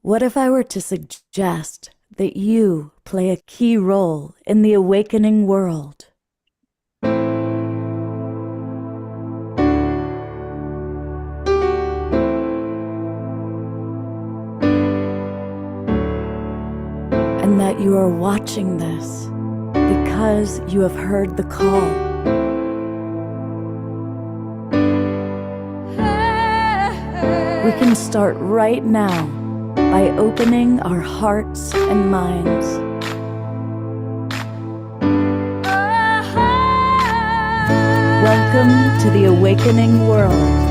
What if I were to suggest that you play a key role in the awakening world? And that you are watching this because you have heard the call. We can start right now by opening our hearts and minds. Welcome to the awakening world.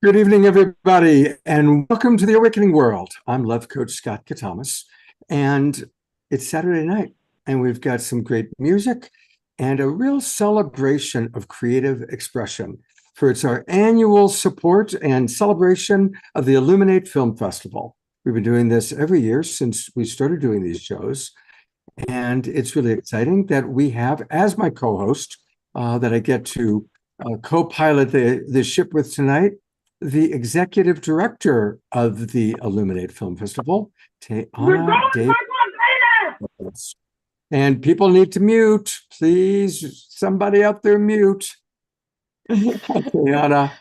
Good evening, everybody, and welcome to the Awakening World. I'm Love Coach Scott Katamas, and it's Saturday night, and we've got some great music and a real celebration of creative expression. It's our annual support and celebration of the ILLUMINATE Film Festival. We've been doing this every year since we started doing these shows, and it's really exciting that we have, as my co-host, that I get to co-pilot the ship with tonight, the executive director of the ILLUMINATE Film Festival, Tayana Davis. And people need to mute. Please, somebody out there mute. Tayana.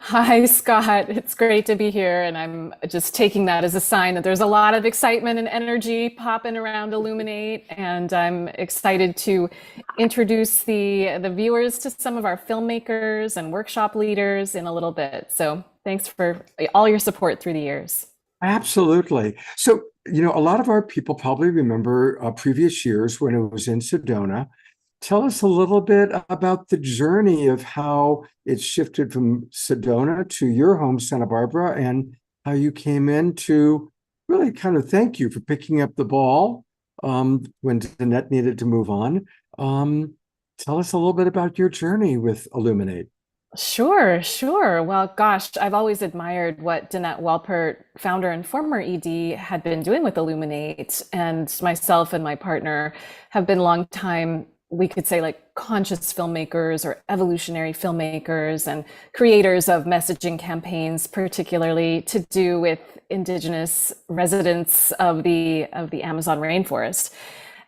Hi, Scott. It's great to be here. And I'm just taking that as a sign that there's a lot of excitement and energy popping around ILLUMINATE. And I'm excited to introduce the viewers to some of our filmmakers and workshop leaders in a little bit. So thanks for all your support through the years. Absolutely. So, a lot of our people probably remember previous years when it was in Sedona. Tell us a little bit about the journey of how it shifted from Sedona to your home, Santa Barbara, and how you came in to really kind of thank you for picking up the ball when Danette needed to move on. Tell us a little bit about your journey with ILLUMINATE. Sure. Well, gosh, I've always admired what Danette Welpert, founder and former ED, had been doing with ILLUMINATE. And myself and my partner have been longtime, we could say, like conscious filmmakers or evolutionary filmmakers and creators of messaging campaigns, particularly to do with indigenous residents of the Amazon rainforest.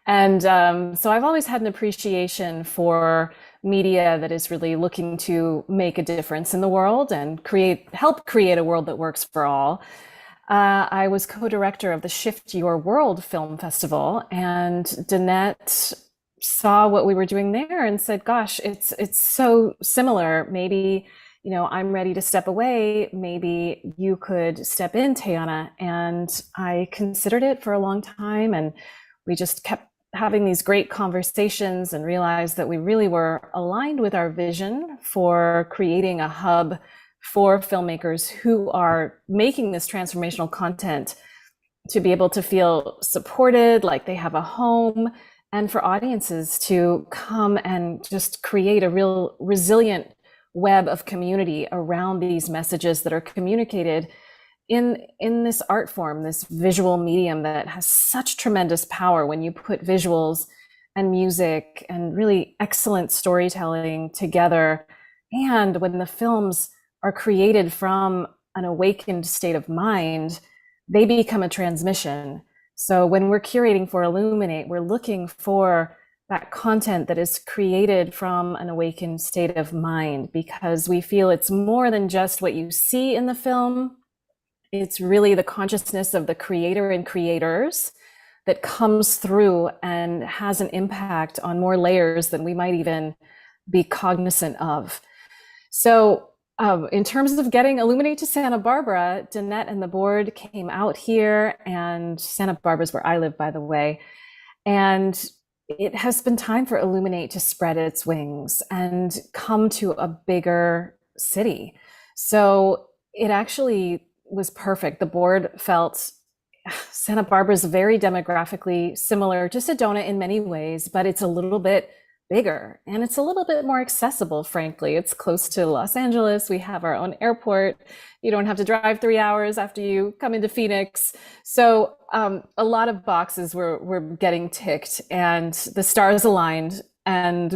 And so I've always had an appreciation for media that is really looking to make a difference in the world and help create a world that works for all. I was co-director of the Shift Your World Film Festival, and Danette saw what we were doing there and said, gosh, it's so similar. Maybe, I'm ready to step away. Maybe you could step in, Tayana. And I considered it for a long time, and we just kept having these great conversations and realized that we really were aligned with our vision for creating a hub for filmmakers who are making this transformational content to be able to feel supported, like they have a home, and for audiences to come and just create a real resilient web of community around these messages that are communicated in this art form, this visual medium that has such tremendous power when you put visuals and music and really excellent storytelling together. And when the films are created from an awakened state of mind, they become a transmission. So when we're curating for ILLUMINATE, we're looking for that content that is created from an awakened state of mind, because we feel it's more than just what you see in the film. It's really the consciousness of the creator and creators that comes through and has an impact on more layers than we might even be cognizant of. So in terms of getting Illuminate to Santa Barbara, Danette and the board came out here, and Santa Barbara is where I live, by the way. And it has been time for Illuminate to spread its wings and come to a bigger city. So it actually was perfect. The board felt Santa Barbara is very demographically similar to Sedona in many ways, but it's a little bit bigger and it's a little bit more accessible, frankly. It's close to Los Angeles. We have our own airport. You don't have to drive 3 hours after you come into Phoenix. So a lot of boxes were getting ticked, and the stars aligned. And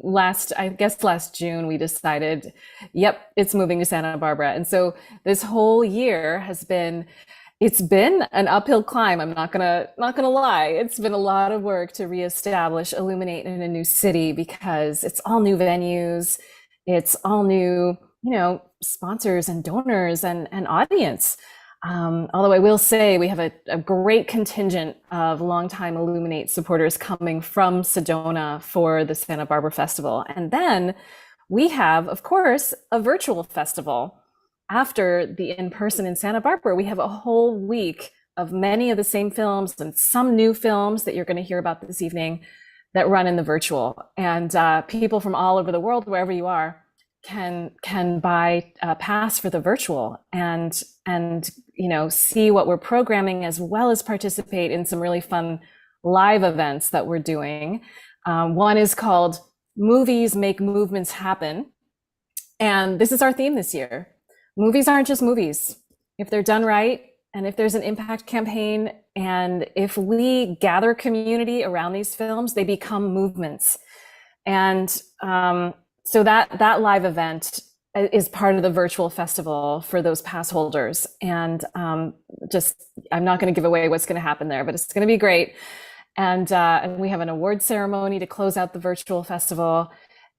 last June, we decided, yep, it's moving to Santa Barbara. And so this whole year it's been an uphill climb. I'm not gonna lie. It's been a lot of work to reestablish Illuminate in a new city, because it's all new venues, it's all new, sponsors and donors and audience. Although I will say we have a great contingent of longtime Illuminate supporters coming from Sedona for the Santa Barbara Festival. And then we have, of course, a virtual festival. After the in-person in Santa Barbara, we have a whole week of many of the same films and some new films that you're going to hear about this evening that run in the virtual. And people from all over the world, wherever you are, can buy a pass for the virtual and see what we're programming, as well as participate in some really fun live events that we're doing. One is called Movies Make Movements Happen. And this is our theme this year. Movies aren't just movies. If they're done right, and if there's an impact campaign, and if we gather community around these films, they become movements. And so that live event is part of the virtual festival for those pass holders. And I'm not going to give away what's going to happen there, but it's going to be great. And we have an award ceremony to close out the virtual festival.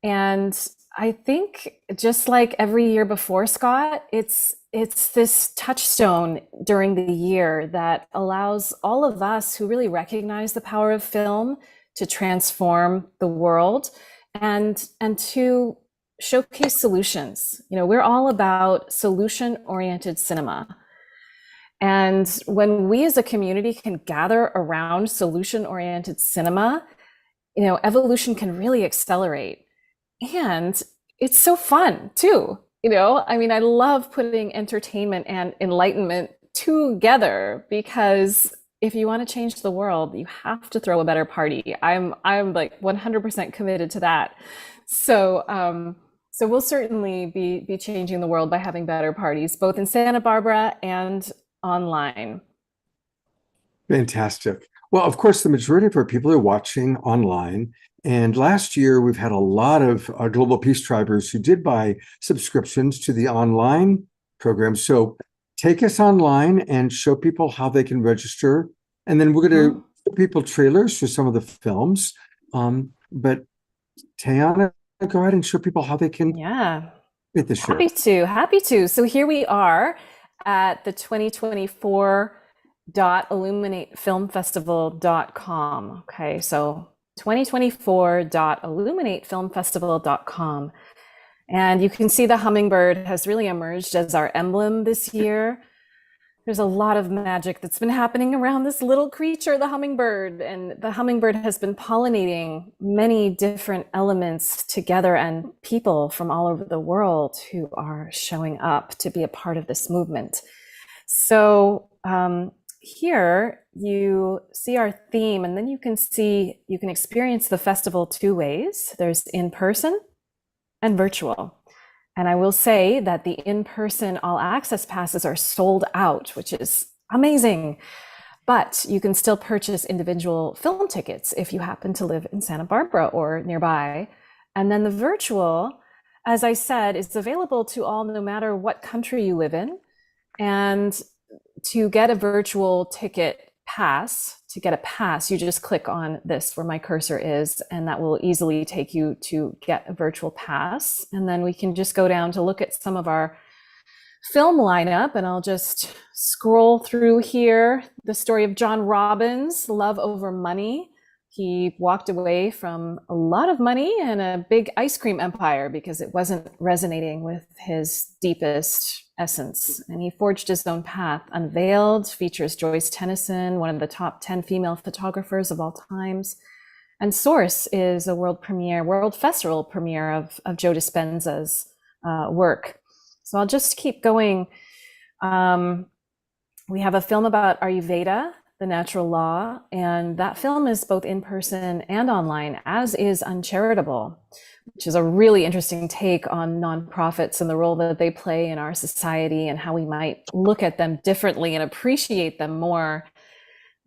And I think, just like every year before, Scott, it's this touchstone during the year that allows all of us who really recognize the power of film to transform the world and to showcase solutions. We're all about solution-oriented cinema. And when we as a community can gather around solution-oriented cinema, evolution can really accelerate. And it's so fun too. I love putting entertainment and enlightenment together, because if you want to change the world, you have to throw a better party. I'm like 100% committed to that. So we'll certainly be changing the world by having better parties, both in Santa Barbara and online. Fantastic. Well, of course, the majority of our people are watching online. And last year, we've had a lot of Global Peace Tribers who did buy subscriptions to the online program. So take us online and show people how they can register. And then we're going to show people trailers for some of the films. But Tayana, go ahead and show people how they can get the show. Happy to. So here we are at the 2024.illuminatefilmfestival.com. Okay, so 2024.illuminatefilmfestival.com. And you can see the hummingbird has really emerged as our emblem this year. There's a lot of magic that's been happening around this little creature, the hummingbird. And the hummingbird has been pollinating many different elements together, and people from all over the world who are showing up to be a part of this movement. So here you see our theme, and then you can experience the festival two ways. There's in person and virtual. And I will say that the in-person all access passes are sold out, which is amazing. But you can still purchase individual film tickets if you happen to live in Santa Barbara or nearby. And then the virtual, as I said, is available to all no matter what country you live in. And to get a virtual ticket pass. To get a pass, you just click on this where my cursor is, and that will easily take you to get a virtual pass. And then we can just go down to look at some of our film lineup, and I'll just scroll through here. The story of John Robbins, Love Over Money. He walked away from a lot of money and a big ice cream empire because it wasn't resonating with his deepest essence. And he forged his own path. Unveiled features Joyce Tennyson, one of the top 10 female photographers of all times. And Source is a world festival premiere of Joe Dispenza's work. So I'll just keep going. We have a film about Ayurveda, the natural law, and that film is both in person and online, as is Uncharitable, which is a really interesting take on nonprofits and the role that they play in our society and how we might look at them differently and appreciate them more.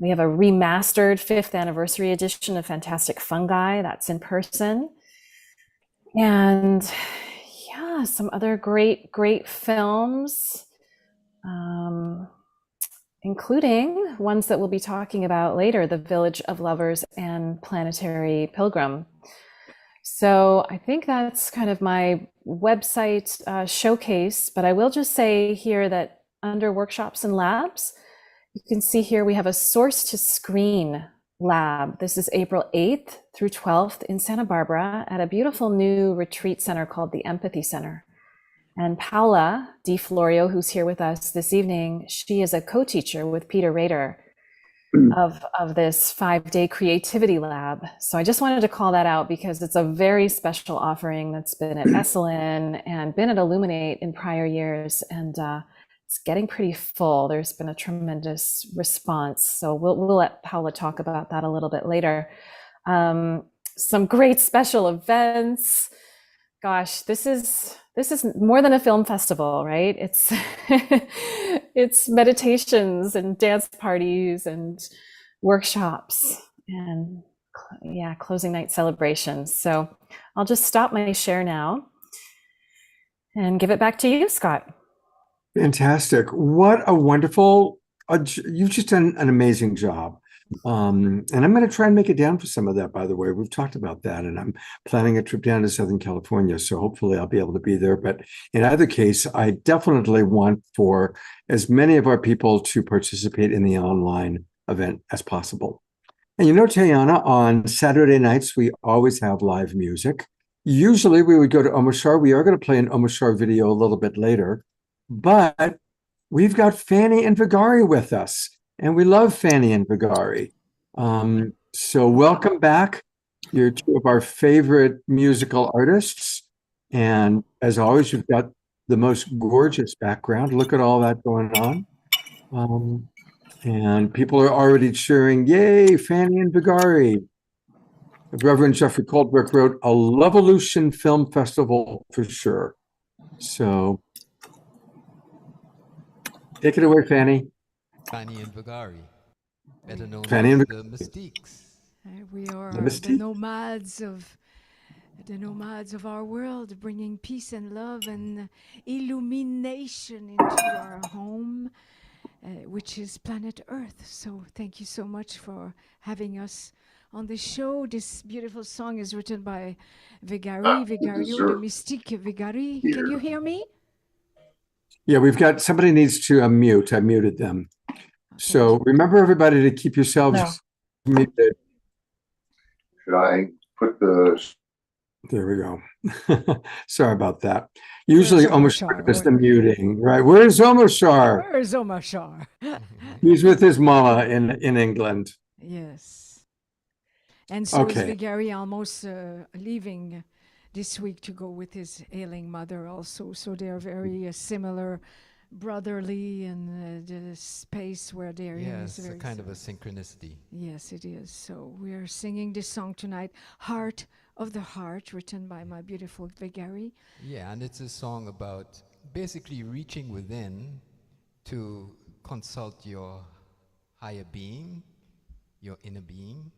We have a remastered 5th anniversary edition of Fantastic Fungi, that's in person. And yeah, some other great films. Including ones that we'll be talking about later, The Village of Lovers and Planetary Pilgrim. So I think that's kind of my website showcase, but I will just say here that under workshops and labs, you can see here we have a Source to Screen lab. This is April 8th through 12th in Santa Barbara at a beautiful new retreat center called the Empathy Center. And Paula Di Florio, who's here with us this evening, she is a co-teacher with Peter Rader of this 5-day creativity lab. So I just wanted to call that out because it's a very special offering that's been at Esalen and been at Illuminate in prior years. And it's getting pretty full. There's been a tremendous response. So we'll let Paula talk about that a little bit later. Some great special events. Gosh, this is more than a film festival, right? It's it's meditations and dance parties and workshops and closing night celebrations. So I'll just stop my share now and give it back to you, Scott. Fantastic. What a wonderful, you've just done an amazing job. And I'm going to try and make it down for some of that, by the way. We've talked about that, and I'm planning a trip down to Southern California, so hopefully I'll be able to be there. But in either case, I definitely want for as many of our people to participate in the online event as possible. And you know, Tayana, on Saturday nights, we always have live music. Usually we would go to Omashar. We are going to play an Omashar video a little bit later, but we've got Fanny and Vigari with us. And we love Fanny and Vigari. So welcome back. You're two of our favorite musical artists. And as always, you've got the most gorgeous background. Look at all that going on. And people are already cheering, yay, Fanny and Vigari. Reverend Jeffrey Coldbrook wrote, a Lovolution Film Festival for sure. So take it away, Fanny. Fanny and Vigari, better known Fanny as and the Mystiques. We are The the Mystique? nomads of our world, bringing peace and love and illumination into our home, which is planet Earth. So thank you so much for having us on the show. This beautiful song is written by Vigario, the Mystique Vigari. Can you hear me? Yeah, we've got, somebody needs to unmute. I muted them. So remember, everybody, to keep yourselves muted. Should I put the... There we go. Sorry about that. Usually Omashar? Omashar does the muting, right? Where's Omashar? Where's Omashar? He's with his mama in England. Yes. And so is Okay. Vigari almost leaving this week to go with his ailing mother also. So they're very similar, brotherly, and the space where they're in Yes, is a very kind of a similar. synchronicity. Yes, it is. So we're singing this song tonight, Heart of the Heart, written by my beautiful Vigari. Yeah, and it's a song about basically reaching within to consult your higher being, your inner being,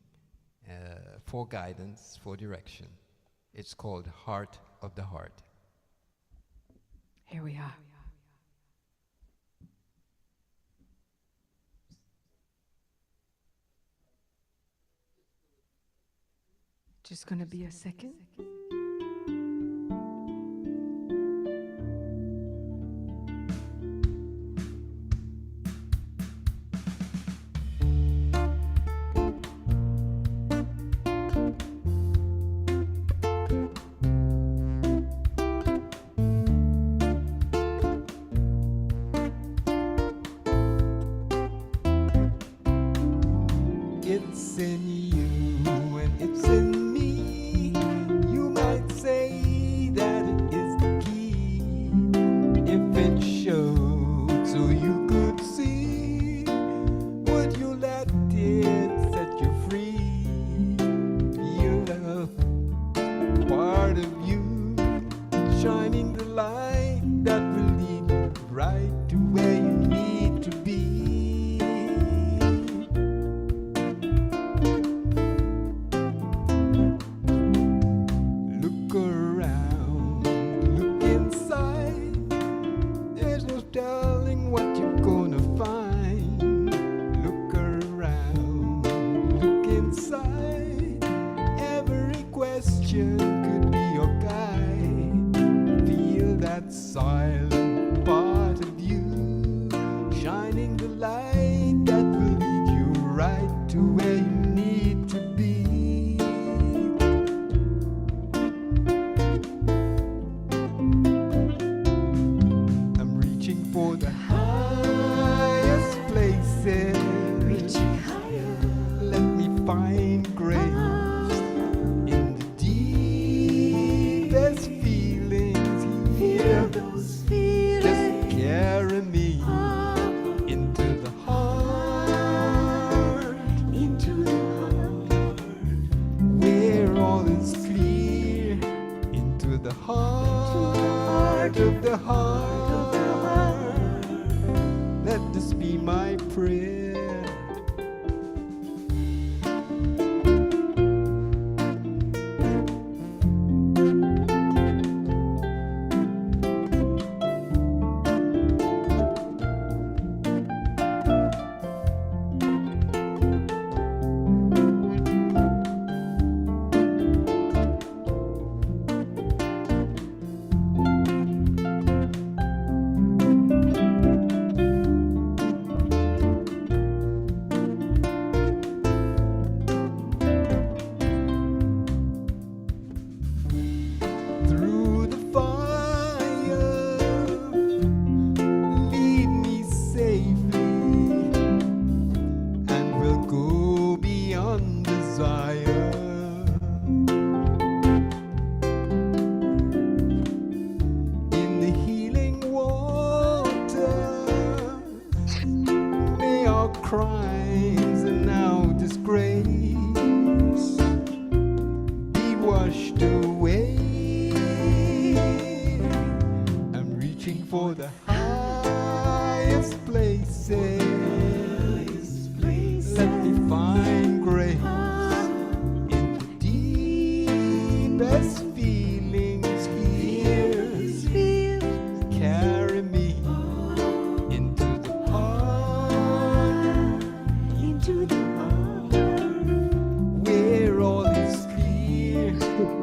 for guidance, for direction. It's called Heart of the Heart. Here we are. Just gonna be a second. It's in you and it's in me. You might say that it is the key. If it showed so you could see, would you let it set you free? Feel the part of you shining the light that will lead you right to where you need to be. Telling what you're gonna find. Look around, look inside. Every question could be your guide. Feel that silent part of you, shining the light that will lead you right to where you need to be. For the highest places, reaching higher, let me find grace in the deepest feelings. Hear those feelings, just carry me into the heart, where all is clear, into the heart of the heart. Let this be my prayer. Crimes and now disgrace be washed away. I'm reaching for the highest places. Let me find grace in the deepest feelings here. Carry me into the where all is clear,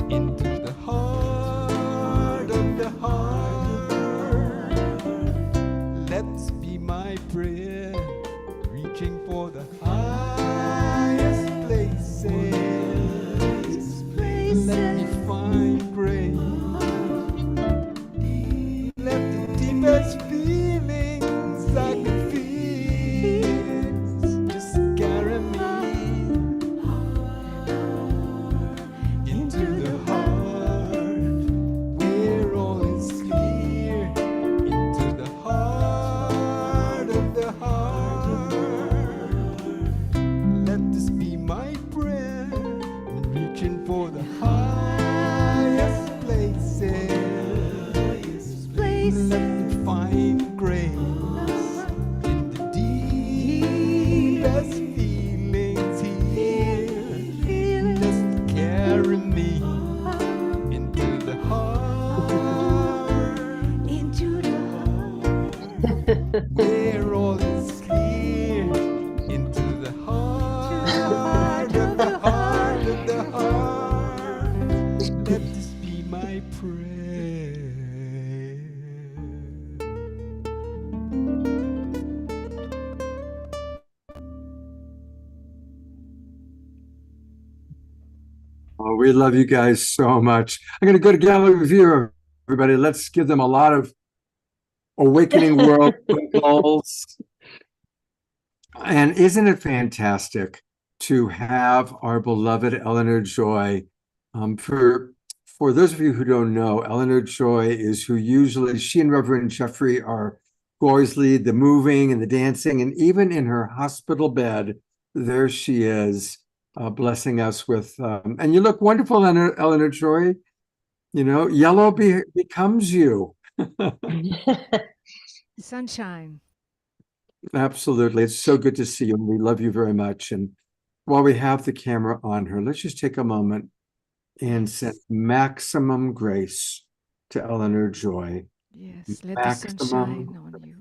into the heart of the heart. Let's be my prayer, reaching for the highest places. Let me find grace. Let the deepest feelings I can feel just carry me into the heart, where all is clear, into the heart of the heart. Let this be my prayer, I'm reaching for the highest places. Let me find grace in the deepest feelings here. Just carry me into the heart, where all is clear, into the heart of the heart of the heart. we love you guys so much. I'm going to go to gallery view, everybody. Let's give them a lot of awakening world goals. And isn't it fantastic to have our beloved Eleanor Joy? For those of you who don't know, Eleanor Joy is who usually, she and Reverend Jeffrey who always lead the moving and the dancing, and even in her hospital bed, there she is, blessing us with, and you look wonderful, Eleanor Joy. You know, yellow becomes you. Sunshine. Absolutely. It's so good to see you, and we love you very much. And while we have the camera on her, let's just take a moment and send maximum grace to Eleanor Joy. Yes, let the sun shine on you.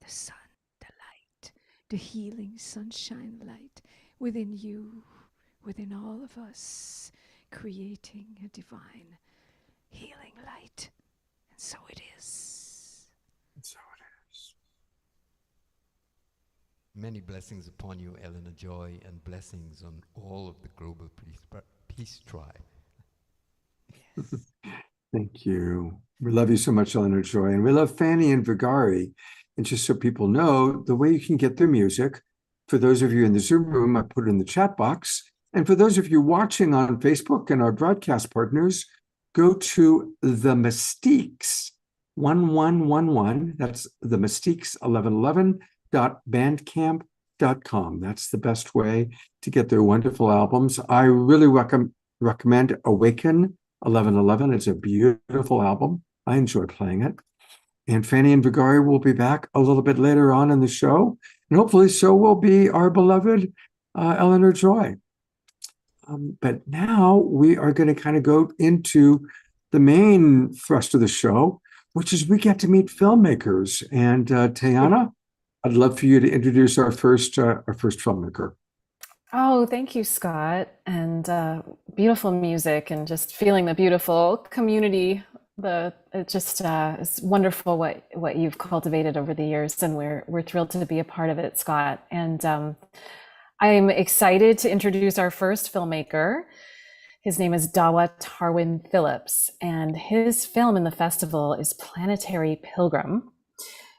The sun, the light, the healing sunshine light within you, within all of us, creating a divine healing light. And so it is. So it is. Many blessings upon you, Eleanor Joy, and blessings on all of the global peace tribe. Thank you. We love you so much, Eleanor Joy. And we love Fanny and Vigari. And just so people know, the way you can get their music, for those of you in the Zoom room, I put it in the chat box. And for those of you watching on Facebook and our broadcast partners, go to The Mystiques 1111. That's The Mystiques 1111.bandcamp.com. That's the best way to get their wonderful albums. I really recommend Awaken 1111. It's a beautiful album. I enjoy playing it. And Fanny and Vigari will be back a little bit later on in the show. And hopefully so will be our beloved Eleanor Joy. But now we are going to kind of go into the main thrust of the show, which is we get to meet filmmakers. And Tayana, I'd love for you to introduce our first filmmaker. Oh, thank you, Scott. And beautiful music and just feeling the beautiful community. It's wonderful what you've cultivated over the years, and we're thrilled to be a part of it, Scott. And I'm excited to introduce our first filmmaker. His name is Dawa Tarwin Phillips, and his film in the festival is Planetary Pilgrim.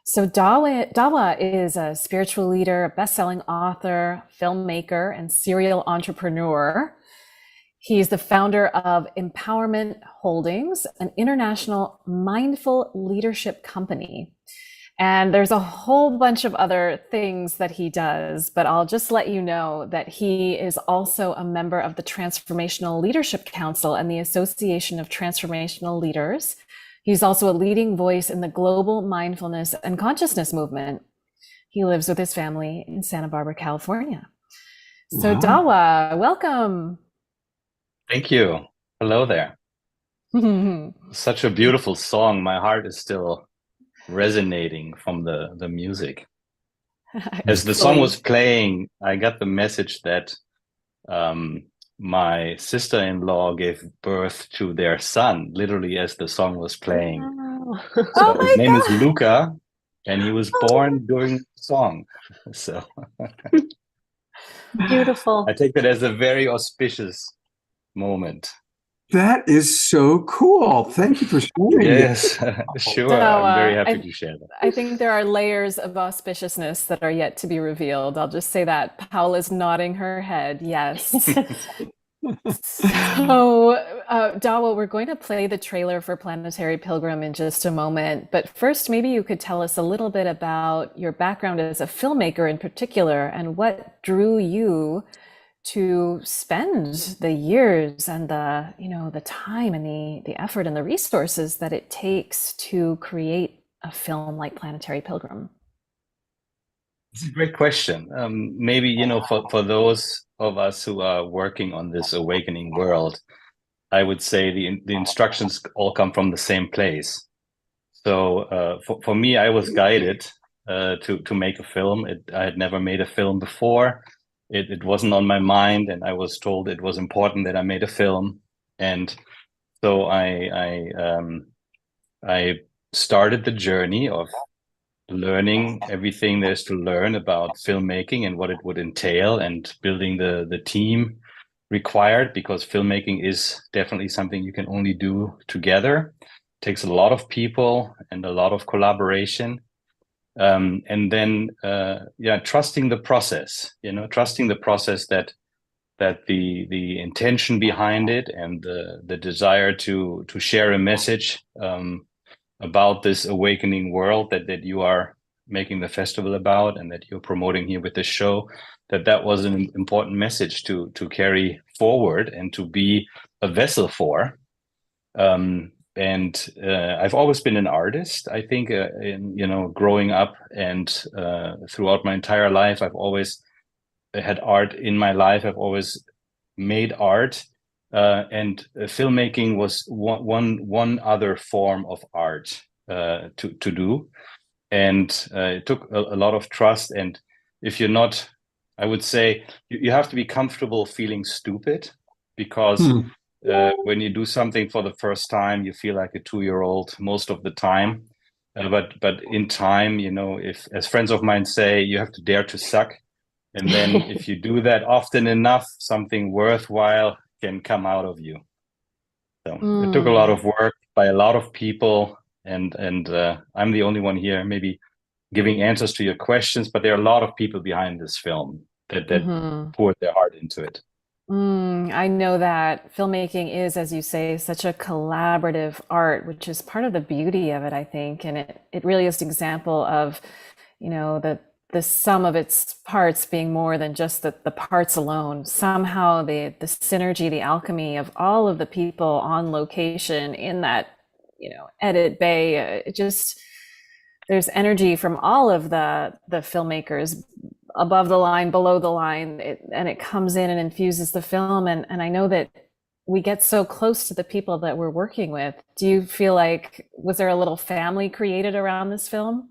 So Dawa is a spiritual leader, a best-selling author, filmmaker, and serial entrepreneur. He's the founder of Empowerment Holdings, an international mindful leadership company. And there's a whole bunch of other things that he does, but I'll just let you know that he is also a member of the Transformational Leadership Council and the Association of Transformational Leaders. He's also a leading voice in the global mindfulness and consciousness movement. He lives with his family in Santa Barbara, California. So Wow. Dawa, welcome. Thank you. Hello there. Such a beautiful song. My heart is still resonating from the music. As the song was playing, I got the message that my sister-in-law gave birth to their son, literally as the song was playing. Wow. So his name is Luca, and he was born during the song. So Beautiful. I take that as a very auspicious moment. That is so cool. Thank you for sharing. Yes, sure. So, I'm very happy to share that. I think there are layers of auspiciousness that are yet to be revealed. I'll just say that. Paola's nodding her head. Yes. So, Dawa, we're going to play the trailer for Planetary Pilgrim in just a moment. But first, maybe you could tell us a little bit about your background as a filmmaker in particular, and what drew you to spend the years and the time and the effort and the resources that it takes to create a film like Planetary Pilgrim. It's a great question. Maybe, for those of us who are working on this awakening world, I would say the instructions all come from the same place. So for me, I was guided to make a film. I had never made a film before. It wasn't on my mind, and I was told it was important that I made a film. And so I started the journey of learning everything there's to learn about filmmaking and what it would entail, and building the team, required, because filmmaking is definitely something you can only do together. It takes a lot of people and a lot of collaboration. And then, trusting the process, trusting the process that the intention behind it and the desire to share a message about this awakening world that you are making the festival about and that you're promoting here with this show, that was an important message to carry forward and to be a vessel for. And I've always been an artist, I think, growing up and throughout my entire life, I've always had art in my life. I've always made art, and filmmaking was one other form of art to do. And it took a lot of trust. And if you're not, I would say you have to be comfortable feeling stupid, because when you do something for the first time, you feel like a 2-year-old most of the time. But in time, if, as friends of mine say, you have to dare to suck. And then if you do that often enough, something worthwhile can come out of you. So it took a lot of work by a lot of people. And I'm the only one here maybe giving answers to your questions, but there are a lot of people behind this film that poured their heart into it. I know that filmmaking is, as you say, such a collaborative art, which is part of the beauty of it, I think. And it really is an example of, the sum of its parts being more than just the parts alone. Somehow the synergy, the alchemy of all of the people on location in that, edit bay, there's energy from all of the filmmakers, above the line, below the line, and it comes in and infuses the film. And I know that we get so close to the people that we're working with. Do you feel like, was there a little family created around this film?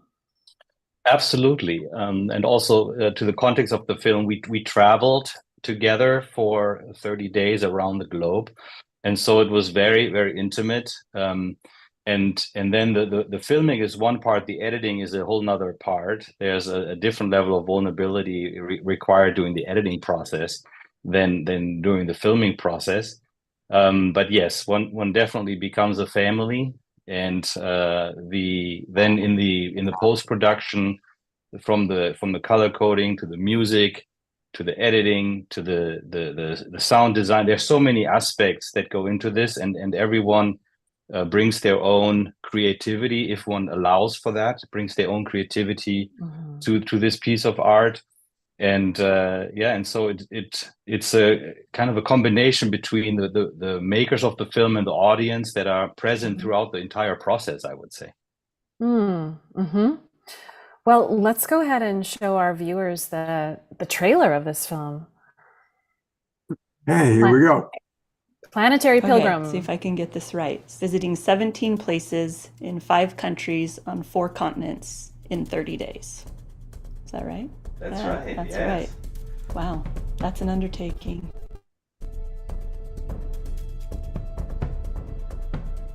Absolutely. And also to the context of the film, we traveled together for 30 days around the globe. And so it was very, very intimate. And then the filming is one part, the editing is a whole nother part. There's a different level of vulnerability required during the editing process than during the filming process. But yes, one definitely becomes a family. And then in the post-production, from the color coding to the music to the editing to the sound design, there's so many aspects that go into this, and everyone brings their own creativity, if one allows for that, brings their own creativity to this piece of art. And and so it's a kind of a combination between the makers of the film and the audience that are present throughout the entire process, I would say. Well, let's go ahead and show our viewers the trailer of this film. Hey, here we go. Planetary Pilgrim. Okay, see if I can get this right. Visiting 17 places in 5 countries on 4 continents in 30 days. Is that right? That's right. That's yes. right. Wow, that's an undertaking.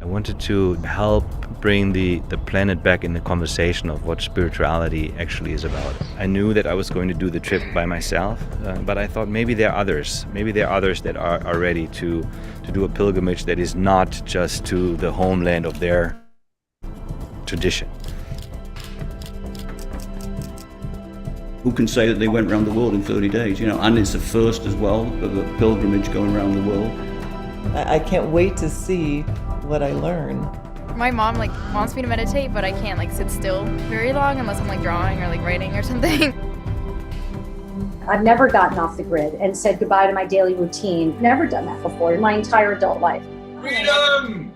I wanted to help bring the planet back in the conversation of what spirituality actually is about. I knew that I was going to do the trip by myself, but I thought maybe there are others. Maybe there are others that are ready to do a pilgrimage that is not just to the homeland of their tradition. Who can say that they went around the world in 30 days, and it's the first as well of a pilgrimage going around the world. I can't wait to see what I learn. My mom wants me to meditate, but I can't sit still very long unless I'm drawing or writing or something. I've never gotten off the grid and said goodbye to my daily routine. Never done that before in my entire adult life. Freedom!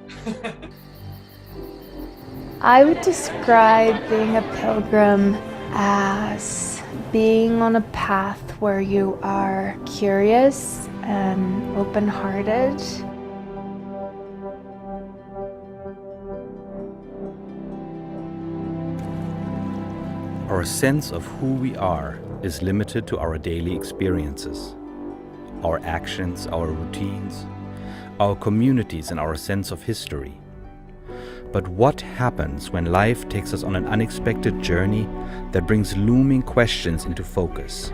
I would describe being a pilgrim as being on a path where you are curious and open-hearted. Our sense of who we are is limited to our daily experiences, our actions, our routines, our communities, and our sense of history. But what happens when life takes us on an unexpected journey that brings looming questions into focus?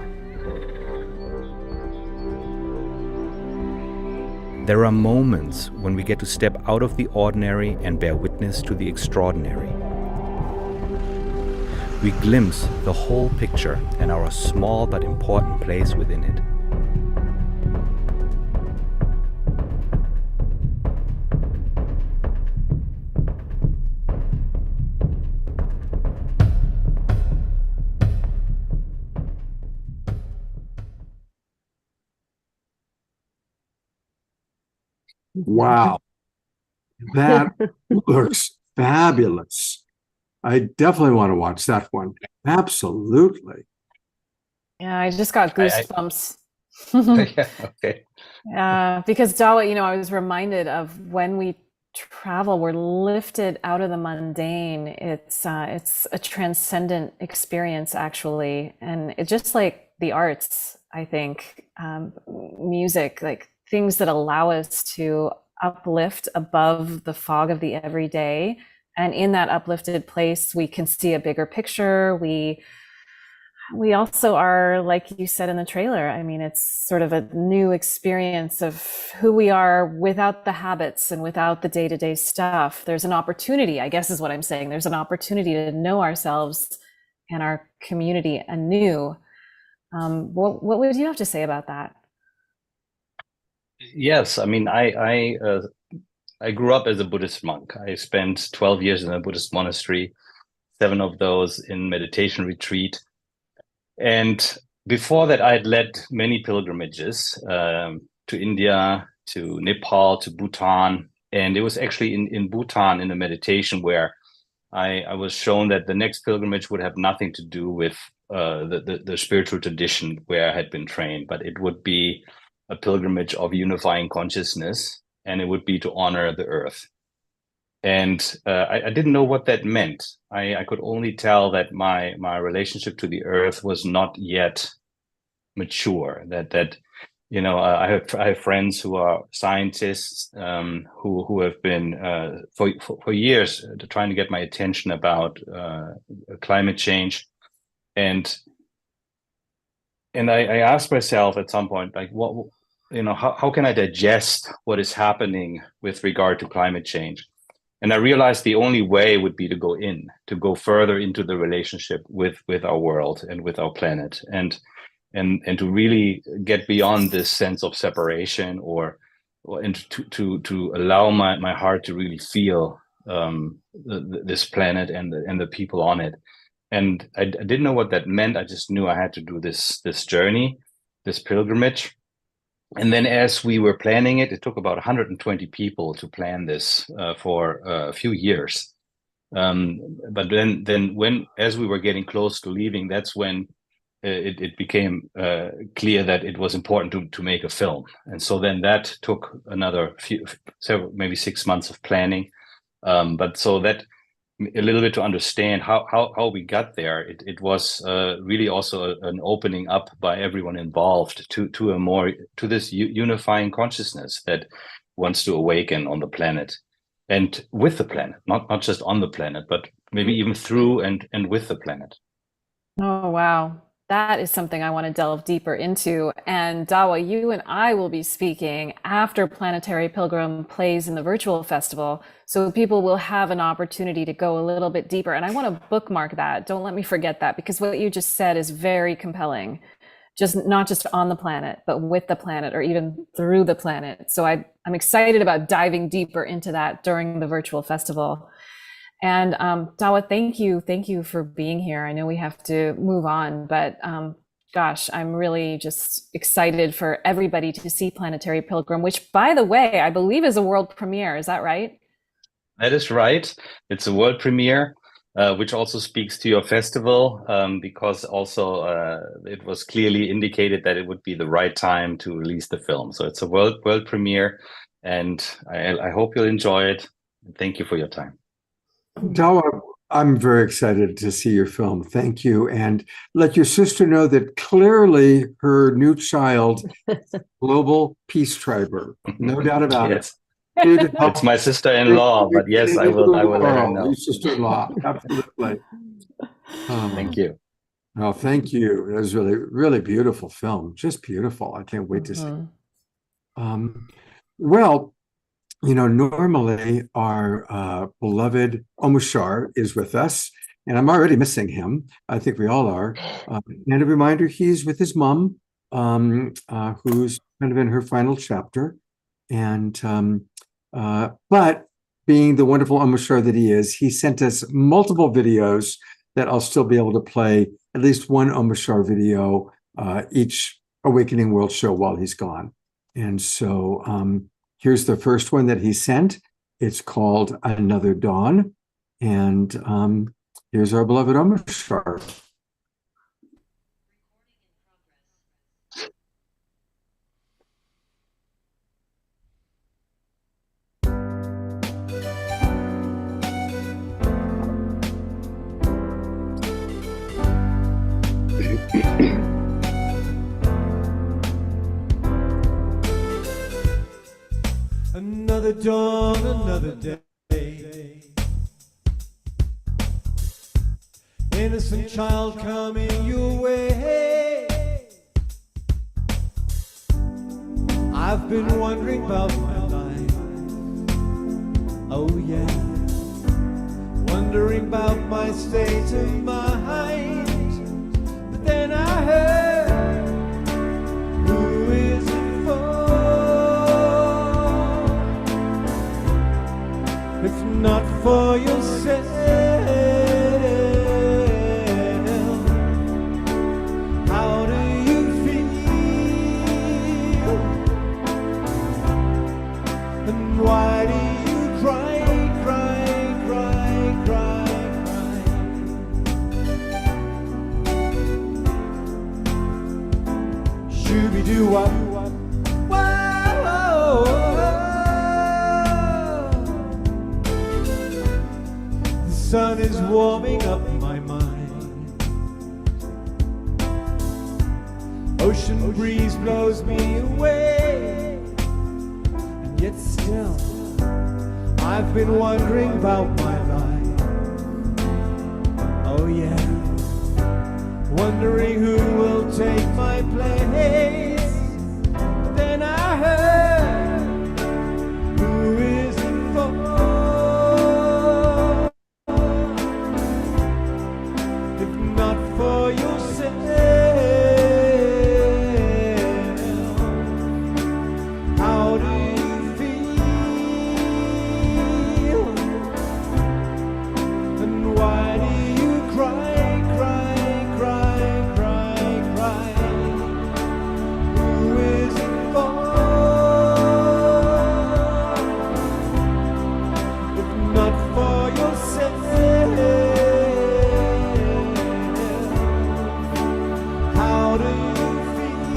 There are moments when we get to step out of the ordinary and bear witness to the extraordinary. We glimpse the whole picture and our small but important place within it. Wow, that looks fabulous. I definitely want to watch that one. Absolutely. Yeah, I just got goosebumps. Yeah, okay. Because Dawa, I was reminded of when we travel, we're lifted out of the mundane. It's a transcendent experience, actually, and it's just like the arts. I think music, like things that allow us to uplift above the fog of the everyday, and in that uplifted place, we can see a bigger picture. We also are, like you said in the trailer, I mean, it's sort of a new experience of who we are without the habits and without the day-to-day stuff. There's an opportunity, I guess is what I'm saying. There's an opportunity to know ourselves and our community anew. What would you have to say about that? Yes, I mean, I grew up as a Buddhist monk. I spent 12 years in a Buddhist monastery, 7 of those in meditation retreat. And before that, I had led many pilgrimages to India, to Nepal, to Bhutan. And it was actually in Bhutan, in a meditation, where I was shown that the next pilgrimage would have nothing to do with the spiritual tradition where I had been trained, but it would be a pilgrimage of unifying consciousness, and it would be to honor the earth. And I didn't know what that meant. I could only tell that my relationship to the earth was not yet mature. That I have friends who are scientists who have been for years trying to get my attention about climate change, and I asked myself at some point, like, how can I digest what is happening with regard to climate change? And I realized the only way would be to go further into the relationship with our world and with our planet, and to really get beyond this sense of separation, and to allow my heart to really feel this planet and the people on it. And I didn't know what that meant. I just knew I had to do this journey, this pilgrimage. And then as we were planning it, it took about 120 people to plan this for a few years. But then as we were getting close to leaving, that's when it became clear that it was important to make a film. And so then that took another maybe 6 months of planning. But so that a little bit to understand how we got there, it was really also an opening up by everyone involved to this unifying consciousness that wants to awaken on the planet and with the planet, not just on the planet, but maybe even through and with the planet. Oh, wow. That is something I want to delve deeper into. And Dawa, you and I will be speaking after Planetary Pilgrim plays in the virtual festival. So people will have an opportunity to go a little bit deeper. And I want to bookmark that. Don't let me forget that, because what you just said is very compelling. Not just on the planet, but with the planet, or even through the planet. So I'm excited about diving deeper into that during the virtual festival. And Dawa, thank you for being here. I know we have to move on, but gosh, I'm really just excited for everybody to see Planetary Pilgrim, which, by the way, I believe is a world premiere. Is that right? That is right. It's a world premiere, which also speaks to your festival, because also it was clearly indicated that it would be the right time to release the film. So it's a world premiere, and I hope you'll enjoy it. Thank you for your time. Dawa, I'm very excited to see your film. Thank you. And let your sister know that clearly her new child, global peace triber. No doubt about it. It's my sister-in-law, but yes, I will let her know. Your sister-in-law, absolutely. Thank you. Oh, thank you. It was really, really beautiful film. Just beautiful. I can't wait to see. Well, normally our beloved Omushar is with us, and I'm already missing him. I think we all are. And a reminder, he's with his mom, who's kind of in her final chapter. And but being the wonderful Omushar that he is, he sent us multiple videos that I'll still be able to play at least one Omushar video each Awakening World show while he's gone. And so here's the first one that he sent. It's called Another Dawn. And here's our beloved Omushar. Another dawn, another day. Innocent child coming your way. I've been wondering about my life. Oh yeah. Wondering about my state of mind. But then I heard, who is it for? If not for yourself, how do you feel? And why do you cry, cry, cry, cry, cry? Shooby-doo-wop, the sun is warming up my mind. Ocean breeze blows me away. And yet still, I've been wondering about my life. Oh yeah. Wondering who will take my place. But then I heard, who is it for? If not for yourself, how do you feel? And why do you cry, cry, cry, cry, cry? Who is it for? If not for yourself, how do you feel?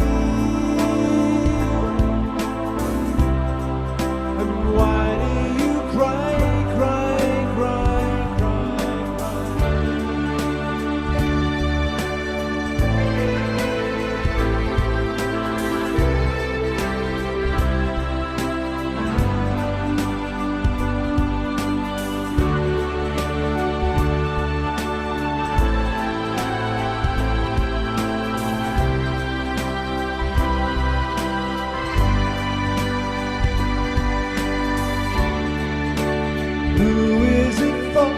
And why do you cry, cry, cry, cry, Who is it for?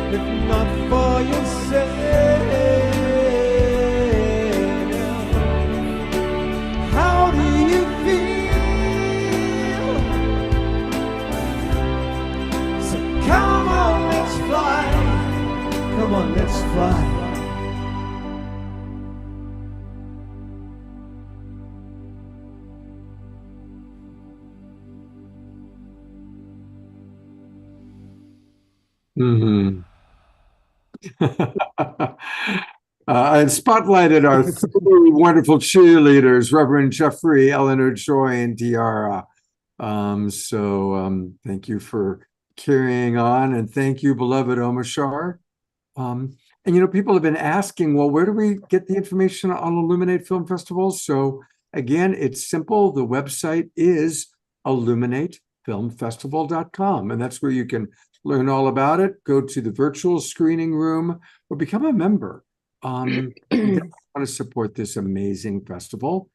If not for yourself, how do you feel? So come on, let's fly. Come on, let's fly. Mm-hmm. And spotlighted our three wonderful cheerleaders, Reverend Jeffrey, Eleanor Joy, and Tiara. Thank you for carrying on, and thank you, beloved Omushar. And people have been asking, well, where do we get the information on Illuminate Film Festival? So again, it's simple. The website is illuminatefilmfestival.com, and that's where you can learn all about it. Go to the virtual screening room or become a member. You definitely want to support this amazing festival,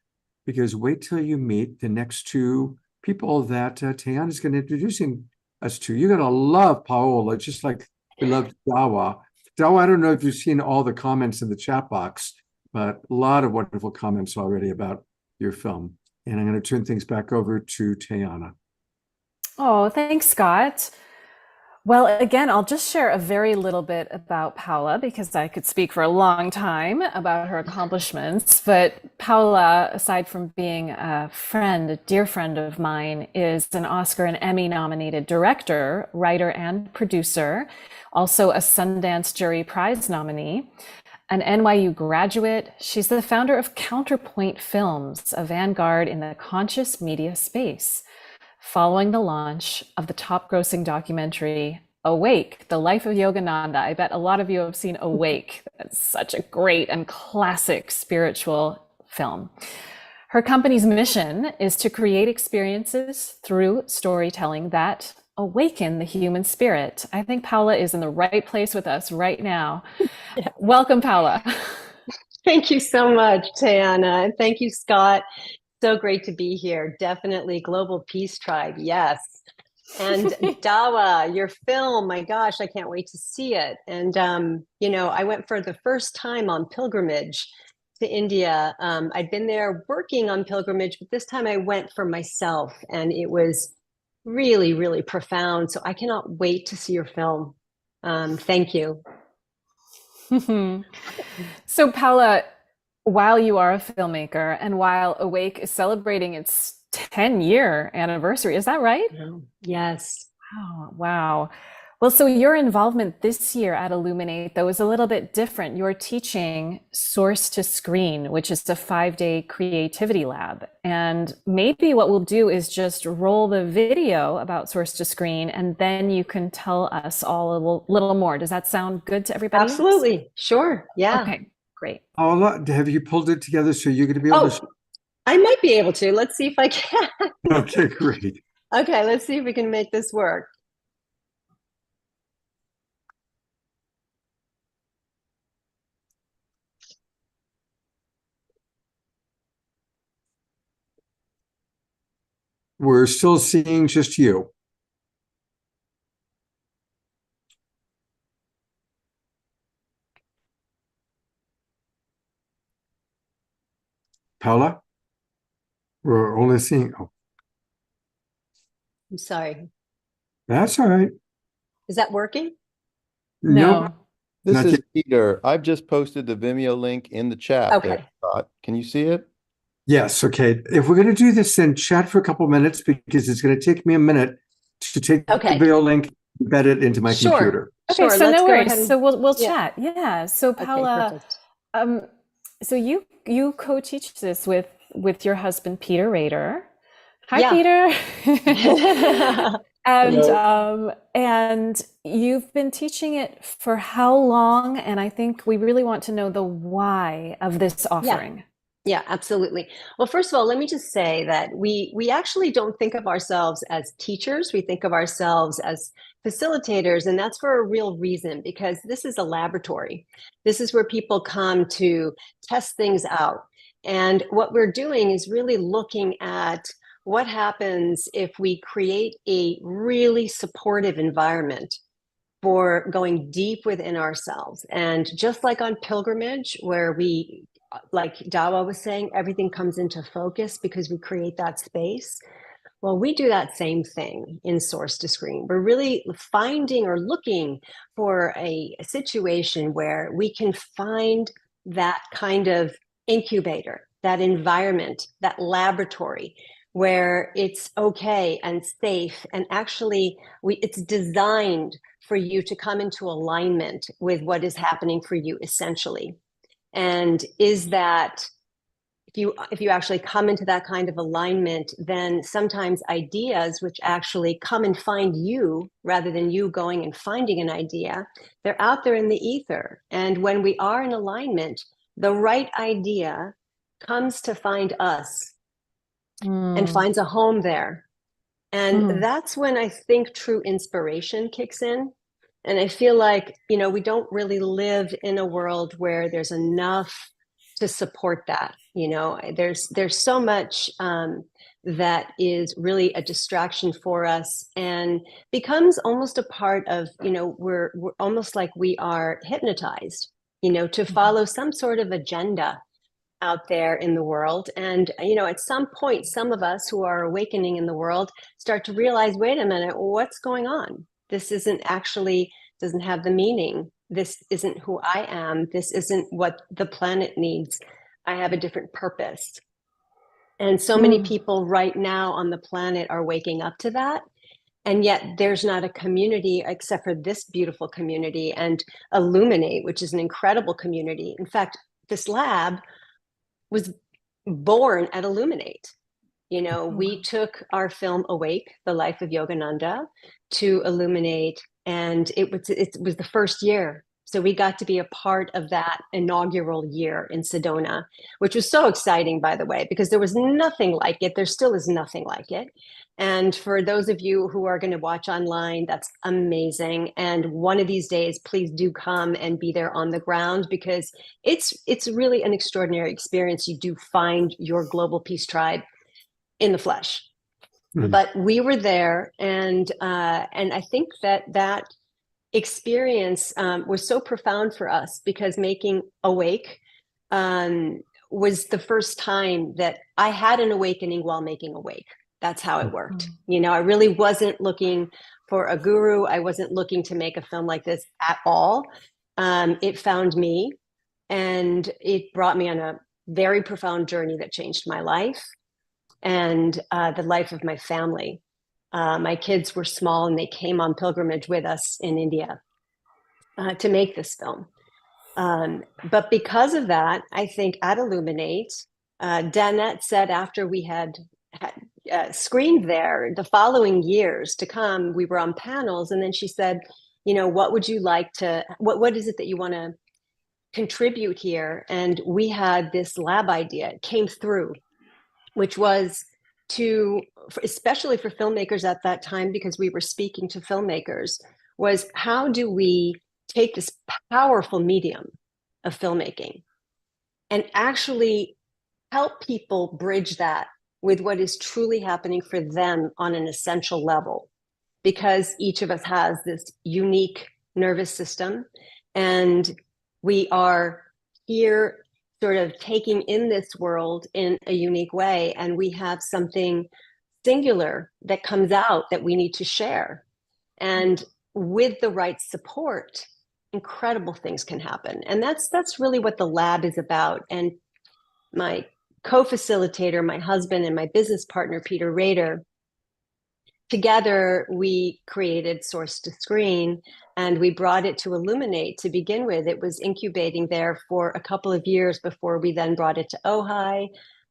because wait till you meet the next two people that Tiana is going to introducing us to. You're going to love Paola, just like we loved Dawa. Dawa, I don't know if you've seen all the comments in the chat box, but a lot of wonderful comments already about your film. And I'm going to turn things back over to Tiana. Oh, thanks, Scott. Well, again, I'll just share a very little bit about Paula, because I could speak for a long time about her accomplishments. But Paula, aside from being a friend, a dear friend of mine, is an Oscar and Emmy nominated director, writer, and producer, also a Sundance Jury Prize nominee, an NYU graduate. She's the founder of Counterpoint Films, a vanguard in the conscious media space. Following the launch of the top-grossing documentary, Awake, The Life of Yogananda. I bet a lot of you have seen Awake. That's such a great and classic spiritual film. Her company's mission is to create experiences through storytelling that awaken the human spirit. I think Paula is in the right place with us right now. Yeah. Welcome, Paula. Thank you so much, Tiana. And thank you, Scott. So great to be here. Definitely Global Peace Tribe. Yes. And Dawa, your film, my gosh, I can't wait to see it. And, you know, I went for the first time on pilgrimage to India. I'd been there working on pilgrimage, but this time I went for myself, and it was really, really profound. So I cannot wait to see your film. Thank you. So Paula, while you are a filmmaker and while Awake is celebrating its 10-year anniversary, is that right? Yes. Wow. Well, so your involvement this year at Illuminate, though, is a little bit different. You're teaching Source to Screen, which is a 5-day creativity lab. And maybe what we'll do is just roll the video about Source to Screen, and then you can tell us all a little more. Does that sound good to everybody? Absolutely. Sure. Yeah. Okay, great. Paula, have you pulled it together so you're going to be able to? I might be able to. Let's see if I can. Okay, great. Okay, let's see if we can make this work. We're still seeing just you. Paula? We're only seeing, oh, I'm sorry. that's all right. Is that working? No. This Not is yet. Peter. I've just posted the Vimeo link in the chat. Okay. There, Scott. Can you see it? Yes, okay. If we're going to do this, then chat for a couple minutes, because it's going to take me a minute to take the video link, embed it into my computer. Okay, Sure, so let's no go worries. ahead and- So we'll yeah. chat. Yeah. So Paula, so you co-teach this with your husband Peter Rader. Hi, Yeah. Peter. And you've been teaching it for how long? And I think we really want to know the why of this offering. Yeah, absolutely. Well, first of all, let me just say that we actually don't think of ourselves as teachers. We think of ourselves as facilitators, and that's for a real reason, because this is a laboratory. This is where people come to test things out. And what we're doing is really looking at what happens if we create a really supportive environment for going deep within ourselves. And just like on pilgrimage, where we, like Dawa was saying, everything comes into focus because we create that space. Well, we do that same thing in Source to Screen. We're really finding or looking for a situation where we can find that kind of incubator, that environment, that laboratory, where it's okay and safe, and actually it's designed for you to come into alignment with what is happening for you, essentially. And is that if you actually come into that kind of alignment, then sometimes ideas which actually come and find you, rather than you going and finding an idea, they're out there in the ether. And when we are in alignment, the right idea comes to find us and finds a home there. And that's when I think true inspiration kicks in. And I feel like, we don't really live in a world where there's enough to support that. There's so much that is really a distraction for us and becomes almost a part of, we're almost like we are hypnotized, to follow some sort of agenda out there in the world. And, at some point, some of us who are awakening in the world start to realize, wait a minute, what's going on? This doesn't have the meaning. This isn't who I am. This isn't what the planet needs. I have a different purpose. And so many people right now on the planet are waking up to that. And yet there's not a community except for this beautiful community and ILLUMINATE, which is an incredible community. In fact, this lab was born at ILLUMINATE. We took our film Awake, The Life of Yogananda, to ILLUMINATE, and it was the first year. So we got to be a part of that inaugural year in Sedona, which was so exciting, by the way, because there was nothing like it. There still is nothing like it. And for those of you who are going to watch online, that's amazing. And one of these days, please do come and be there on the ground, because it's really an extraordinary experience. You do find your global peace tribe in the flesh. But we were there, and I think that experience was so profound for us, because making Awake was the first time that I had an awakening while making Awake. That's how it worked. I really wasn't looking for a guru. I wasn't looking to make a film like this at all. It found me, and it brought me on a very profound journey that changed my life and the life of my family. My kids were small, and they came on pilgrimage with us in India to make this film. But because of that, I think at ILLUMINATE, Danette said after we had screened there, the following years to come, we were on panels, and then she said, what would you like to, what is it that you want to contribute here? And we had this lab idea, it came through, which was especially for filmmakers at that time, because we were speaking to filmmakers, was how do we take this powerful medium of filmmaking and actually help people bridge that with what is truly happening for them on an essential level, because each of us has this unique nervous system, and we are here sort of taking in this world in a unique way, and we have something singular that comes out that we need to share. And with the right support, incredible things can happen. And that's really what the lab is about. And my co-facilitator, my husband, and my business partner, Peter Rader, together we created Source to Screen, and we brought it to ILLUMINATE to begin with. It was incubating there for a couple of years before we then brought it to Ojai,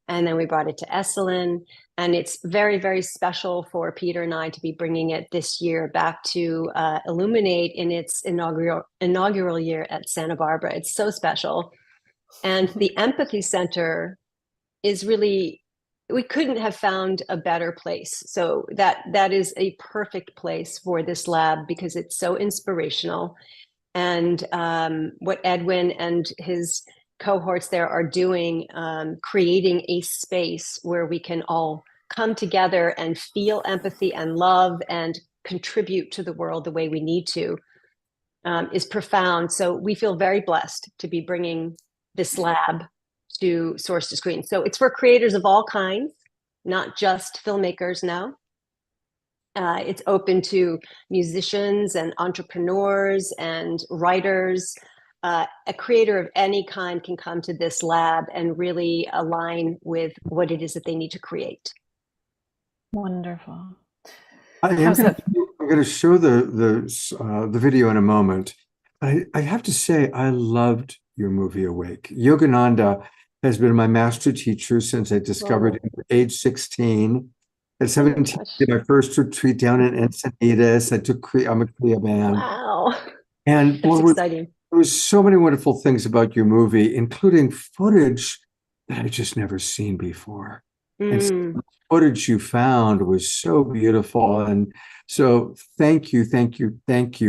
and then we brought it to Esalen. And it's very, very special for Peter and I to be bringing it this year back to ILLUMINATE in its inaugural year at Santa Barbara. It's so special. And the Empathy Center is really, we couldn't have found a better place. So that is a perfect place for this lab, because it's so inspirational. And what Edwin and his cohorts there are doing, creating a space where we can all come together and feel empathy and love and contribute to the world the way we need to, is profound. So we feel very blessed to be bringing this lab to Source to Screen. So it's for creators of all kinds, not just filmmakers now. It's open to musicians and entrepreneurs and writers. A creator of any kind can come to this lab and really align with what it is that they need to create. Wonderful. I'm going to show the video in a moment. I have to say, I loved your movie Awake. Yogananda has been my master teacher since I discovered him at age 16. At 17, I did my first retreat down in Encinitas. I'm a Kriya man. Wow. And that's exciting. There was so many wonderful things about your movie, including footage that I've just never seen before. And footage you found was so beautiful. And so thank you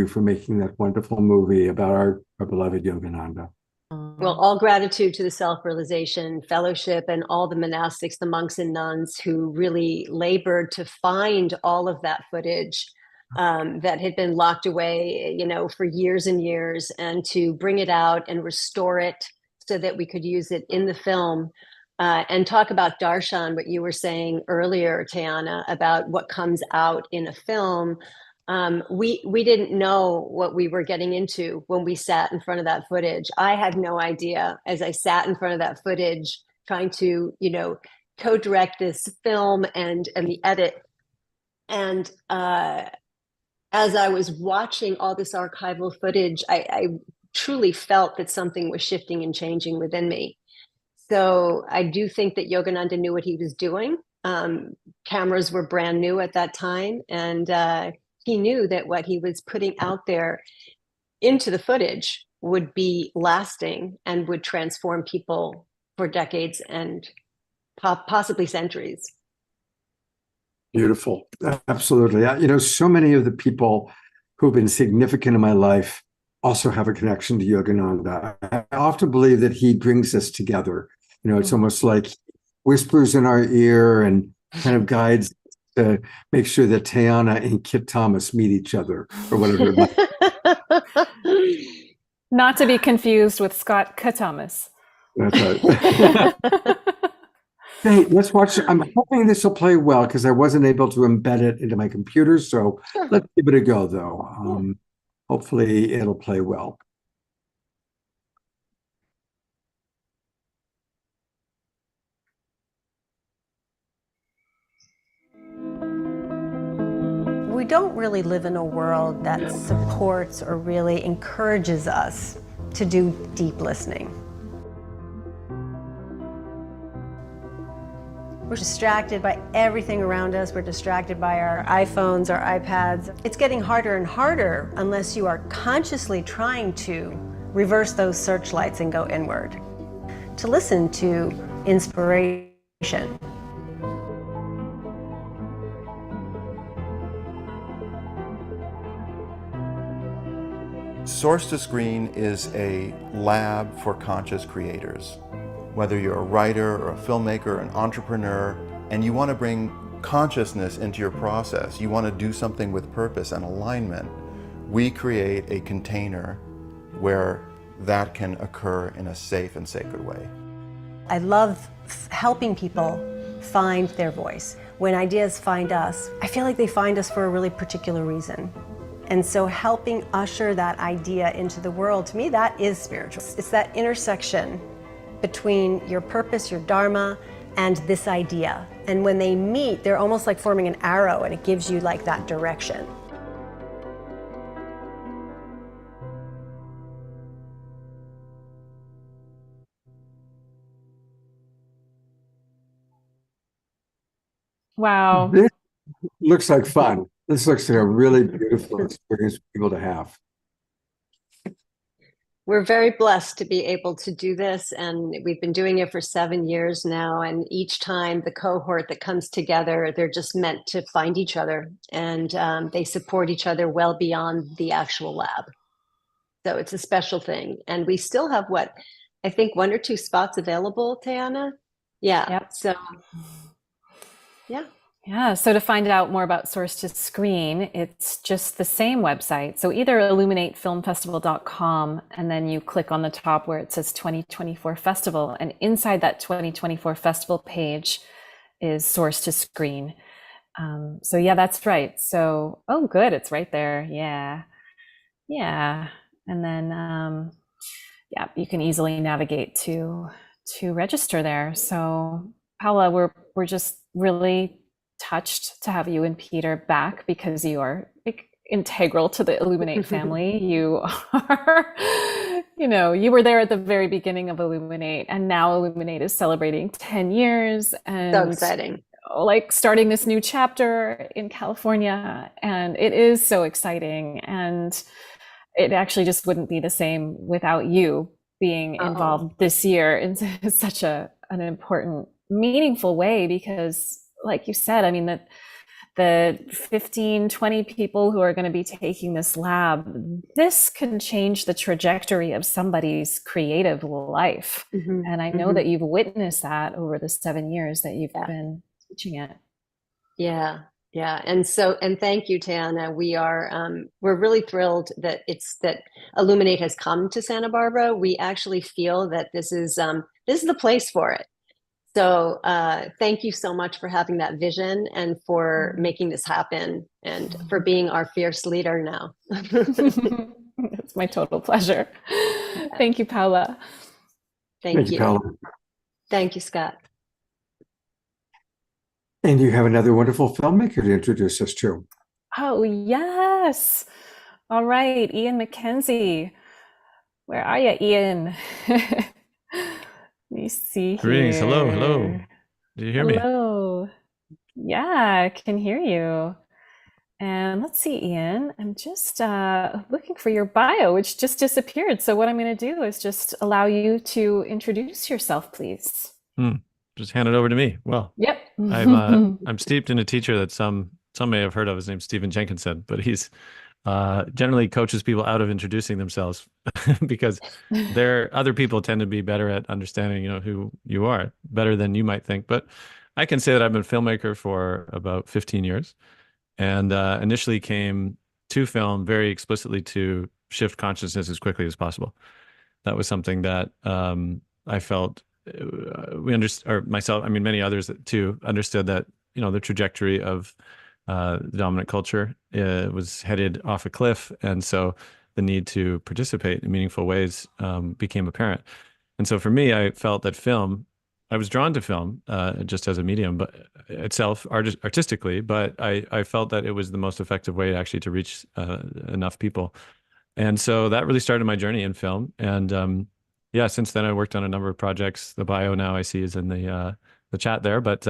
for making that wonderful movie about our beloved Yogananda. Well, all gratitude to the Self-Realization Fellowship and all the monastics, the monks and nuns who really labored to find all of that footage that had been locked away, for years and years, and to bring it out and restore it so that we could use it in the film. And talk about darshan, what you were saying earlier, Tayana, about what comes out in a film. We didn't know what we were getting into when we sat in front of that footage. I had no idea as I sat in front of that footage trying to, co-direct this film and the edit. And as I was watching all this archival footage, I truly felt that something was shifting and changing within me. So I do think that Yogananda knew what he was doing. Cameras were brand new at that time, and he knew that what he was putting out there into the footage would be lasting and would transform people for decades and possibly centuries. Beautiful. Absolutely. So many of the people who've been significant in my life also have a connection to Yogananda. I often believe that he brings us together. It's almost like whispers in our ear and kind of guides to make sure that Tayana and Kit Thomas meet each other or whatever it might be. Not to be confused with Scott Thomas. That's right. Hey, let's watch. I'm hoping this will play well because I wasn't able to embed it into my computer. So let's give it a go, though. Hopefully it'll play well. We don't really live in a world that supports or really encourages us to do deep listening. We're distracted by everything around us. We're distracted by our iPhones, our iPads. It's getting harder and harder unless you are consciously trying to reverse those searchlights and go inward, to listen to inspiration. Source to Screen is a lab for conscious creators. Whether you're a writer or a filmmaker, an entrepreneur, and you want to bring consciousness into your process, you want to do something with purpose and alignment, we create a container where that can occur in a safe and sacred way. I love helping people find their voice. When ideas find us, I feel like they find us for a really particular reason. And so helping usher that idea into the world, to me, that is spiritual. It's that intersection between your purpose, your dharma, and this idea. And when they meet, they're almost like forming an arrow, and it gives you like that direction. Wow. This looks like fun. This looks like a really beautiful experience for people to have. We're very blessed to be able to do this, and we've been doing it for 7 years now. And each time the cohort that comes together, they're just meant to find each other, and they support each other well beyond the actual lab. So it's a special thing. And we still have I think 1 or 2 spots available, Tayana? Yeah. Yep. So, yeah. Yeah, so to find out more about Source to Screen, it's just the same website. So either illuminatefilmfestival.com, and then you click on the top where it says 2024 Festival, and inside that 2024 Festival page is Source to Screen. So yeah, that's right. So, oh good, it's right there. Yeah. Yeah. And then, yeah, you can easily navigate to register there. So Paula, we're just really touched to have you and Peter back because you are integral to the Illuminate family. You are, you were there at the very beginning of Illuminate, and now Illuminate is celebrating 10 years and So exciting. Like starting this new chapter in California. And it is so exciting. And it actually just wouldn't be the same without you being involved this year in such an important, meaningful way, because like you said, I mean, that the 15, 20 people who are going to be taking this lab, this can change the trajectory of somebody's creative life. And I know that you've witnessed that over the 7 years that you've been teaching it. Yeah. Yeah. And thank you, Tana. We're really thrilled that Illuminate has come to Santa Barbara. We actually feel that this is the place for it. So thank you so much for having that vision and for making this happen and for being our fierce leader now. It's my total pleasure. Thank you, Paula. Thank you. Paula. Thank you, Scott. And you have another wonderful filmmaker to introduce us to. Oh, yes. All right, Ian McKenzie. Where are you, Ian? Let me see here. Greetings. Hello. Hello. Do you hear me? Hello. Yeah, I can hear you. And let's see, Ian, I'm just looking for your bio, which just disappeared. So what I'm going to do is just allow you to introduce yourself, please. Just hand it over to me. Well, yep. I'm steeped in a teacher that some may have heard of. His name's Stephen Jenkinson, but he's generally coaches people out of introducing themselves because other people tend to be better at understanding, who you are better than you might think. But I can say that I've been a filmmaker for about 15 years. And initially came to film very explicitly to shift consciousness as quickly as possible. That was something that I felt we understood, or myself, I mean, many others too, understood that, the trajectory of the dominant culture was headed off a cliff. And so the need to participate in meaningful ways became apparent. And so for me, I felt that I was drawn to film just as a medium, but itself artistically, but I felt that it was the most effective way actually to reach enough people. And so that really started my journey in film. And since then I worked on a number of projects. The bio now I see is in the chat there, but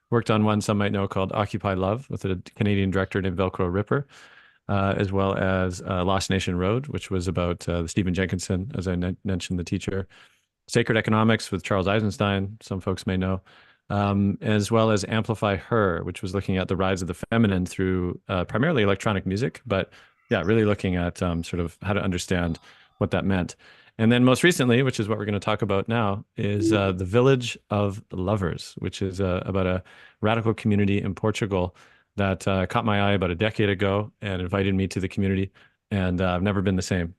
worked on one some might know called Occupy Love with a Canadian director named Velcro Ripper, as well as Lost Nation Road, which was about Stephen Jenkinson, as I mentioned, the teacher. Sacred Economics with Charles Eisenstein, some folks may know, as well as Amplify Her, which was looking at the rise of the feminine through primarily electronic music, but really looking at sort of how to understand what that meant. And then most recently, which is what we're going to talk about now, is The Village of Lovers, which is about a radical community in Portugal that caught my eye about a decade ago and invited me to the community, and I've never been the same.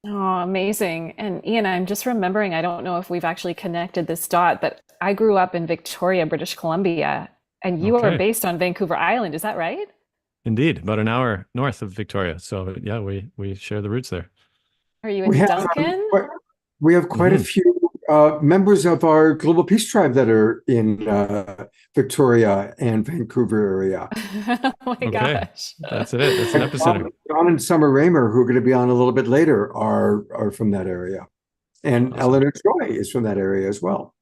Oh, amazing. And Ian, I'm just remembering, I don't know if we've actually connected this dot, but I grew up in Victoria, British Columbia, and you are based on Vancouver Island. Is that right? Indeed, about an hour north of Victoria. So yeah, we share the roots there. Are you in Duncan? We have quite a few members of our Global Peace Tribe that are in Victoria and Vancouver area. Oh my gosh. That's it. That's an epicenter. John and Summer Raymer, who are going to be on a little bit later, are from that area. And awesome. Eleanor Troy is from that area as well.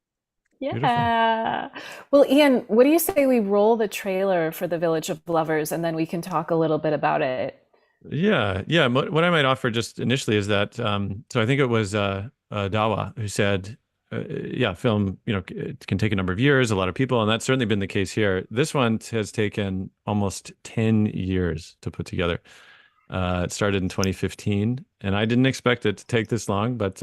Yeah. Beautiful. Well, Ian, what do you say we roll the trailer for The Village of Lovers and then we can talk a little bit about it? Yeah. What I might offer just initially is that, so I think it was Dawa who said, film, it can take a number of years, a lot of people, and that's certainly been the case here. This one has taken almost 10 years to put together. It started in 2015, and I didn't expect it to take this long, but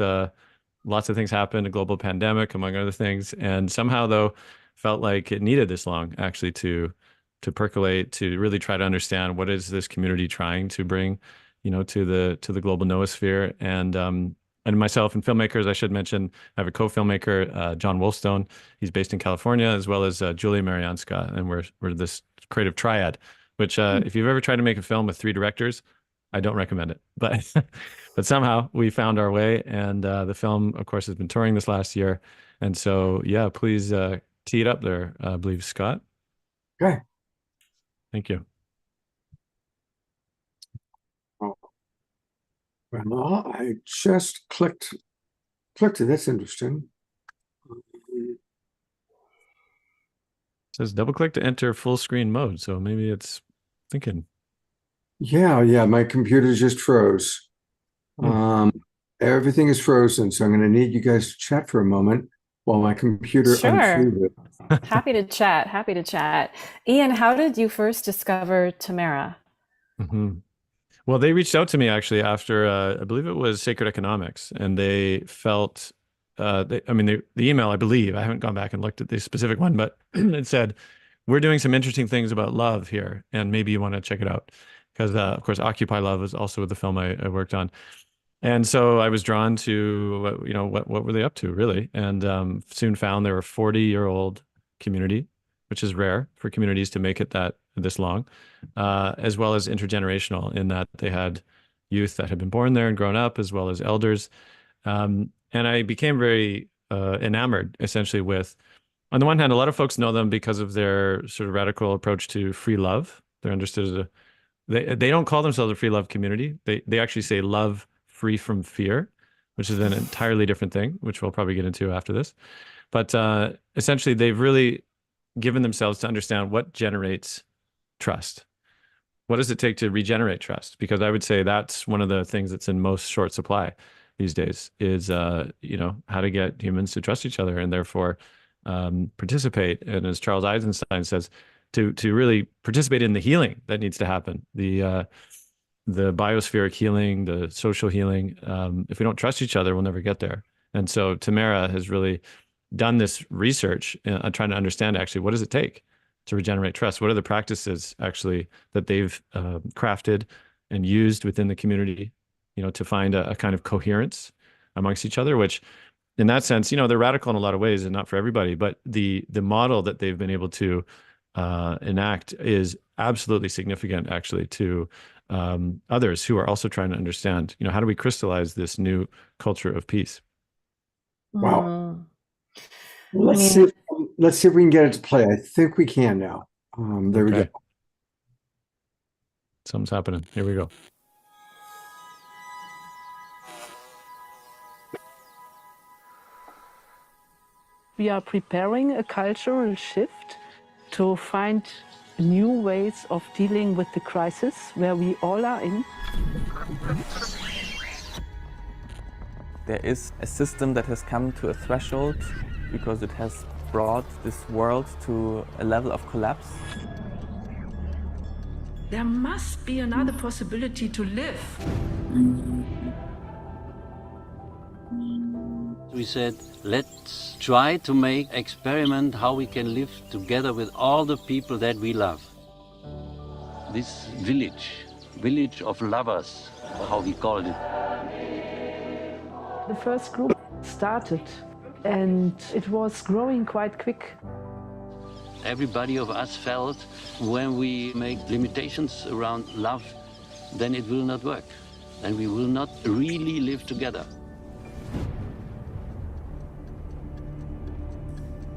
lots of things happened, a global pandemic, among other things, and somehow, though, felt like it needed this long, actually, to percolate, to really try to understand what is this community trying to bring, to the global noosphere. And myself and filmmakers, I should mention, I have a co-filmmaker, John Wolfstone. He's based in California, as well as Julia Marianska, and we're this creative triad. Which, if you've ever tried to make a film with 3 directors, I don't recommend it. But but somehow we found our way, and the film, of course, has been touring this last year. And so, yeah, please tee it up there, I believe, Scott. Okay. Thank you. Well, I just clicked it. That's interesting. It says double click to enter full screen mode. So maybe it's thinking. Yeah. My computer just froze. Everything is frozen. So I'm going to need you guys to chat for a moment. while my computer Sure. unfolded. Happy to chat. Happy to chat. Ian, how did you first discover Tamara? Well, they reached out to me actually after, I believe it was Sacred Economics, and they felt, the email, I believe, I haven't gone back and looked at the specific one, but it said, we're doing some interesting things about love here, and maybe you want to check it out. Because, of course, Occupy Love was also the film I worked on. And so I was drawn to, what were they up to, really? And soon found they were a 40-year-old community, which is rare for communities to make it this long, as well as intergenerational, in that they had youth that had been born there and grown up, as well as elders. And I became very enamored, essentially, with, on the one hand, a lot of folks know them because of their sort of radical approach to free love. They're understood as they don't call themselves a free love community. They actually say love free from fear, which is an entirely different thing, which we'll probably get into after this. But essentially, they've really given themselves to understand what generates trust. What does it take to regenerate trust? Because I would say that's one of the things that's in most short supply these days is, how to get humans to trust each other and therefore participate. And as Charles Eisenstein says, to really participate in the healing that needs to happen, the biospheric healing, the social healing. If we don't trust each other, we'll never get there. And so Tamara has really done this research trying to understand actually what does it take to regenerate trust? What are the practices actually that they've crafted and used within the community, to find a kind of coherence amongst each other, which in that sense, they're radical in a lot of ways and not for everybody, but the model that they've been able to enact is absolutely significant actually to others who are also trying to understand, how do we crystallize this new culture of peace? Wow. Let's see if we can get it to play. I think we can now. There we go. Something's happening. Here we go. We are preparing a cultural shift to find new ways of dealing with the crisis where we all are in. There is a system that has come to a threshold because it has brought this world to a level of collapse. There must be another possibility to live. We said, let's try to make experiment how we can live together with all the people that we love. This village of lovers, how we called it. The first group started and it was growing quite quick. Everybody of us felt when we make limitations around love, then it will not work. Then we will not really live together.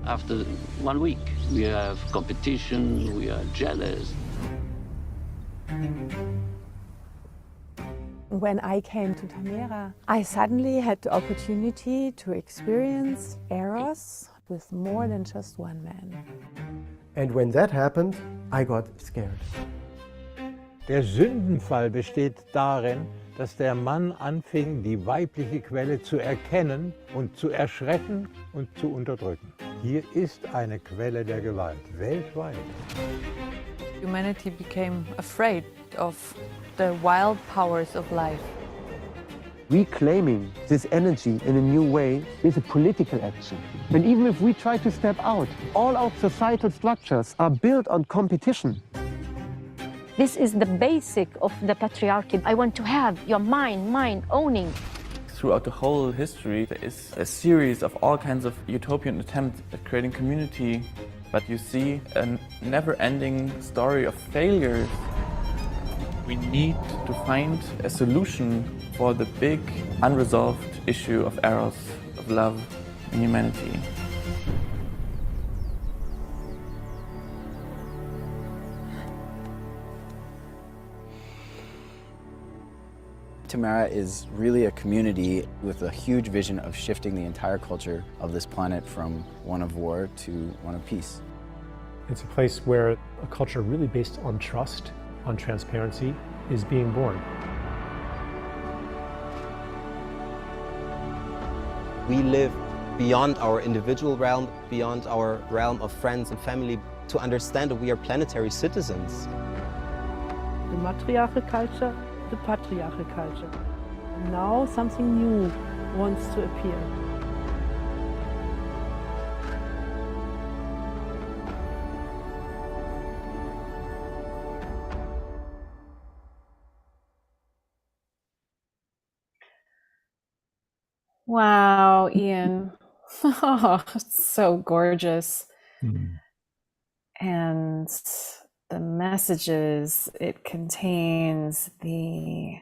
After 1 week, we have competition, we are jealous. When I came to Tamara, I suddenly had the opportunity to experience Eros with more than just one man. And when that happened, I got scared. Der Sündenfall besteht darin, dass der Mann anfing, die weibliche Quelle zu erkennen und zu erschrecken und zu unterdrücken. Hier ist eine Quelle der Gewalt, weltweit. Humanity became afraid of the wild powers of life. Reclaiming this energy in a new way is a political action. And even if we try to step out, all our societal structures are built on competition. This is the basic of the patriarchy. I want to have your mine owning. Throughout the whole history, there is a series of all kinds of utopian attempts at creating community, but you see a never-ending story of failures. We need to find a solution for the big, unresolved issue of eros, of love in humanity. Tamara is really a community with a huge vision of shifting the entire culture of this planet from one of war to one of peace. It's a place where a culture really based on trust, on transparency, is being born. We live beyond our individual realm, beyond our realm of friends and family, to understand that we are planetary citizens. The matriarchal culture, the patriarchal culture. And now something new wants to appear. Wow, Ian. Oh, it's so gorgeous. And the messages it contains, the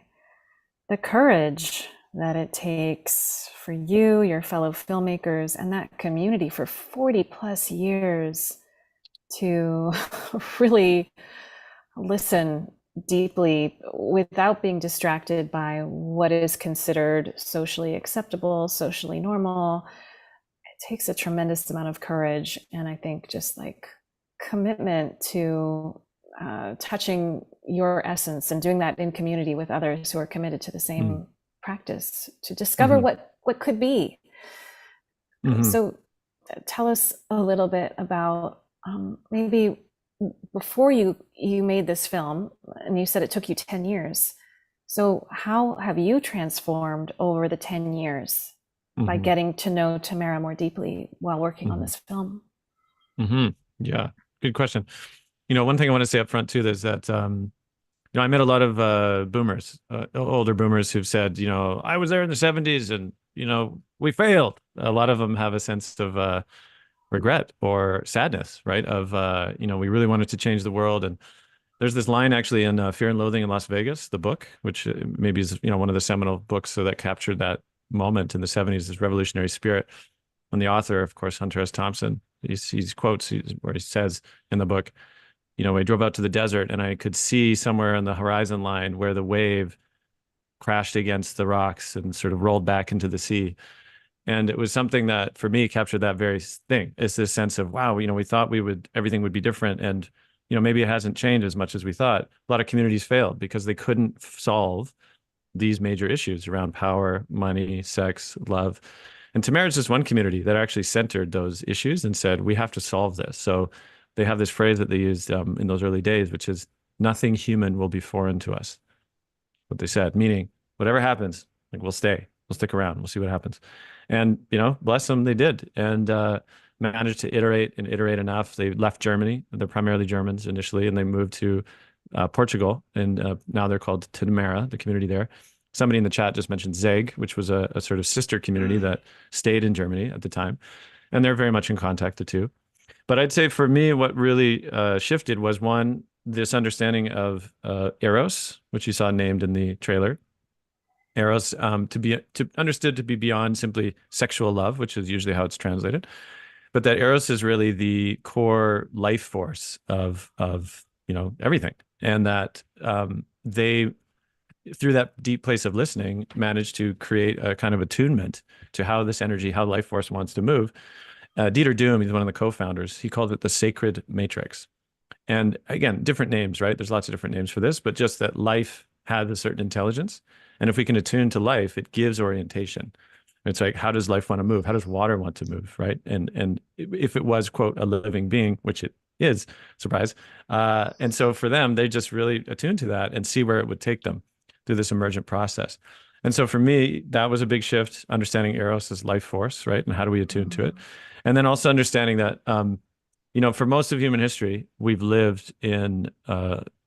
courage that it takes for you, your fellow filmmakers, and that community for 40 plus years to really listen deeply without being distracted by what is considered socially acceptable, socially normal. It takes a tremendous amount of courage, and I think just like commitment to touching your essence and doing that in community with others who are committed to the same practice to discover what could be. So tell us a little bit about maybe before you made this film, and you said it took you 10 years. So how have you transformed over the 10 years by getting to know Tamara more deeply while working on this film? Yeah, good question. You know, one thing I want to say up front too is that, you know, I met a lot of boomers, older boomers who've said, you know, I was there in the 70s and, you know, we failed. A lot of them have a sense of regret or sadness, right? Of, you know, we really wanted to change the world. And there's this line actually in Fear and Loathing in Las Vegas, the book, which maybe is, you know, one of the seminal books that captured that moment in the 70s, this revolutionary spirit. And the author, of course, Hunter S. Thompson, he quotes where he says in the book, you know, I drove out to the desert and I could see somewhere on the horizon line where the wave crashed against the rocks and sort of rolled back into the sea. And it was something that for me captured that very thing. It's this sense of, wow, you know, we thought everything would be different. And, you know, maybe it hasn't changed as much as we thought. A lot of communities failed because they couldn't solve these major issues around power, money, sex, love. And Tamara is just one community that actually centered those issues and said, we have to solve this. So they have this phrase that they used in those early days, which is nothing human will be foreign to us. What they said, meaning whatever happens, like we'll stick around, we'll see what happens. And, you know, bless them, they did. And managed to iterate enough. They left Germany. They're primarily Germans initially, and they moved to Portugal. And now they're called Tamara, the community there. Somebody in the chat just mentioned Zeg, which was a sort of sister community that stayed in Germany at the time. And they're very much in contact, the two. But I'd say for me, what really shifted was one, this understanding of Eros, which you saw named in the trailer. Eros understood to be beyond simply sexual love, which is usually how it's translated, but that Eros is really the core life force of you know, everything, and that they, through that deep place of listening, managed to create a kind of attunement to how this energy, how life force wants to move. Dieter Doom, he's one of the co-founders. He called it the sacred matrix. And again, different names, right? There's lots of different names for this, but just that life had a certain intelligence. And if we can attune to life, it gives orientation. It's like, how does life want to move? How does water want to move, right? And if it was, quote, a living being, which it is, surprise. And so for them, they just really attune to that and see where it would take them through this emergent process. And so for me, that was a big shift, understanding Eros as life force, right? And how do we attune to it? And then also understanding that, you know, for most of human history, we've lived in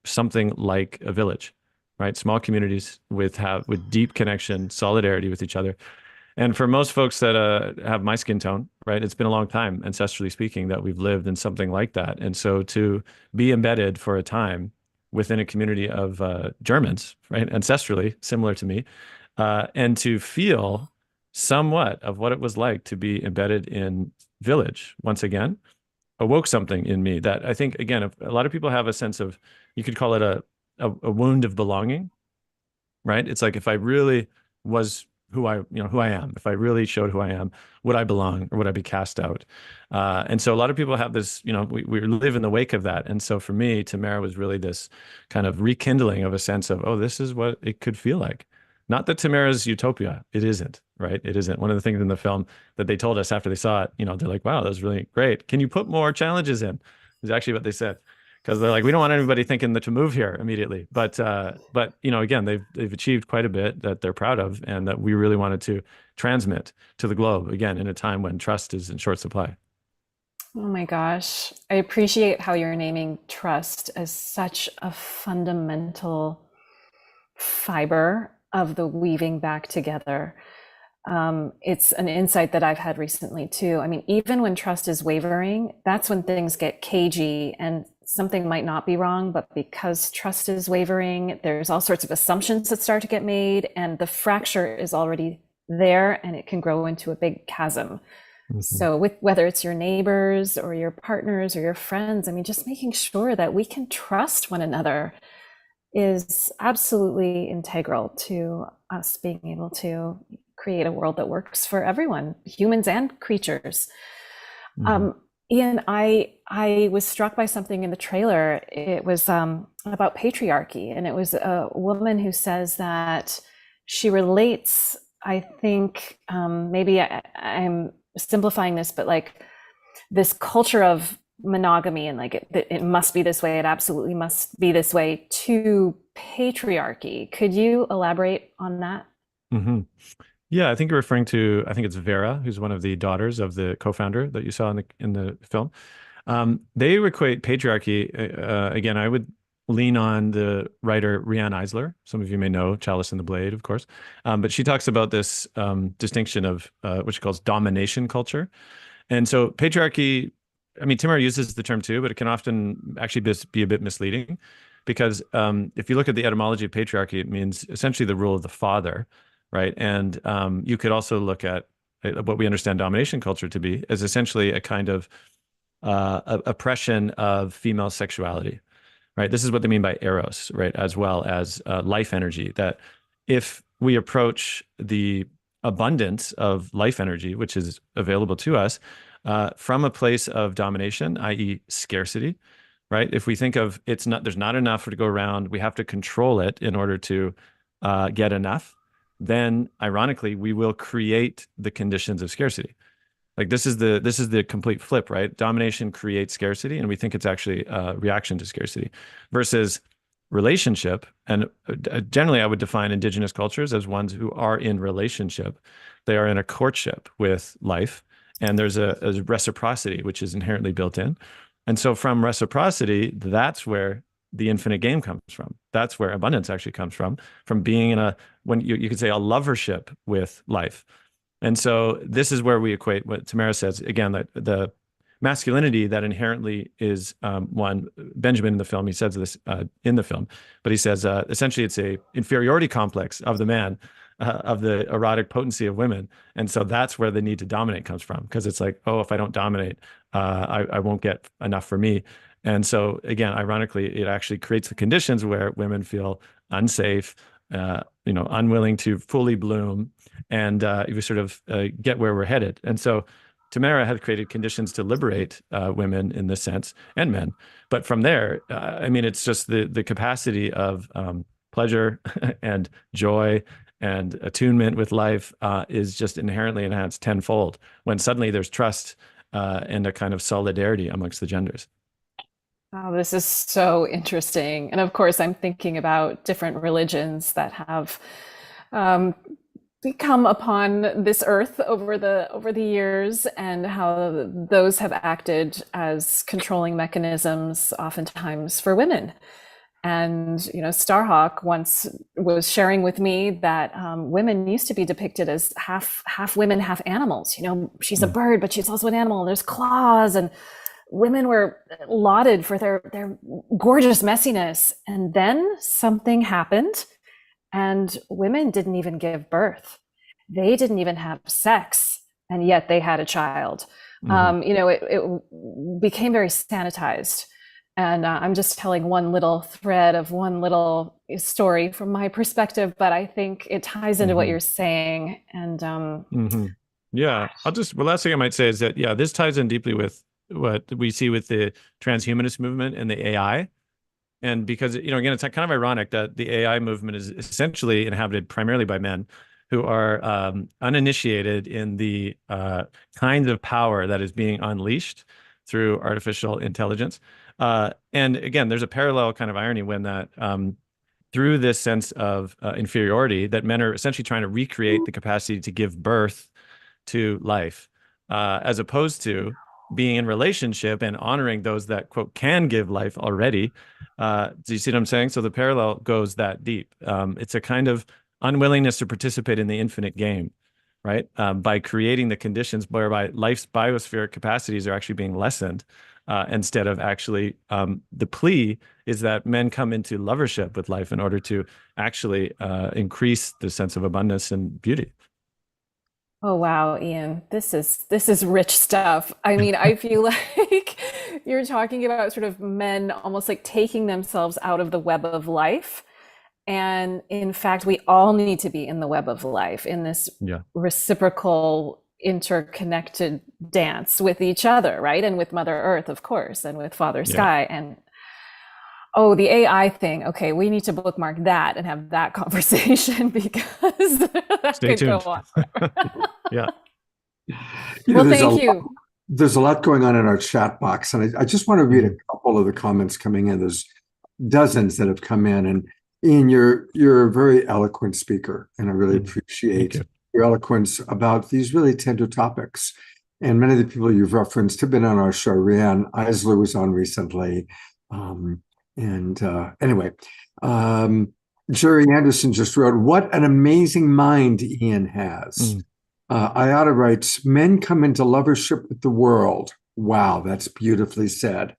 something like a village, right? Small communities with deep connection, solidarity with each other. And for most folks that have my skin tone, right, it's been a long time, ancestrally speaking, that we've lived in something like that. And so to be embedded for a time within a community of Germans, right, ancestrally similar to me, and to feel somewhat of what it was like to be embedded in village once again, awoke something in me that I think, again, a lot of people have a sense of, you could call it a wound of belonging, right? It's like, if I really was who I am, if I really showed who I am, would I belong or would I be cast out? And so a lot of people have this, you know, we live in the wake of that. And so for me, Tamara was really this kind of rekindling of a sense of, oh, this is what it could feel like. Not that Tamara's utopia. It isn't, right? It isn't. One of the things in the film that they told us after they saw it, they're like, wow, that was really great. Can you put more challenges in? Is actually what they said. Because they're like, we don't want anybody thinking that to move here immediately. But again, they've achieved quite a bit that they're proud of, and that we really wanted to transmit to the globe, again, in a time when trust is in short supply. Oh my gosh. I appreciate how you're naming trust as such a fundamental fiber of the weaving back together. It's an insight that I've had recently too. I mean, even when trust is wavering, that's when things get cagey and something might not be wrong, but because trust is wavering, there's all sorts of assumptions that start to get made, and the fracture is already there, and it can grow into a big chasm. So whether it's your neighbors or your partners or your friends, I mean, just making sure that we can trust one another is absolutely integral to us being able to create a world that works for everyone, humans and creatures. Ian, I was struck by something in the trailer. It was about patriarchy, and it was a woman who says that she relates, I think, maybe I'm simplifying this, but like this culture of monogamy and like it must be this way, it absolutely must be this way, to patriarchy. Could you elaborate on that? Yeah, I think you're referring to, I think it's Vera, who's one of the daughters of the co-founder that you saw in the film. They equate patriarchy, again, I would lean on the writer Riane Eisler. Some of you may know Chalice and the Blade, of course. But she talks about this distinction of what she calls domination culture. And so patriarchy, I mean, Tamara uses the term too, but it can often actually be a bit misleading, because if you look at the etymology of patriarchy, it means essentially the rule of the father, right? And you could also look at what we understand domination culture to be as essentially a kind of oppression of female sexuality. Right. This is what they mean by eros, right? As well as life energy, that if we approach the abundance of life energy, which is available to us from a place of domination, i.e. scarcity, right? If we think of there's not enough to go around, we have to control it in order to get enough, then ironically, we will create the conditions of scarcity. Like this is the complete flip, right? Domination creates scarcity, and we think it's actually a reaction to scarcity, versus relationship. And generally, I would define indigenous cultures as ones who are in relationship. They are in a courtship with life, and there's a reciprocity which is inherently built in. And so, from reciprocity, that's where the infinite game comes from. That's where abundance actually comes from being in when you could say a lovership with life. And so this is where we equate what Tamara says, again, that the masculinity that inherently is one, Benjamin in the film, he says this in the film, but he says essentially it's a inferiority complex of the man, of the erotic potency of women. And so that's where the need to dominate comes from, because it's like, oh, if I don't dominate, I won't get enough for me. And so again, ironically, it actually creates the conditions where women feel unsafe, unwilling to fully bloom, and we sort of get where we're headed. And so Tamara had created conditions to liberate women in this sense, and men. But from there, I mean, it's just the capacity of pleasure and joy and attunement with life is just inherently enhanced tenfold when suddenly there's trust and a kind of solidarity amongst the genders. Oh, this is so interesting. And of course, I'm thinking about different religions that have come upon this earth over the years, and how those have acted as controlling mechanisms oftentimes for women. And Starhawk once was sharing with me that women used to be depicted as half women, half animals. She's a bird, but she's also an animal. There's claws, and women were lauded for their gorgeous messiness. And then something happened, and women didn't even give birth. They didn't even have sex, and yet they had a child. It became very sanitized. And I'm just telling one little thread of one little story from my perspective, but I think it ties into what you're saying. And yeah, last thing I might say is that, this ties in deeply with what we see with the transhumanist movement and the AI, And because, again, it's kind of ironic that the AI movement is essentially inhabited primarily by men who are uninitiated in the kinds of power that is being unleashed through artificial intelligence. And again, there's a parallel kind of irony when that through this sense of inferiority, that men are essentially trying to recreate the capacity to give birth to life, as opposed to being in relationship and honoring those that, quote, can give life already. Do you see what I'm saying? So the parallel goes that deep. It's a kind of unwillingness to participate in the infinite game, right? By creating the conditions whereby life's biospheric capacities are actually being lessened, instead of actually, the plea is that men come into lovership with life in order to actually increase the sense of abundance and beauty. Oh wow, Ian, this is rich stuff. I mean, I feel like you're talking about sort of men almost like taking themselves out of the web of life. And in fact, we all need to be in the web of life, in this reciprocal, interconnected dance with each other, right? And with Mother Earth, of course, and with Father Sky. And oh, the AI thing. Okay, we need to bookmark that and have that conversation, because that Stay could go tuned. on forever. Yeah. Well, thank you. There's a lot going on in our chat box, and I just want to read a couple of the comments coming in. There's dozens that have come in, and Ian, you're a very eloquent speaker, and I really appreciate your eloquence about these really tender topics. And many of the people you've referenced have been on our show. Rianne Eisler was on recently. Anyway, Jerry Anderson just wrote, "What an amazing mind Ian has." Ayada writes, "Men come into lovership with the world." Wow, that's beautifully said.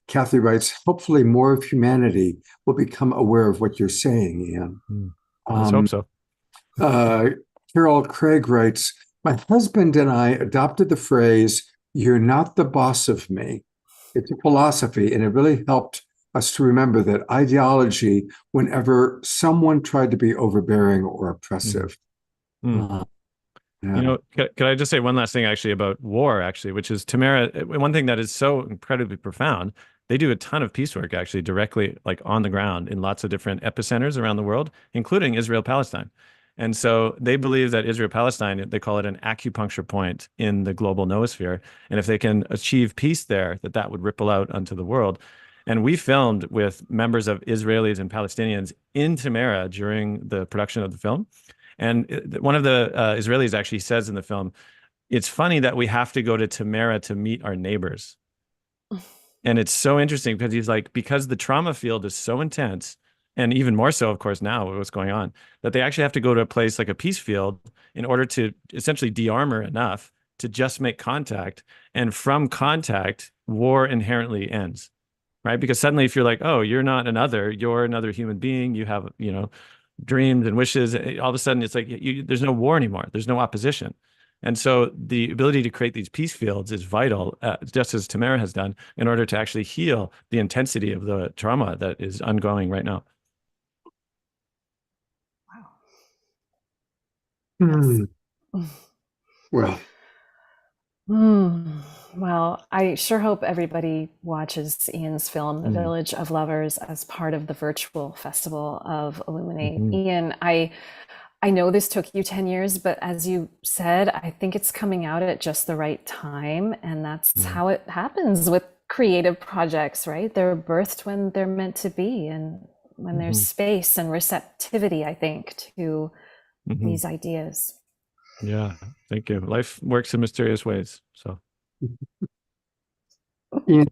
Kathy writes, "Hopefully more of humanity will become aware of what you're saying, Ian." Let's hope so. Carol Craig writes, "My husband and I adopted the phrase, 'You're not the boss of me.' It's a philosophy, and it really helped us to remember that ideology whenever someone tried to be overbearing or oppressive." Could I just say one last thing actually about war, actually, which is Tamara, one thing that is so incredibly profound, they do a ton of peace work actually directly like on the ground in lots of different epicenters around the world, including Israel-Palestine. And so they believe that Israel-Palestine, they call it an acupuncture point in the global noosphere. And if they can achieve peace there, that would ripple out onto the world. And we filmed with members of Israelis and Palestinians in Tamara during the production of the film. And one of the Israelis actually says in the film, "It's funny that we have to go to Tamara to meet our neighbors." And it's so interesting because he's like, because the trauma field is so intense, and even more so, of course, now with what's going on, that they actually have to go to a place like a peace field in order to essentially de-armor enough to just make contact. And from contact, war inherently ends, right? Because suddenly if you're like, oh, you're not another, you're another human being, you have, dreams and wishes, all of a sudden it's like there's no war anymore. There's no opposition. And so the ability to create these peace fields is vital, just as Tamara has done, in order to actually heal the intensity of the trauma that is ongoing right now. Well. Well, I sure hope everybody watches Ian's film, The Village of Lovers, as part of the virtual festival of Illuminate. Ian, I know this took you 10 years, but as you said, I think it's coming out at just the right time. And that's how it happens with creative projects, right? They're birthed when they're meant to be, and when there's space and receptivity, I think, to these ideas. Yeah, thank you. Life works in mysterious ways. So, Ian,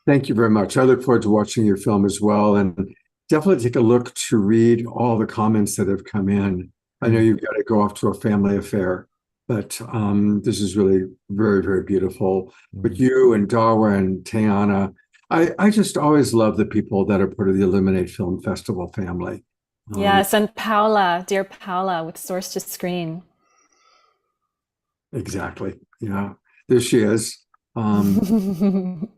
thank you very much. I look forward to watching your film as well, and definitely take a look to read all the comments that have come in. I know you've got to go off to a family affair, but this is really very, very beautiful. But you and Dawa and Tayana, I just always love the people that are part of the Illuminate Film Festival family. Yes, and Paula, dear Paula, with Source to Screen. Exactly. Yeah, there she is. And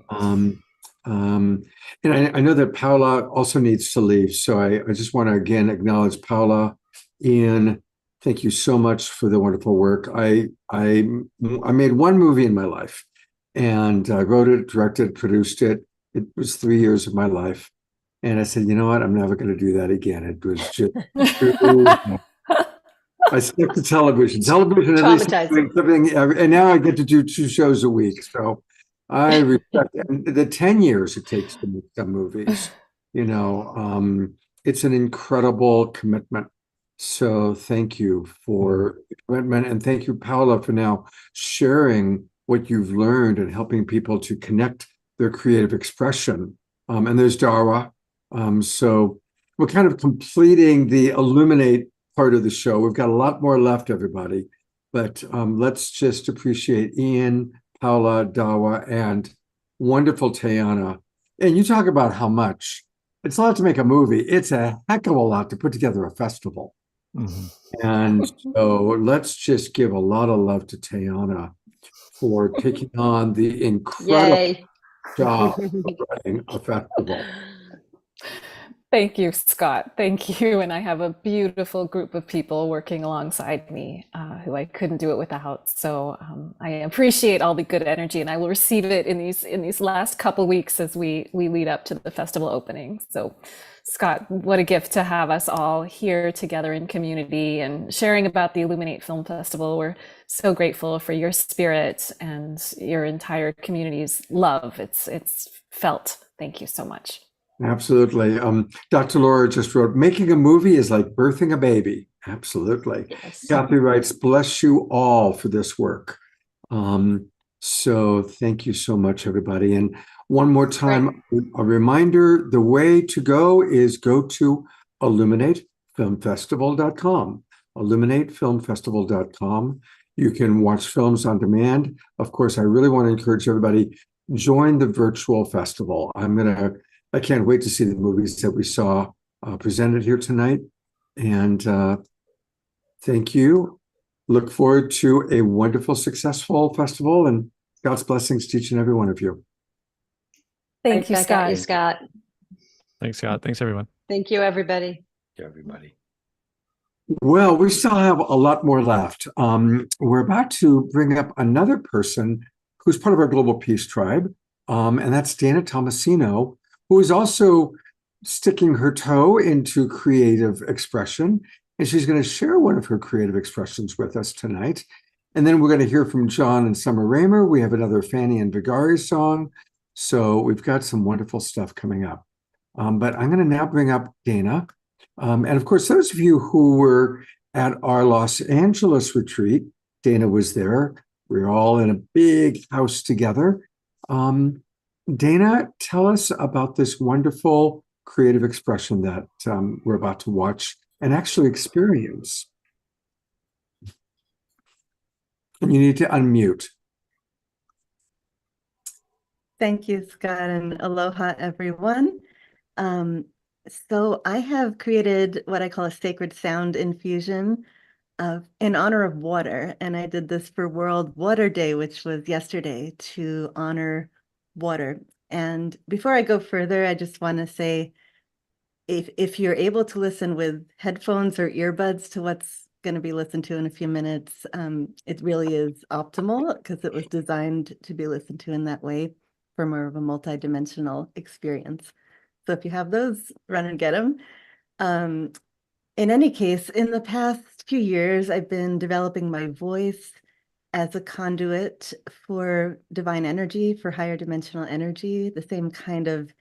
I know that Paula also needs to leave, so I just want to again acknowledge Paula. Ian, thank you so much for the wonderful work. I made one movie in my life, and I wrote it, directed, produced it, It was 3 years of my life. And I said, you know what? I'm never going to do that again. It was just too, I stuck to television. Television, at least I'm doing something, and now I get to do 2 shows a week. So I respect and the 10 years it takes to make some movies. It's an incredible commitment. So thank you for the commitment, and thank you, Paula, for now sharing what you've learned and helping people to connect their creative expression. And there's Darwa. So we're kind of completing the Illuminate part of the show. We've got a lot more left, everybody. But let's just appreciate Ian, Paula, Dawa, and wonderful Tayana. And you talk about how much. It's a lot to make a movie. It's a heck of a lot to put together a festival. And so let's just give a lot of love to Tayana for taking on the incredible job of running a festival. Thank you, Scott. Thank you. And I have a beautiful group of people working alongside me who I couldn't do it without. So I appreciate all the good energy, and I will receive it in these last couple weeks as we lead up to the festival opening. So Scott, what a gift to have us all here together in community and sharing about the Illuminate Film Festival. We're so grateful for your spirit and your entire community's love. It's felt. Thank you so much. Absolutely. Dr. Laura just wrote, making a movie is like birthing a baby. Absolutely. Yes. Kathy writes, bless you all for this work. So thank you so much, everybody. And one more time, a reminder, the way to go is go to illuminatefilmfestival.com. illuminatefilmfestival.com. You can watch films on demand. Of course, I really want to encourage everybody, join the virtual festival. I can't wait to see the movies that we saw presented here tonight. And thank you. Look forward to a wonderful, successful festival, and God's blessings to each and every one of you. Thank you, Scott. Thank you, Scott. Thanks, Scott. Thanks, everyone. Thank you, everybody. Thank you, everybody. Well, we still have a lot more left. We're about to bring up another person who's part of our Global Peace Tribe, and that's Dana Tomasino, who is also sticking her toe into creative expression. And she's going to share one of her creative expressions with us tonight. And then we're going to hear from John and Summer Raymer. We have another Fanny and Vigari song. So we've got some wonderful stuff coming up. But I'm going to now bring up Dana. And of course, those of you who were at our Los Angeles retreat, Dana was there. We were all in a big house together. Dana, tell us about this wonderful creative expression that we're about to watch and actually experience. And you need to unmute. Thank you, Scott, and aloha, everyone. So I have created what I call a sacred sound infusion in honor of water. And I did this for World Water Day, which was yesterday, to honor water. And before I go further, I just want to say, if you're able to listen with headphones or earbuds to what's going to be listened to in a few minutes, it really is optimal because it was designed to be listened to in that way for more of a multidimensional experience. So if you have those, run and get them. In any case, in the past few years, I've been developing my voice as a conduit for divine energy, for higher dimensional energy, the same kind of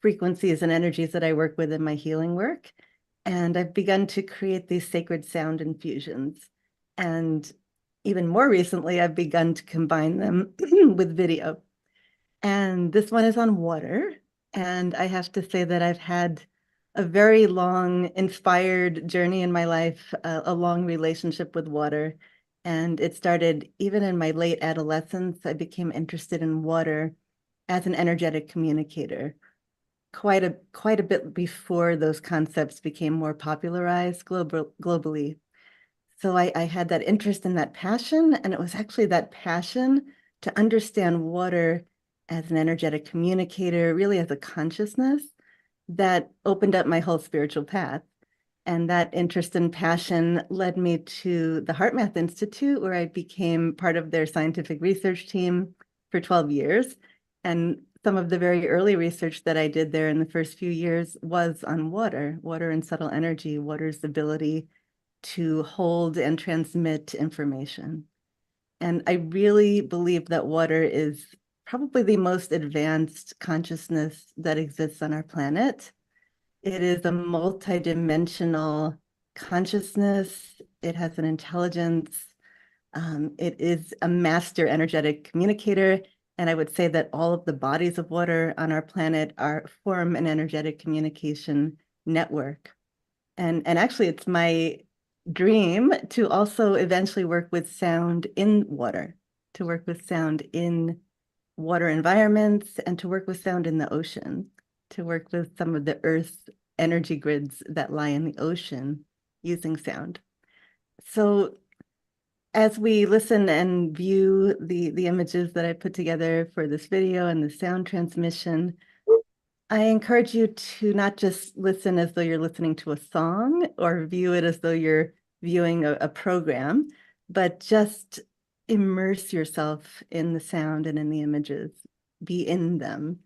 frequencies and energies that I work with in my healing work. And I've begun to create these sacred sound infusions. And even more recently, I've begun to combine them with video. And this one is on water. And I have to say that I've had a very long, inspired journey in my life, a long relationship with water. And it started even in my late adolescence. I became interested in water as an energetic communicator, quite a bit before those concepts became more popularized globally. So I had that interest and that passion, and it was actually that passion to understand water as an energetic communicator, really as a consciousness, that opened up my whole spiritual path. And that interest and passion led me to the HeartMath Institute, where I became part of their scientific research team for 12 years. And some of the very early research that I did there in the first few years was on water, water and subtle energy, water's ability to hold and transmit information. And I really believe that water is probably the most advanced consciousness that exists on our planet. It is a multidimensional consciousness. It has an intelligence. It is a master energetic communicator. And I would say that all of the bodies of water on our planet form an energetic communication network. And actually, it's my dream to also eventually work with sound in water, to work with sound in water environments, and to work with sound in the ocean, to work with some of the Earth's energy grids that lie in the ocean using sound. So as we listen and view the images that I put together for this video and the sound transmission, I encourage you to not just listen as though you're listening to a song or view it as though you're viewing a program, but just immerse yourself in the sound and in the images, be in them.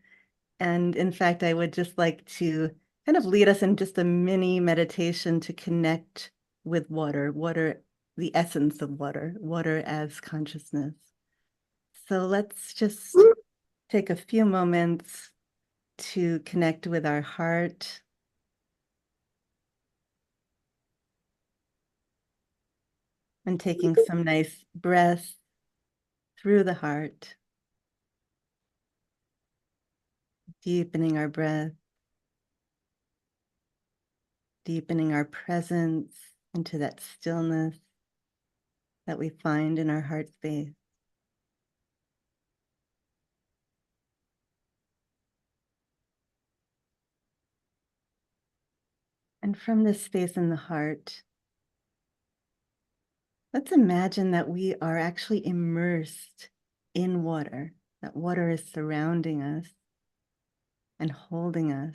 And in fact, I would just like to kind of lead us in just a mini meditation to connect with water, the essence of water, water as consciousness. So let's just take a few moments to connect with our heart. And taking some nice breaths through the heart. Deepening our breath. Deepening our presence into that stillness that we find in our heart space. And from this space in the heart, let's imagine that we are actually immersed in water, that water is surrounding us and holding us.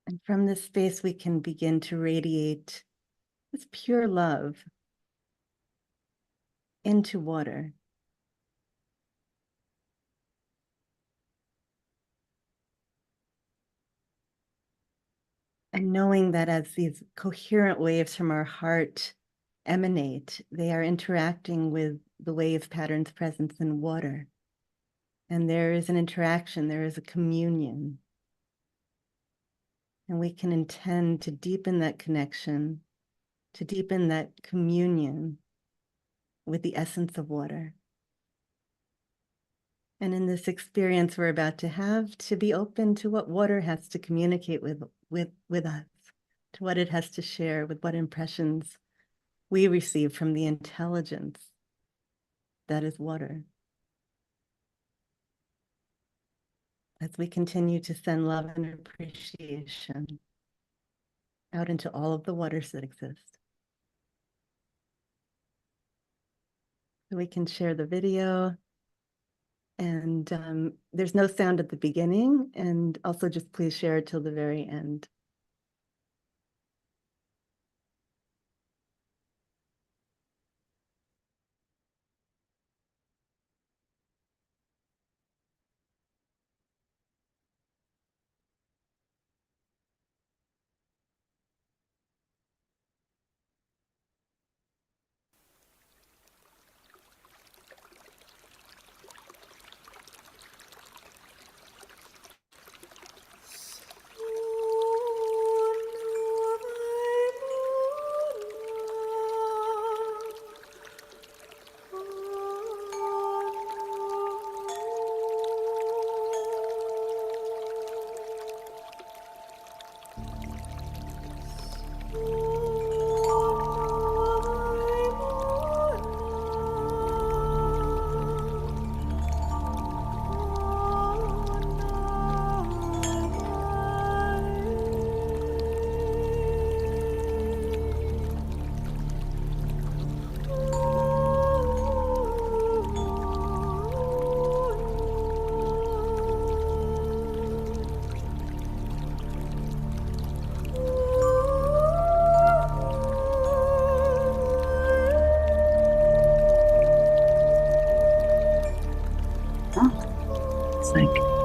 And from this space, we can begin to radiate this pure love into water. And knowing that as these coherent waves from our heart emanate, they are interacting with the wave patterns present in water. And there is an interaction, there is a communion. And we can intend to deepen that connection, to deepen that communion with the essence of water. And in this experience we're about to have, to be open to what water has to communicate with us, to what it has to share, with what impressions we receive from the intelligence that is water. As we continue to send love and appreciation out into all of the waters that exist. So we can share the video, and there's no sound at the beginning, and also just please share it till the very end. like.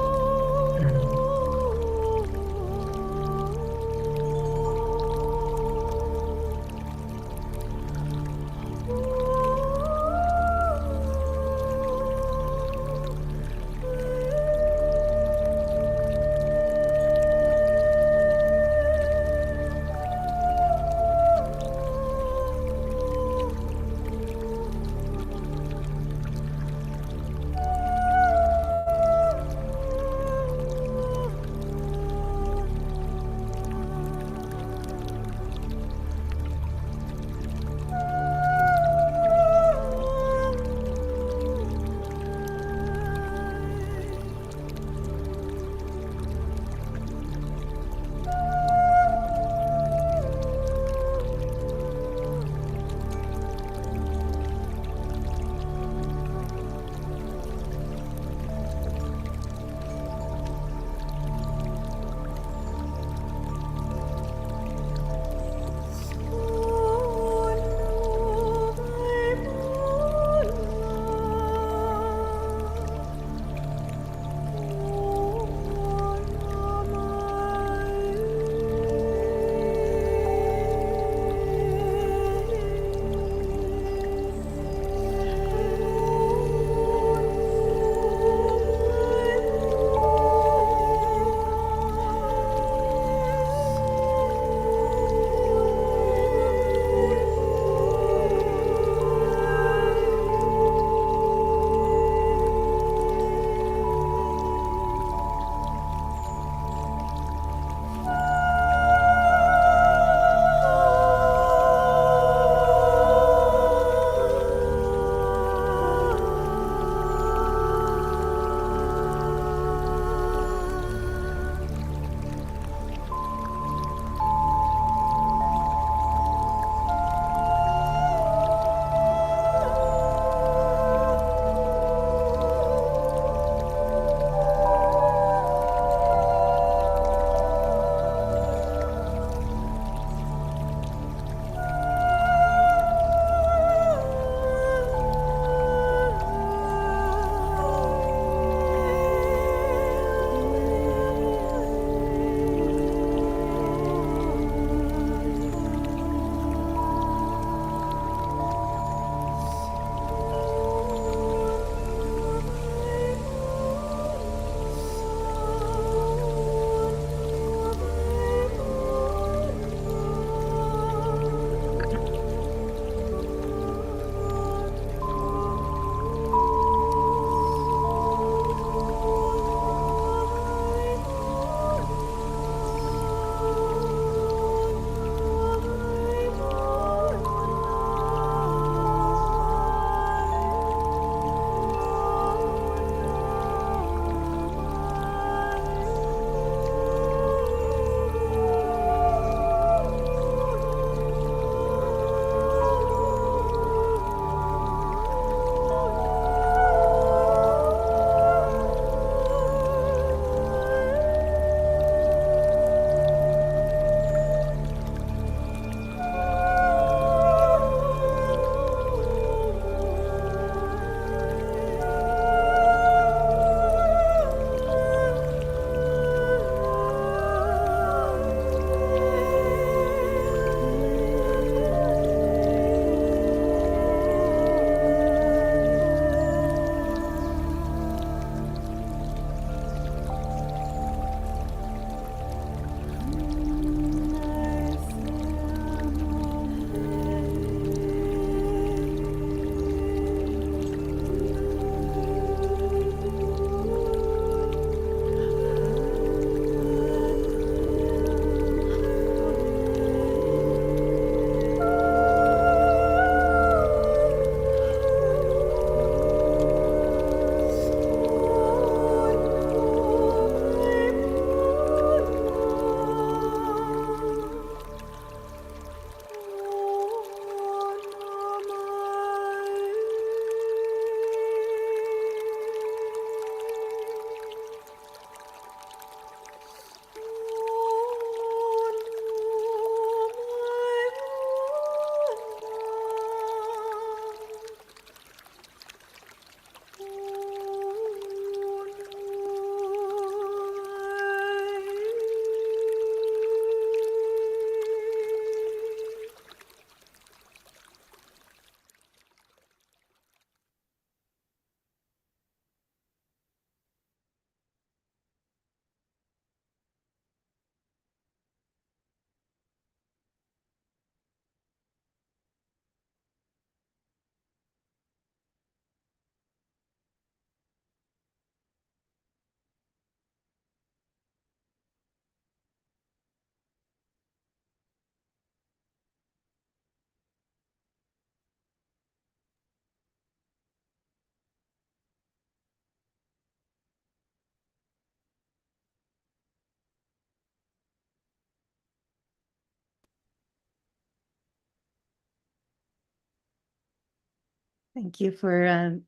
Thank you for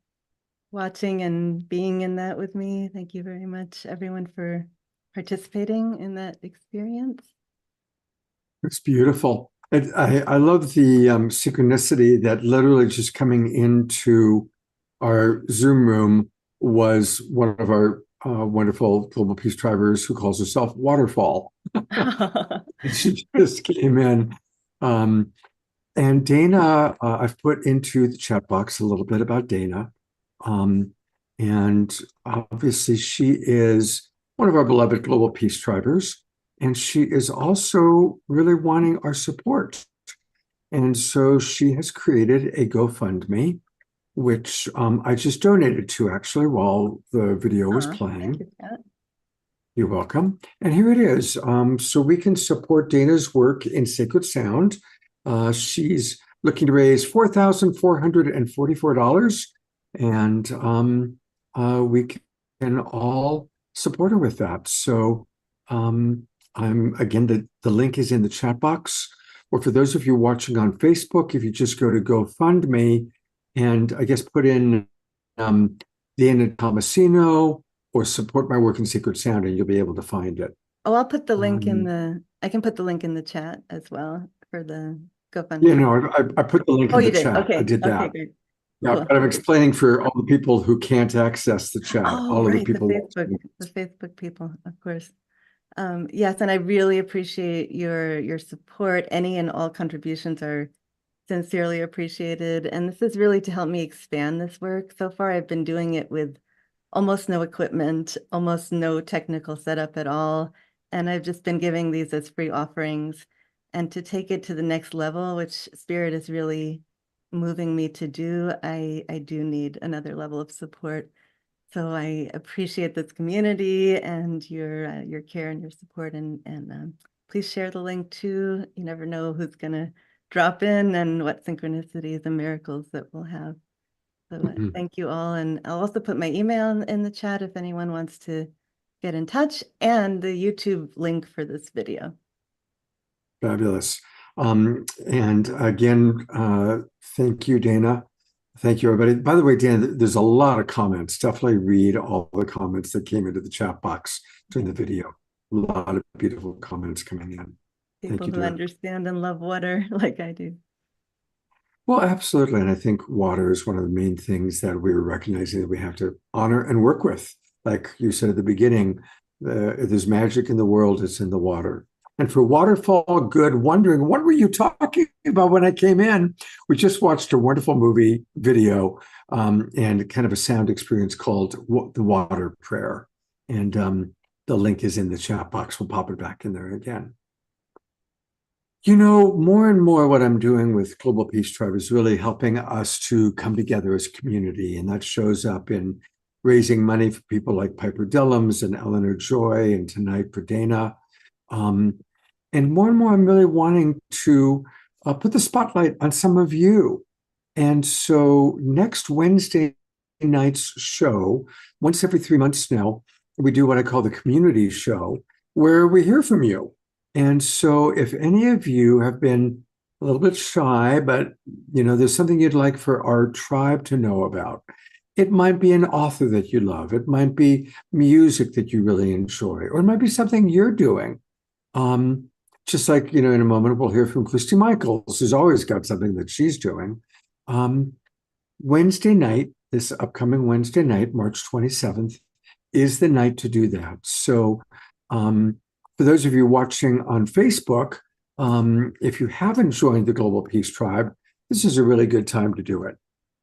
watching and being in that with me. Thank you very much, everyone, for participating in that experience. It's beautiful. I love the synchronicity that literally just coming into our Zoom room was one of our wonderful Global Peace Drivers who calls herself Waterfall. She just came in. And Dana, I've put into the chat box a little bit about Dana. And obviously she is one of our beloved Global Peace Drivers. And she is also really wanting our support. And so she has created a GoFundMe, which I just donated to actually while the video was playing. Thank you, Scott. You're welcome. And here it is. So we can support Dana's work in Sacred Sound. She's looking to raise $4,444. And we can all support her with that. So again, the link is in the chat box. Or for those of you watching on Facebook, if you just go to GoFundMe and I guess put in Dana Tomasino or support my work in Sacred Sound, and you'll be able to find it. Oh, I'll put the link I can put the link in the chat as well for the GoFundMe. Yeah, no, I put the link in the chat. Okay. I did that. Okay, great. Yeah, Cool. but I'm explaining for all the people who can't access the chat. Oh, all right, of the people the Facebook people, of course. Yes, and I really appreciate your support. Any and all contributions are sincerely appreciated. And this is really to help me expand this work. So far, I've been doing it with almost no equipment, almost no technical setup at all. And I've just been giving these as free offerings. And to take it to the next level, which Spirit is really moving me to do, I do need another level of support. So I appreciate this community and your care and your support, and please share the link too. You never know who's gonna drop in and what synchronicities and miracles that we'll have. So thank you all, and I'll also put my email in the chat if anyone wants to get in touch, and the YouTube link for this video. Fabulous. And again, thank you, Dana. Thank you, everybody. By the way, Dan, there's a lot of comments. Definitely read all the comments that came into the chat box during the video. A lot of beautiful comments coming in. People Thank you, who dear. understand and love water like I do. Well, absolutely. And I think water is one of the main things that we're recognizing that we have to honor and work with. Like you said at the beginning, if there's magic in the world, it's in the water. And for Waterfall Good, wondering, what were you talking about when I came in? We just watched a wonderful movie video and kind of a sound experience called The Water Prayer. And the link is in the chat box. We'll pop it back in there again. You know, more and more what I'm doing with Global Peace Tribe is really helping us to come together as a community. And that shows up in raising money for people like Piper Dillums and Eleanor Joy, and tonight for Dana. And more, I'm really wanting to put the spotlight on some of you. And so next Wednesday night's show, once every 3 months now, we do what I call the community show, where we hear from you. And so if any of you have been a little bit shy, but there's something you'd like for our tribe to know about, it might be an author that you love. It might be music that you really enjoy, or it might be something you're doing. Just like, in a moment, we'll hear from Christy Michaels, who's always got something that she's doing. Wednesday night, this upcoming Wednesday night, March 27th, is the night to do that. So for those of you watching on Facebook, if you haven't joined the Global Peace Tribe, this is a really good time to do it.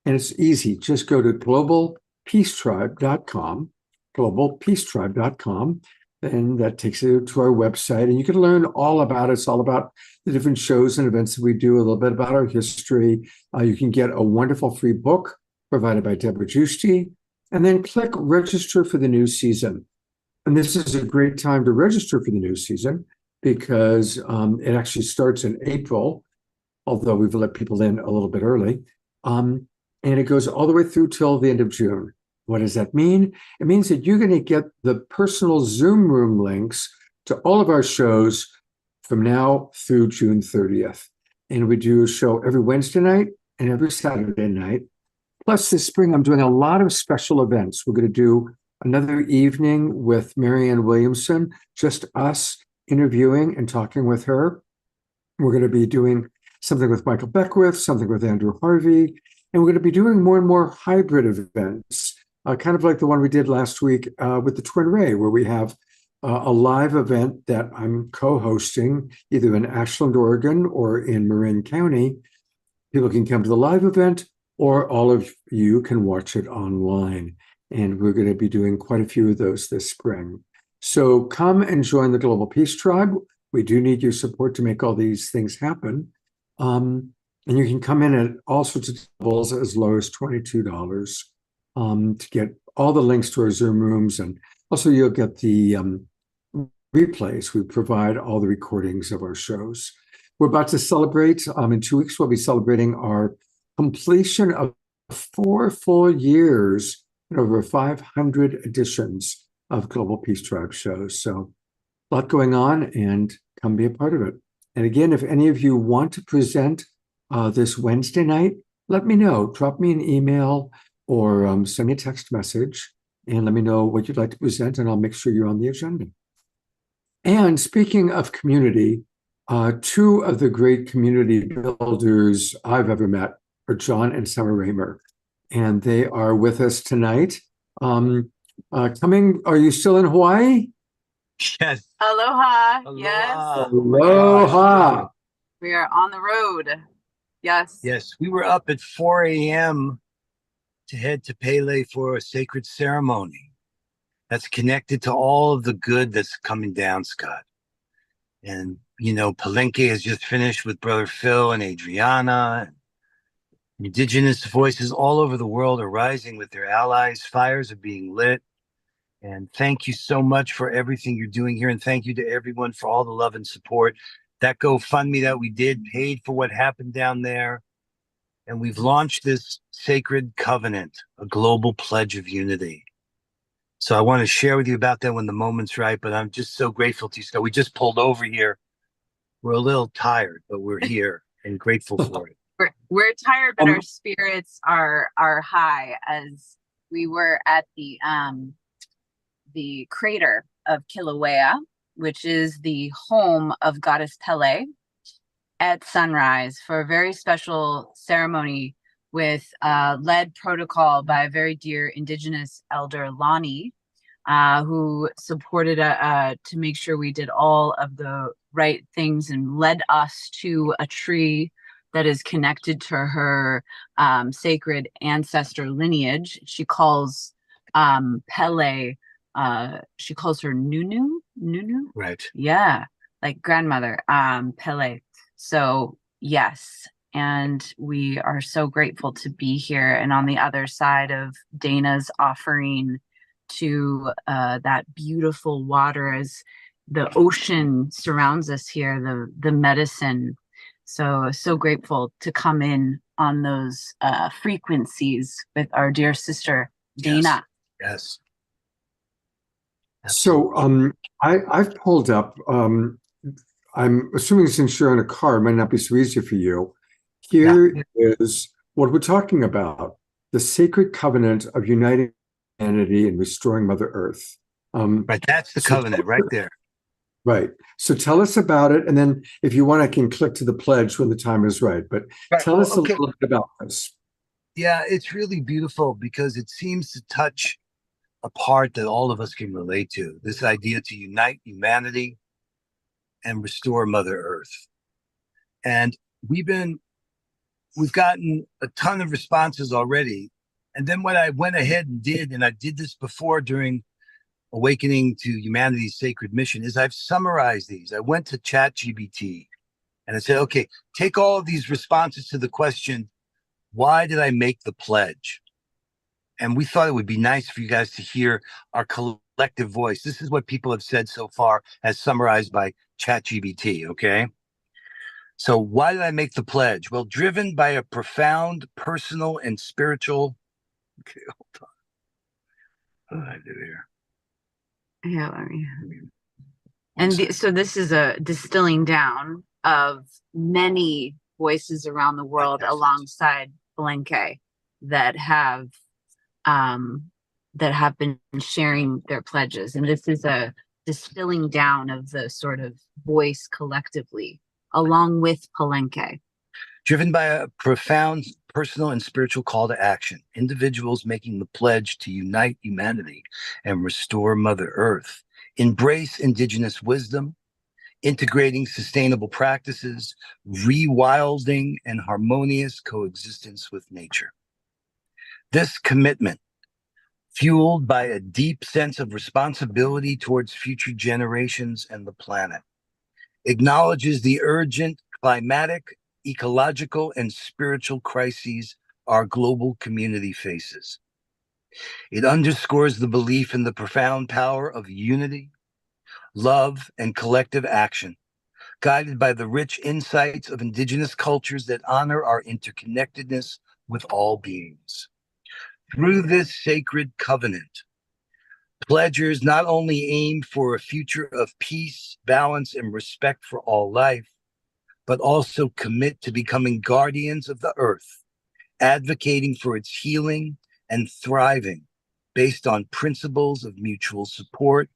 And it's easy. Just go to globalpeacetribe.com, globalpeacetribe.com. And that takes you to our website, and you can learn all about it. It's all about the different shows and events that we do, a little bit about our history. You can get a wonderful free book provided by Deborah Giusti, and then click register for the new season. And this is a great time to register for the new season because it actually starts in April, although we've let people in a little bit early. And it goes all the way through till the end of June. What does that mean? It means that you're going to get the personal Zoom room links to all of our shows from now through June 30th. And we do a show every Wednesday night and every Saturday night. Plus, this spring, I'm doing a lot of special events. We're going to do another evening with Marianne Williamson, just us interviewing and talking with her. We're going to be doing something with Michael Beckwith, something with Andrew Harvey, and we're going to be doing more and more hybrid events, kind of like the one we did last week with the Twin Ray, where we have a live event that I'm co-hosting either in Ashland, Oregon, or in Marin County. People can come to the live event, or all of you can watch it online. And we're going to be doing quite a few of those this spring. So come and join the Global Peace Tribe. We do need your support to make all these things happen. And you can come in at all sorts of levels as low as $22 to get all the links to our Zoom rooms. And also you'll get the replays. We provide all the recordings of our shows. We're about to celebrate, in 2 weeks, we'll be celebrating our completion of 4 full years and over 500 editions of Global Peace Tribe shows. So a lot going on, and come be a part of it. And again, if any of you want to present this Wednesday night, let me know. Drop me an email or send me a text message and let me know what you'd like to present, and I'll make sure you're on the agenda. And speaking of community, 2 of the great community builders I've ever met are John and Summer Raymer, and they are with us tonight. Are you still in Hawaii? Yes. Aloha. Aloha. Yes. Aloha. We are on the road. Yes. Yes. We were up at 4 a.m. to head to Pele for a sacred ceremony that's connected to all of the good that's coming down, Scott. And, you know, Palenque has just finished with Brother Phil and Adriana. Indigenous voices all over the world are rising with their allies. Fires are being lit. And thank you so much for everything you're doing here. And thank you to everyone for all the love and support. That GoFundMe that we did paid for what happened down there. And we've launched this sacred covenant, a global pledge of unity. So I want to share with you about that when the moment's right. But I'm just so grateful to you, Scott. We just pulled over here. We're a little tired, but we're here and grateful for it. We're tired, but our spirits are high, as we were at the crater of Kilauea, which is the home of Goddess Pele, at sunrise for a very special ceremony with led protocol by a very dear Indigenous elder, Lonnie, who supported to make sure we did all of the right things and led us to a tree that is connected to her sacred ancestor lineage. She calls Pele, she calls her Nunu. Right. Yeah, like grandmother, Pele. So yes, and we are so grateful to be here. And on the other side of Dana's offering to that beautiful water, as the ocean surrounds us here, the medicine. So grateful to come in on those frequencies with our dear sister Dana. Yes. So I've pulled up, I'm assuming since you're in a car, it might not be so easy for you. Here is what we're talking about: the sacred covenant of uniting humanity and restoring Mother Earth. Right, that's the covenant right there. Right. So tell us about it, and then if you want, I can click to the pledge when the time is right. But tell us a little bit about this. Yeah, it's really beautiful because it seems to touch a part that all of us can relate to. This idea to unite humanity and restore Mother Earth. And we've gotten a ton of responses already. And then what I went ahead and did, and I did this before during Awakening to Humanity's Sacred Mission, is I've summarized these. I went to ChatGPT and I said, okay, take all of these responses to the question, why did I make the pledge? And we thought it would be nice for you guys to hear our collective voice. This is what people have said so far, as summarized by ChatGPT, okay? So why did I make the pledge? Well, driven by a profound personal and spiritual... Okay, hold on. What did I do here? Yeah, and so this is a distilling down of many voices around the world alongside Palenque. that have been sharing their pledges. And this is a distilling down of the sort of voice collectively, along with Palenque. Driven by a profound personal and spiritual call to action, individuals making the pledge to unite humanity and restore Mother Earth, embrace indigenous wisdom, integrating sustainable practices, rewilding, and harmonious coexistence with nature. This commitment, fueled by a deep sense of responsibility towards future generations and the planet, acknowledges the urgent climatic, ecological, and spiritual crises our global community faces. It underscores the belief in the profound power of unity, love, and collective action, guided by the rich insights of indigenous cultures that honor our interconnectedness with all beings. Through this sacred covenant, pledgers not only aim for a future of peace, balance, and respect for all life, but also commit to becoming guardians of the earth, advocating for its healing and thriving based on principles of mutual support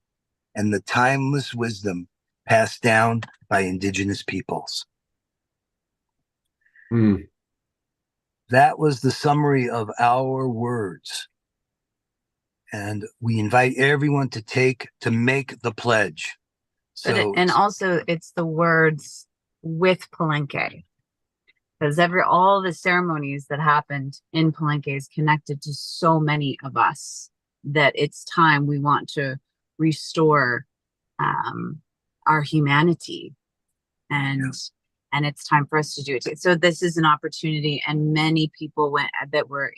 and the timeless wisdom passed down by indigenous peoples. That was the summary of our words. And we invite everyone to make the pledge. And also it's the words with Palenque, because all the ceremonies that happened in Palenque is connected to so many of us that it's time we want to restore our humanity, and it's time for us to do it. So this is an opportunity, and many people that were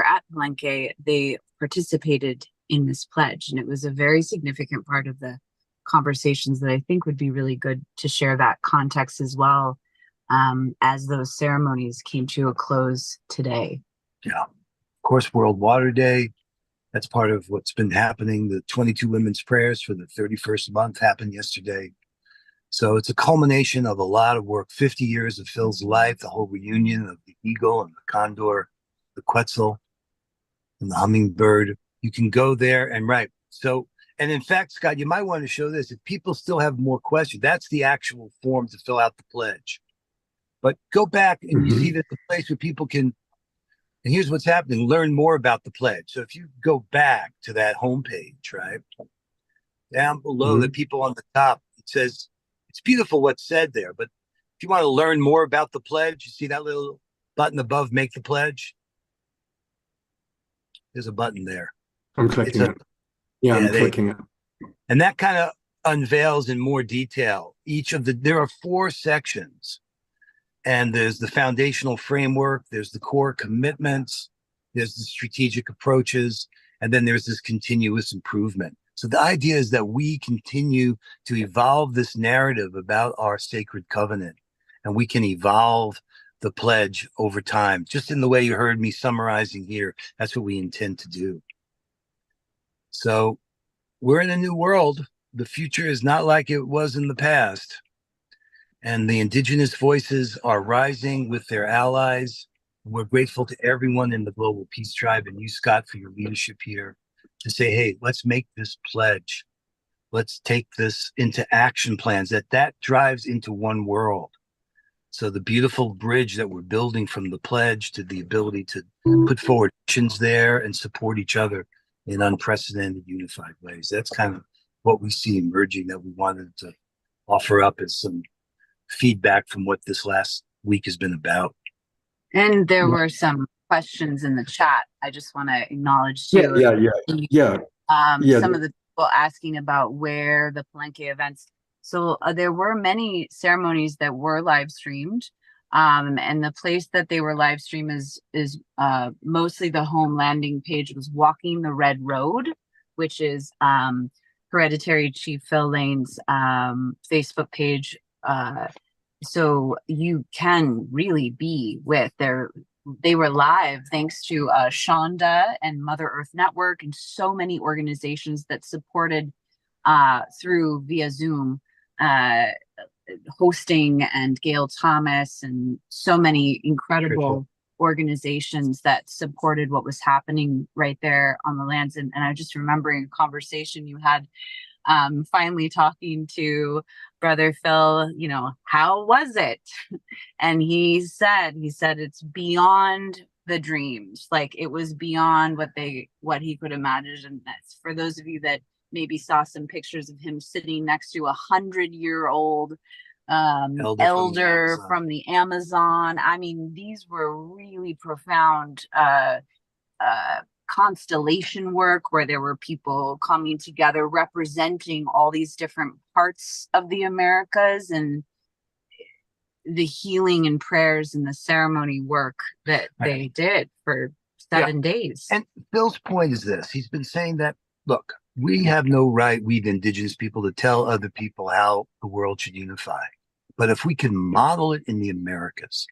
at Palenque, they participated in this pledge, and it was a very significant part of the conversations that I think would be really good to share that context as well, as those ceremonies came to a close today. Yeah, of course, World Water Day, that's part of what's been happening. The 22 women's prayers for the 31st month happened yesterday. So it's a culmination of a lot of work, 50 years of Phil's life, the whole reunion of the eagle and the condor, the quetzal and the hummingbird. You can go there and write. So, and in fact, Scott, you might want to show this. If people still have more questions, that's the actual form to fill out the pledge. But go back and you see that the place where people can, and here's what's happening, learn more about the pledge. So if you go back to that homepage, right, down below the people on the top, it says, it's beautiful what's said there, but if you want to learn more about the pledge, you see that little button above, make the pledge? There's a button there. I'm clicking it. Yeah, I'm clicking it. And that kind of unveils in more detail there are 4 sections. And there's the foundational framework, there's the core commitments, there's the strategic approaches, and then there's this continuous improvement. So the idea is that we continue to evolve this narrative about our sacred covenant, and we can evolve the pledge over time. Just in the way you heard me summarizing here, that's what we intend to do. So we're in a new world. The future is not like it was in the past. And the indigenous voices are rising with their allies. We're grateful to everyone in the Global Peace Tribe and you, Scott, for your leadership here to say, hey, let's make this pledge. Let's take this into action plans that drives into one world. So the beautiful bridge that we're building from the pledge to the ability to put forward actions there and support each other in unprecedented, unified ways. That's kind of what we see emerging that we wanted to offer up as some feedback from what this last week has been about. And there were some questions in the chat. I just want to acknowledge too. Some of the people asking about where the Palenque events. So there were many ceremonies that were live streamed, and the place that they were live streamed is mostly the home landing page was Walking the Red Road, which is Hereditary Chief Phil Lane's Facebook page. So you can really be with they were live thanks to Shonda and Mother Earth Network and so many organizations that supported through via Zoom hosting, and Gail Thomas and so many incredible organizations that supported what was happening right there on the lands. And I just remembering a conversation you had finally talking to Brother Phil, you know, how was it? And he said it's beyond the dreams. Like, it was beyond what he could imagine. And that's for those of you that maybe saw some pictures of him sitting next to 100-year-old elder from the Amazon. I mean, these were really profound constellation work where there were people coming together representing all these different parts of the Americas, and the healing and prayers and the ceremony work that they did for 7 days. And Phil's point is this. He's been saying that, look, we have no right, we the indigenous people, to tell other people how the world should unify. But if we can model it in the Americas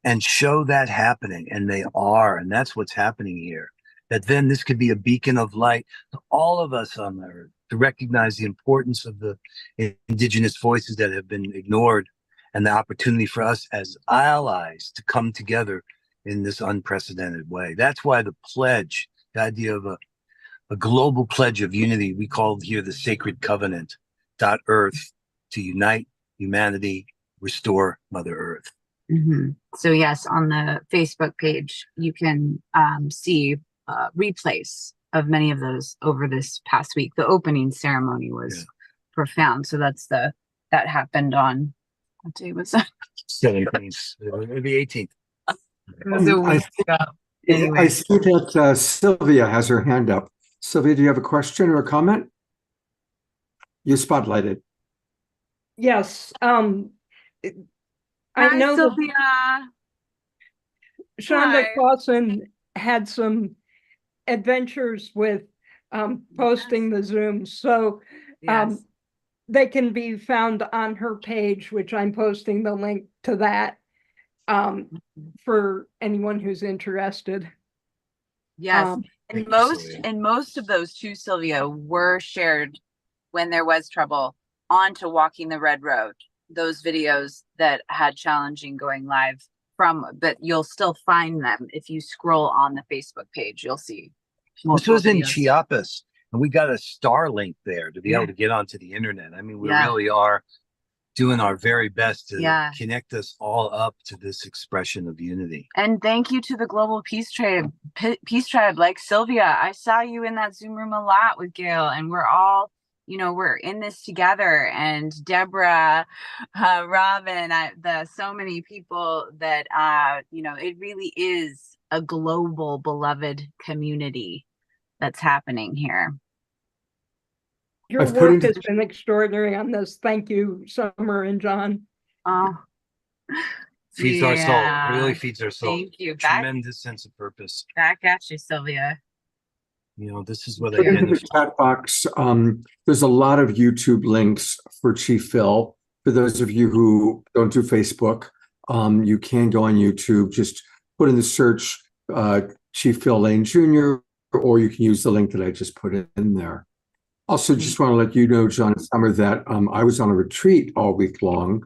and show that happening, and they are, and that's what's happening here, that then this could be a beacon of light to all of us on the earth, to recognize the importance of the indigenous voices that have been ignored, and the opportunity for us as allies to come together in this unprecedented way. That's why the pledge, the idea of a global pledge of unity, we call here the sacred covenant, .earth, to unite humanity, restore Mother Earth. So yes, on the Facebook page, you can see replays of many of those over this past week. The opening ceremony was profound. So that happened on, what day was that? 17th, the 18th. It was a week ago. Anyway. I see that Sylvia has her hand up. Sylvia, do you have a question or a comment? You're spotlighted. Yes. I Hi, know Sylvia. Shonda Hi. Clausen had some adventures with posting the Zooms. So they can be found on her page, which I'm posting the link to that for anyone who's interested. Yes. And most of those too, Sylvia, were shared when there was trouble onto Walking the Red Road. Those videos that had challenging going live but you'll still find them if you scroll on the Facebook page. You'll see. This was in Chiapas, and we got a Starlink there to be able to get onto the internet. I mean, we really are doing our very best to connect us all up to this expression of unity. And thank you to the Global Peace Tribe, like Sylvia. I saw you in that Zoom room a lot with Gail, and we're all, you know, we're in this together. And Deborah, Robin, so many people that, you know, it really is a global beloved community that's happening here. Your work has been extraordinary on this. Thank you, Summer and John. Feeds our soul. It really feeds our soul. Thank you. Tremendous sense of purpose. Back at you, Sylvia. You know, this is what Put into the chat box. There's a lot of YouTube links for Chief Phil. For those of you who don't do Facebook, you can go on YouTube. Just put in the search Chief Phil Lane Jr., or you can use the link that I just put in there. Also, just want to let you know, John and Summer, that I was on a retreat all week long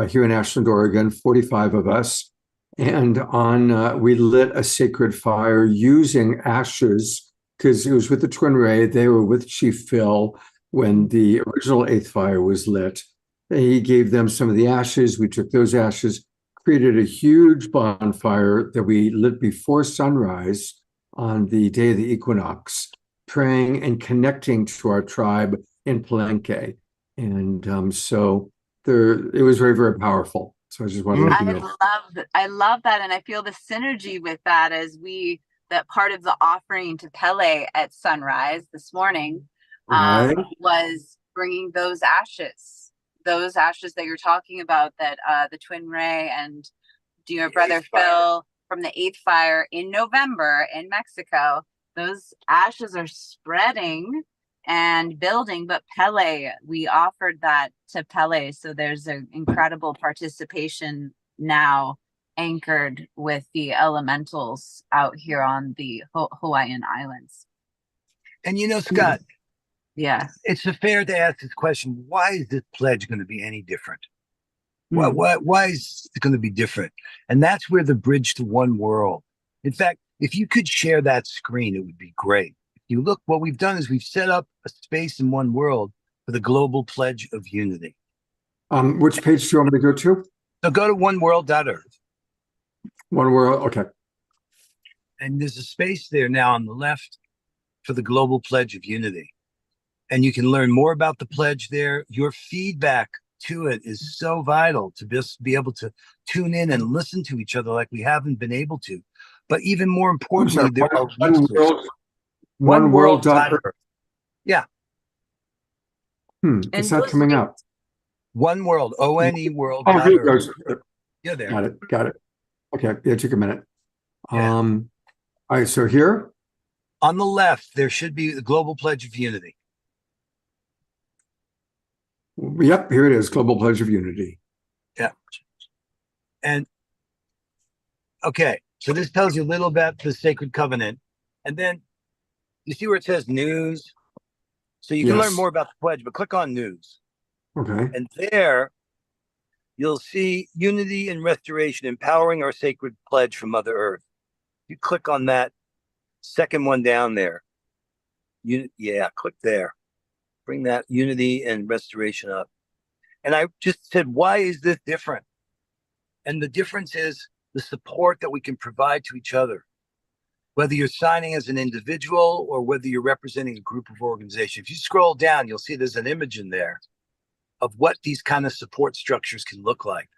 here in Ashland, Oregon, 45 of us. And we lit a sacred fire using ashes, because it was with the Twin Ray. They were with Chief Phil when the original eighth fire was lit. He gave them some of the ashes. We took those ashes, created a huge bonfire that we lit before sunrise on the day of the equinox, praying and connecting to our tribe in Palenque. And so it was very, very powerful. So I just wanted to let you know. I love that. And I feel the synergy with that as that part of the offering to Pele at sunrise this morning was bringing those ashes that you're talking about, that the Twin Ray and dear Brother Phil from the eighth fire in November in Mexico. Those ashes are spreading and building, but Pele, we offered that to Pele. So there's an incredible participation now anchored with the elementals out here on the Hawaiian Islands. And you know, Scott, yeah, it's fair to ask this question. Why is this pledge going to be any different? Why is it going to be different? And that's where the bridge to one world. In fact, if you could share that screen, it would be great. If you look, what we've done is we've set up a space in one world for the global pledge of unity. Which page do you want me to go to? So go to oneworld.earth. One World, okay. And there's a space there now on the left for the global pledge of unity. And you can learn more about the pledge there. Your feedback to it is so vital to just be able to tune in and listen to each other like we haven't been able to. But even more importantly, there are One World.earth. Yeah. It's not coming up. One World, ONE World. Oh, here it goes. Yeah, there. Got it. Okay, it took a minute. All right, so here? On the left, there should be the Global Pledge of Unity. Yep, here it is, Global Pledge of Unity. Yeah. And, okay, so this tells you a little about the Sacred Covenant. And then, you see where it says News? So you can learn more about the pledge, but click on News. Okay. And there, you'll see Unity and Restoration, empowering our sacred pledge from Mother Earth. You click on that second one down there. Click there. Bring that Unity and Restoration up. And I just said, why is this different? And the difference is the support that we can provide to each other. Whether you're signing as an individual or whether you're representing a group of organizations. If you scroll down, you'll see there's an image in there of what these kind of support structures can look like.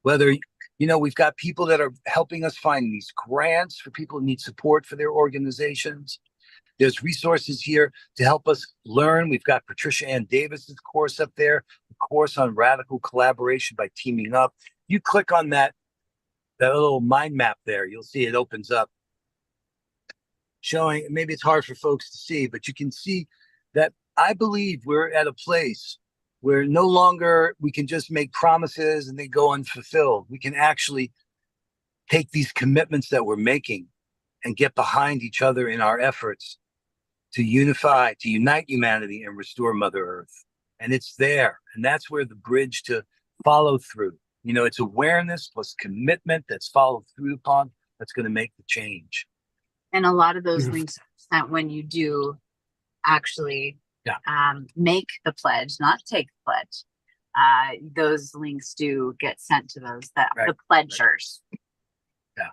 Whether, we've got people that are helping us find these grants for people who need support for their organizations. There's resources here to help us learn. We've got Patricia Ann Davis's course up there, the course on radical collaboration by teaming up. You click on that little mind map there, you'll see it opens up, showing, maybe it's hard for folks to see, but you can see that I believe we're at a place where no longer we can just make promises and they go unfulfilled. We can actually take these commitments that we're making and get behind each other in our efforts to unify, to unite humanity and restore Mother Earth. And it's there. And that's where the bridge to follow through. It's awareness plus commitment that's followed through upon that's going to make the change. And a lot of those links are sent when you do actually make the pledge, not take the pledge. Those links do get sent to those the pledgers. Yeah.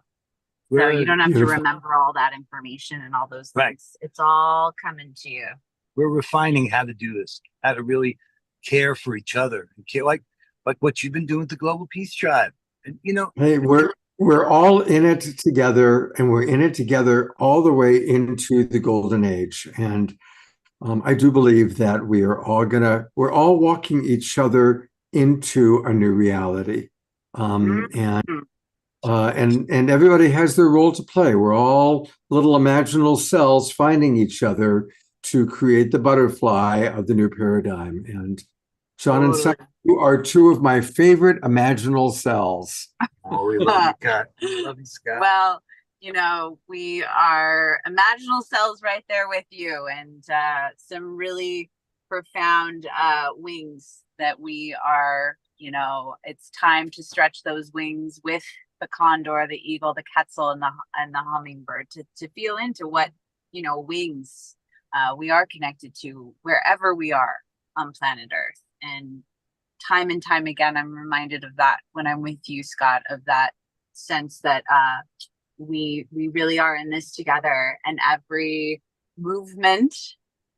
So you don't have to remember all that information and all those links. It's all coming to you. We're refining how to do this, how to really care for each other, and care like what you've been doing with the Global Peace Tribe. And hey, we're all in it together, and we're in it together all the way into the golden age. And I do believe that we're all walking each other into a new reality. And everybody has their role to play. We're all little imaginal cells finding each other to create the butterfly of the new paradigm. And John and Scott, you are two of my favorite imaginal cells. Oh, we love you, Scott. We love you, Scott. Well, we are imaginal cells right there with you, and some really profound wings that we are, it's time to stretch those wings with the condor, the eagle, the quetzal, and the hummingbird to feel into what, wings we are connected to wherever we are on planet Earth. And time again, I'm reminded of that when I'm with you, Scott, of that sense that we really are in this together, and every movement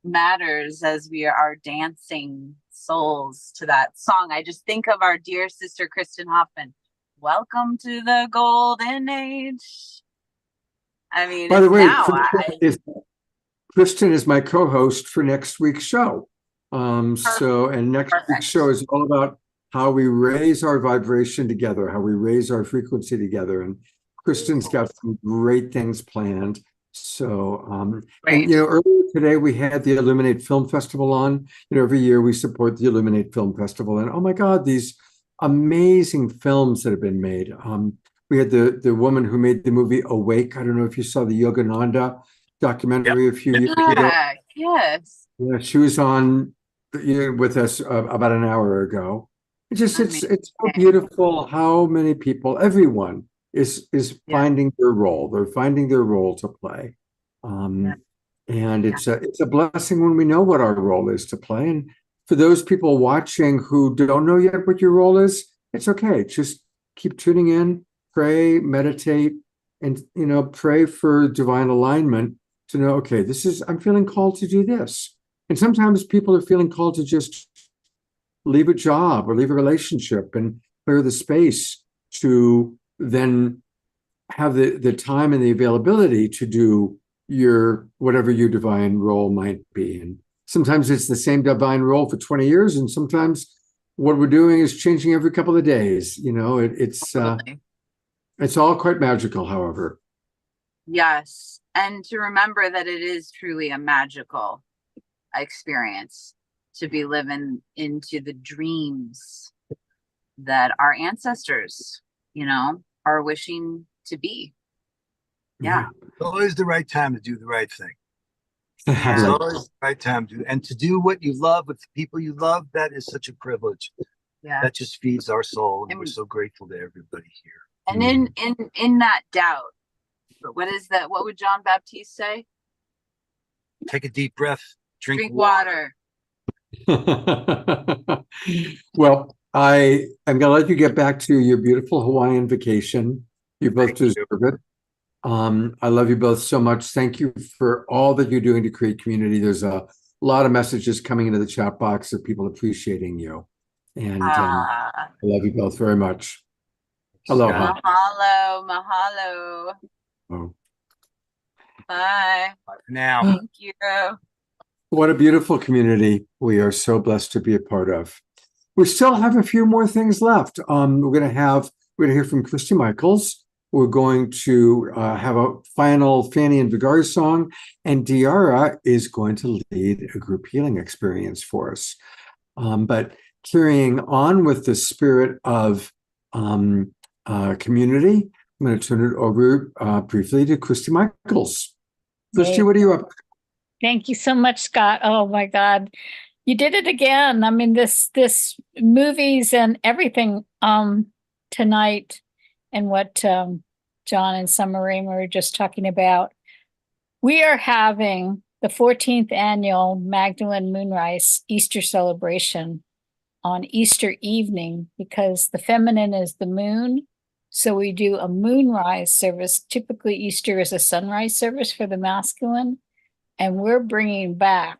matters as we are dancing souls to that song. I just think of our dear sister Kristen Hoffman. Welcome to the golden age. I mean, by the way, Kristen is my co-host for next week's show. And next week's show is all about how we raise our vibration together, how we raise our frequency together. And Kristen's got some great things planned. So, and earlier today we had the Illuminate Film Festival on. Every year we support the Illuminate Film Festival, and oh my God, these amazing films that have been made. We had the woman who made the movie Awake. I don't know if you saw the Yogananda documentary a few years ago. Yes. Yeah, she was on with us about an hour ago. It's so beautiful how many people, everyone is finding their role. They're finding their role to play. And it's a blessing when we know what our role is to play. And for those people watching who don't know yet what your role is, it's okay. Just keep tuning in, pray, meditate, and pray for divine alignment to know, okay, I'm feeling called to do this. And sometimes people are feeling called to just leave a job or leave a relationship and clear the space to then have the time and the availability to do whatever your divine role might be. And sometimes it's the same divine role for 20 years, and sometimes what we're doing is changing every couple of days. It's all quite magical, however. Yes. And to remember that it is truly a magical experience to be living into the dreams that our ancestors, are wishing to be. Yeah. It's always the right time to do the right thing. It's always the right time to do what you love with the people you love. That is such a privilege. Yeah. That just feeds our soul, and we're so grateful to everybody here. And in that doubt, but what is that? What would John Baptiste say? Take a deep breath. Drink water. Well, I'm going to let you get back to your beautiful Hawaiian vacation. You both deserve it. I love you both so much. Thank you for all that you're doing to create community. There's a lot of messages coming into the chat box of people appreciating you. And I love you both very much. Aloha. Mahalo. Oh. Bye. Bye for now. Thank you. What a beautiful community we are so blessed to be a part of. We still have a few more things left. We're going to hear from Christy Michaels. We're going to have a final Fanny and Vigar song, and Diara is going to lead a group healing experience for us. But carrying on with the spirit of community, I'm going to turn it over briefly to Christy Michaels. Christy, what are you up to? Thank you so much, Scott. Oh my God, you did it again. I mean, this movies and everything tonight, and what John and Summerine were just talking about. We are having the 14th annual Magdalene Moonrise Easter celebration on Easter evening, because the feminine is the moon. So we do a moonrise service. Typically, Easter is a sunrise service for the masculine. And we're bringing back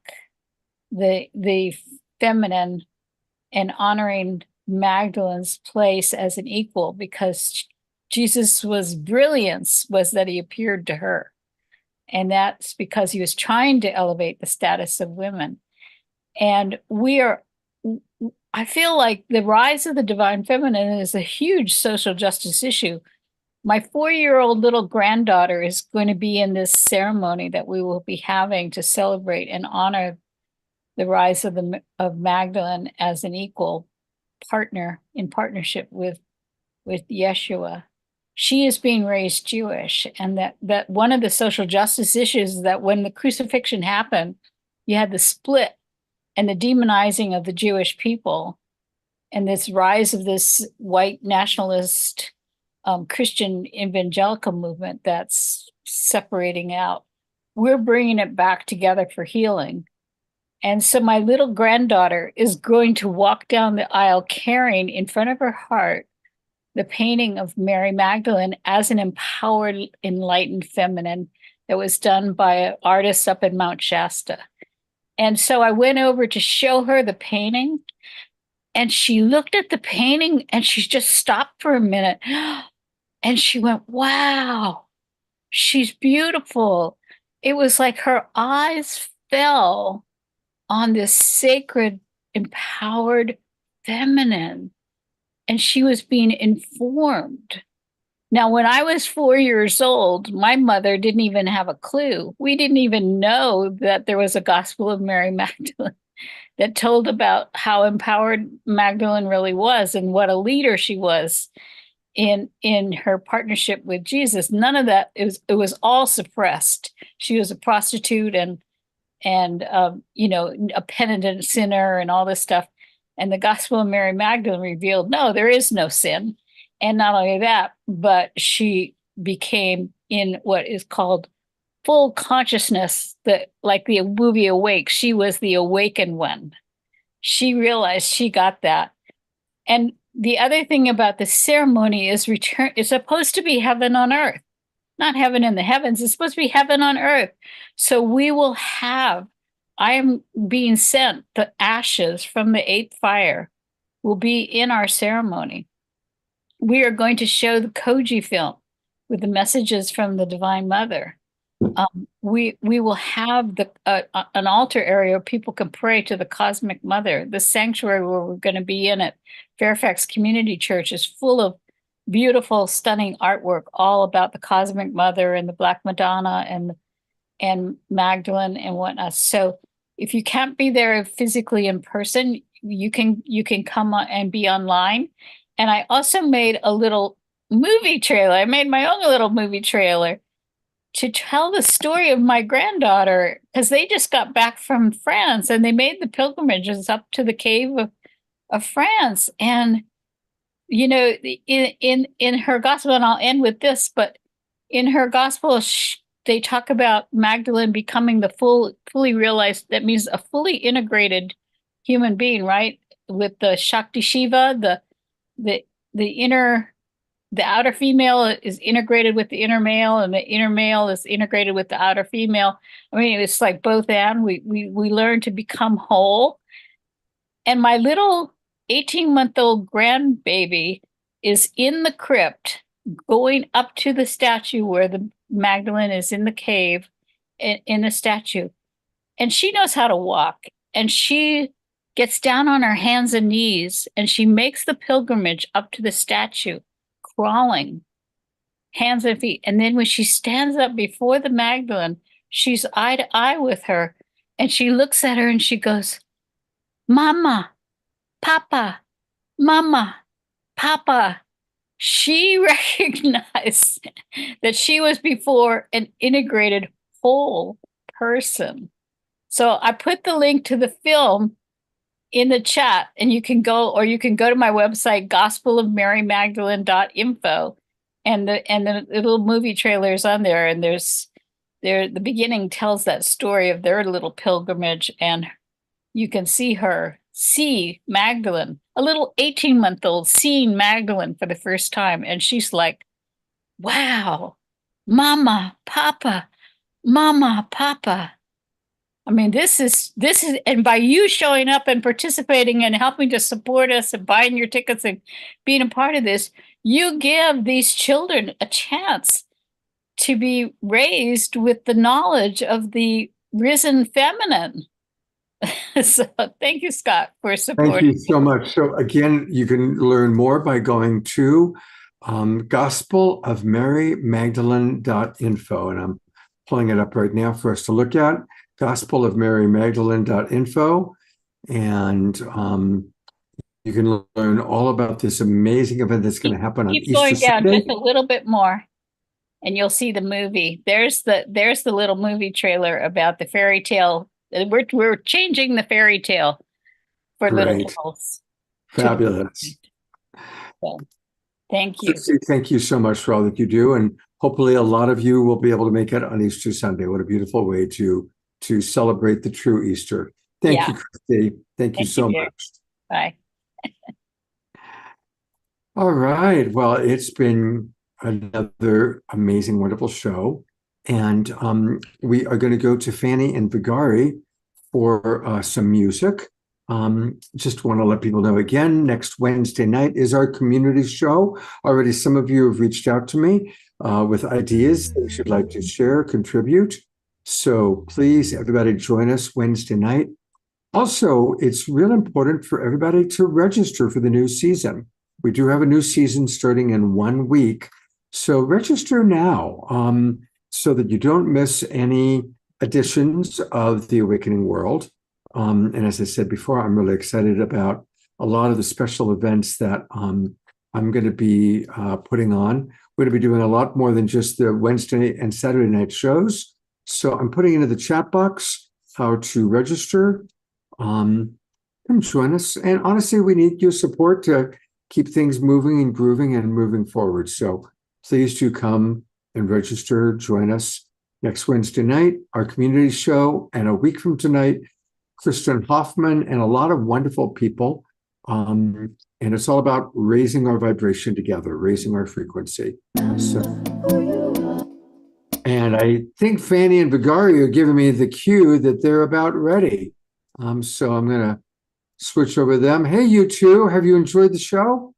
the feminine and honoring Magdalene's place as an equal, because Jesus' brilliance was that he appeared to her. And that's because he was trying to elevate the status of women. And I feel like the rise of the divine feminine is a huge social justice issue. My 4-year-old little granddaughter is going to be in this ceremony that we will be having to celebrate and honor the rise of Magdalene as an equal partner in partnership with Yeshua. She is being raised Jewish, and that one of the social justice issues is that when the crucifixion happened, you had the split and the demonizing of the Jewish people, and this rise of this white nationalist Christian evangelical movement that's separating out. We're bringing it back together for healing. And so my little granddaughter is going to walk down the aisle carrying in front of her heart the painting of Mary Magdalene as an empowered, enlightened feminine that was done by an artist up in Mount Shasta. And so I went over to show her the painting, and she looked at the painting and she just stopped for a minute. And she went, wow, she's beautiful. It was like her eyes fell on this sacred, empowered feminine, and she was being informed. Now, when I was 4 years old, my mother didn't even have a clue. We didn't even know that there was a Gospel of Mary Magdalene that told about how empowered Magdalene really was and what a leader she was in her partnership with Jesus. None of that, it was all suppressed. She was a prostitute and a penitent sinner and all this stuff. And the Gospel of Mary Magdalene revealed, no, there is no sin. And not only that, but she became in what is called full consciousness, that like the movie Awake, she was the awakened one. She realized she got that. And the other thing about the ceremony is it's supposed to be heaven on earth, not heaven in the heavens. It's supposed to be heaven on earth. So we will have, I am being sent, the ashes from the eighth fire will be in our ceremony. We are going to show the Koji film with the messages from the Divine Mother. We will have an altar area where people can pray to the Cosmic Mother. The sanctuary where we're going to be in at Fairfax Community Church is full of beautiful, stunning artwork, all about the Cosmic Mother and the Black Madonna and Magdalene and whatnot. So if you can't be there physically in person, you can come on and be online. And I also made a little movie trailer. I made my own little movie trailer to tell the story of my granddaughter, because they just got back from France and they made the pilgrimages up to the cave of France. And, you know, in her gospel, and I'll end with this, but in her gospel, they talk about Magdalene becoming the fully realized, that means a fully integrated human being, right? With the Shakti Shiva, the outer female is integrated with the inner male, and the inner male is integrated with the outer female. I mean, it's like both and. We learn to become whole. And my little 18-month-old grandbaby is in the crypt, going up to the statue where the Magdalene is in the cave, in the statue. And she knows how to walk. And she gets down on her hands and knees, and she makes the pilgrimage up to the statue, crawling, hands and feet. And then when she stands up before the Magdalene, she's eye to eye with her. And she looks at her and she goes, Mama, Papa, Mama, Papa. She recognized that she was before an integrated whole person. So I put the link to the film in the chat, and you can go to my website, gospelofmarymagdalene.info, and the little movie trailers on there. And the beginning tells that story of their little pilgrimage, and you can see Magdalene, a little 18-month-old seeing Magdalene for the first time. And she's like, wow, Mama, Papa, Mama, Papa. I mean, this is, and by you showing up and participating and helping to support us and buying your tickets and being a part of this, you give these children a chance to be raised with the knowledge of the risen feminine. So thank you, Scott, for supporting. Thank you so much. So again, you can learn more by going to gospelofmarymagdalene.info, and I'm pulling it up right now for us to look at. gospelofmarymagdalene.info, and you can learn all about this amazing event that's going to happen on Easter Sunday. Keep going down just a little bit more, and you'll see the movie. There's the little movie trailer about the fairy tale. We're changing the fairy tale for little girls. Fabulous. So, thank you. Thank you so much for all that you do, and hopefully a lot of you will be able to make it on Easter Sunday. What a beautiful way to celebrate the true Easter. Thank you, Christy. Thank you so much. Bye. All right. Well, it's been another amazing, wonderful show. And we are going to go to Fanny and Vigari for some music. Just want to let people know again, next Wednesday night is our community show. Already some of you have reached out to me with ideas that you should like to share, contribute. So please, everybody, join us Wednesday night. Also, it's real important for everybody to register for the new season. We do have a new season starting in 1 week. So register now so that you don't miss any editions of The Awakening World. And as I said before, I'm really excited about a lot of the special events that I'm going to be putting on. We're going to be doing a lot more than just the Wednesday and Saturday night shows. So I'm putting into the chat box how to register. come join us. And honestly, we need your support to keep things moving and grooving and moving forward. So please do come and register, join us next Wednesday night, our community show, and a week from tonight, Kristen Hoffman and a lot of wonderful people. And it's all about raising our vibration together, raising our frequency. And I think Fanny and Vigari are giving me the cue that they're about ready. So I'm going to switch over to them. Hey, you two, have you enjoyed the show?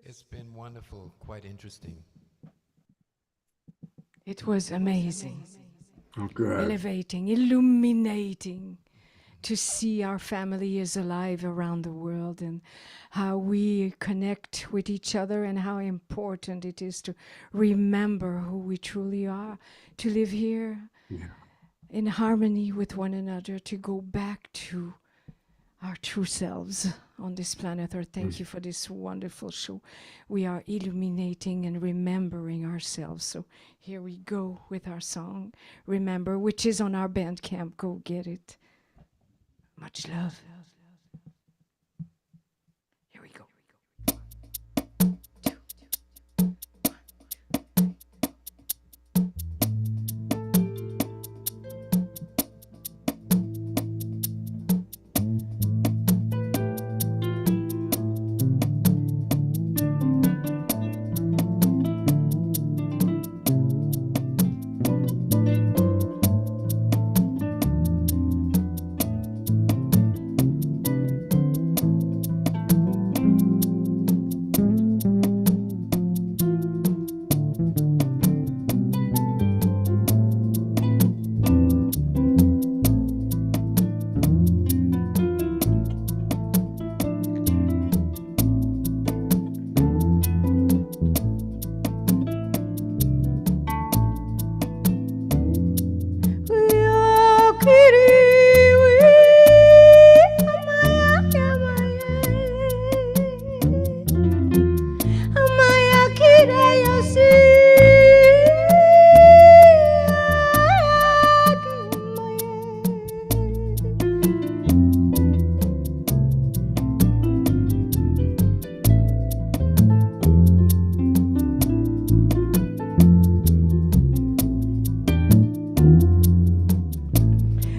It's been wonderful, quite interesting. It was amazing. Oh, good. Elevating, illuminating to see our family is alive around the world and how we connect with each other and how important it is to remember who we truly are, to live here in harmony with one another, to go back to our true selves on this planet Earth. Thank you for this wonderful show. We are illuminating and remembering ourselves. So here we go with our song, Remember, which is on our Bandcamp. Go get it. Much love. Here we go.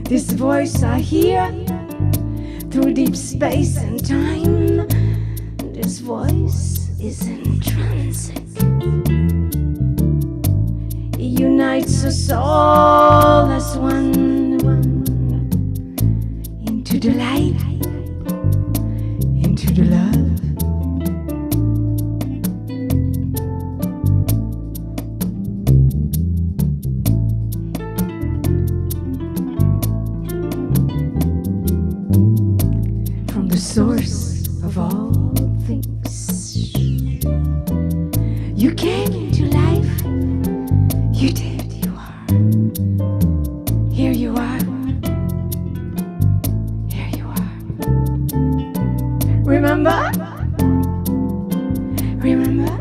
This voice I hear through deep space and time. This voice is intrinsic. It unites us all as one, into the light, into the love. Source of all things. You came into life, you did, you are. Here you are, here you are. Remember? Remember?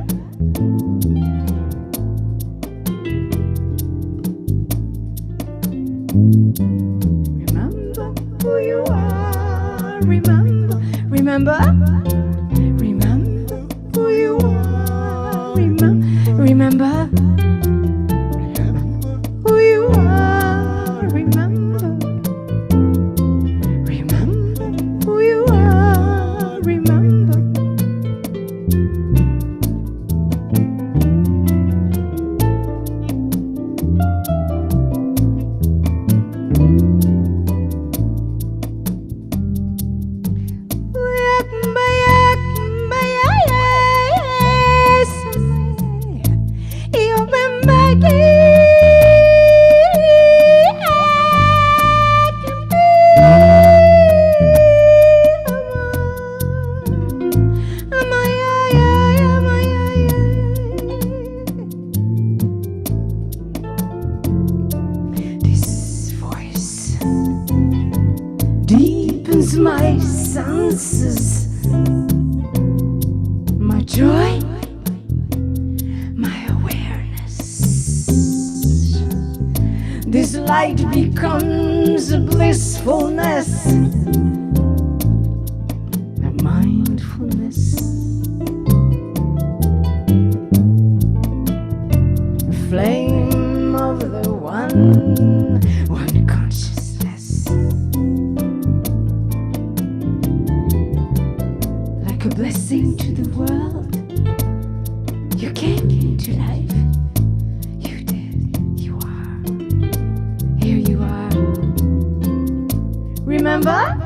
Remember who you are, remember. Remember? Remember who you are. Remember who you are. Remember. Remember who you are. Remember. My senses, my joy, my awareness. This light becomes a blissfulness. flame of the one consciousness. Like a blessing to the world, you came into life. You did, you are. Here you are. Remember?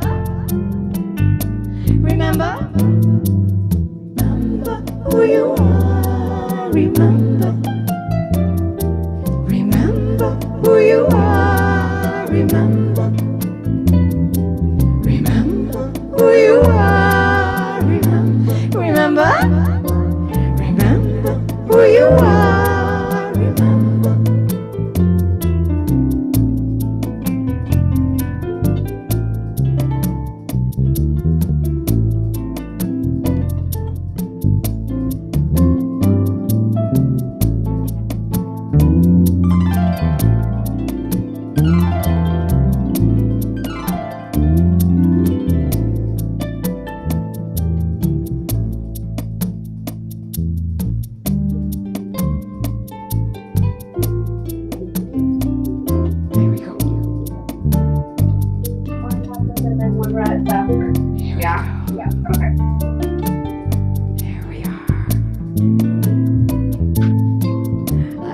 Remember? Remember who you are. Remember. Remember who you are. Remember. Remember who you are. Remember. Remember. Remember who you are. Remember.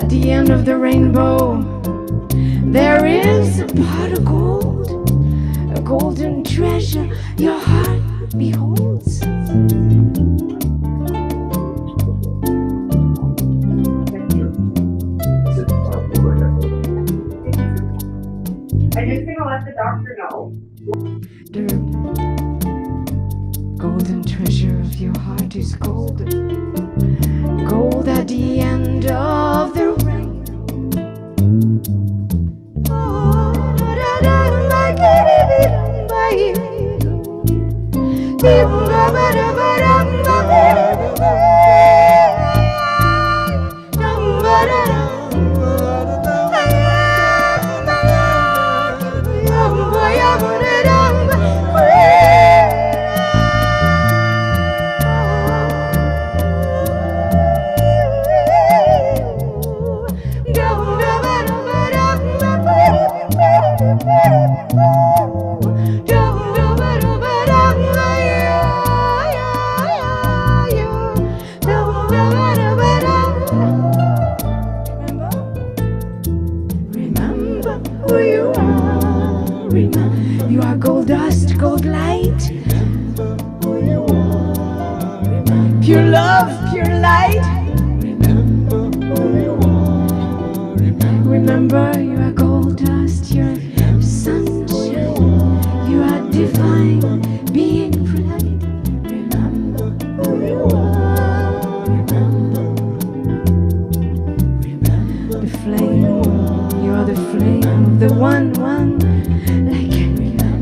At the end of the rainbow, there is a pot of gold, a golden treasure your heart beholds. I'm just gonna let the doctor know. The golden treasure of your heart is gold. Gold at the end of the rainbow. Remember who you are. Remember you are gold dust, gold light. Who you are. Pure love, pure light. Remember who you are. Remember you are gold dust, you're sunshine. You are divine being bright. Remember who you are. Remember the flame. You are the flame, the one,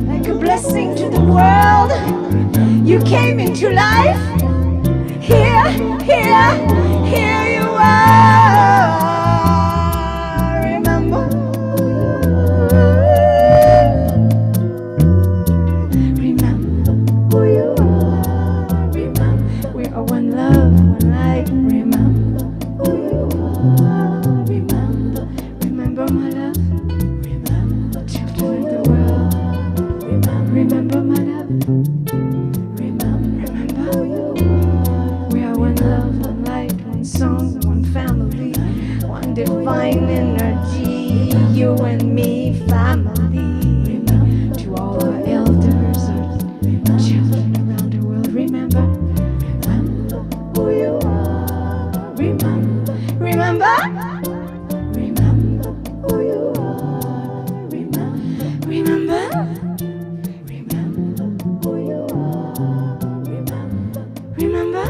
like a blessing to the world. You came into life. Here you are. Remember. Remember who you are. Remember we are one love, one light. Remember who you are. Remember. Remember my love. Remember children of the world. Remember my love. Remember who you are. We are one love, one light, one song, one family, one divine energy. You and me, family. To all our elders, our children around the world. Remember who you are. Remember. Remember who you are. Remember who you are. Remember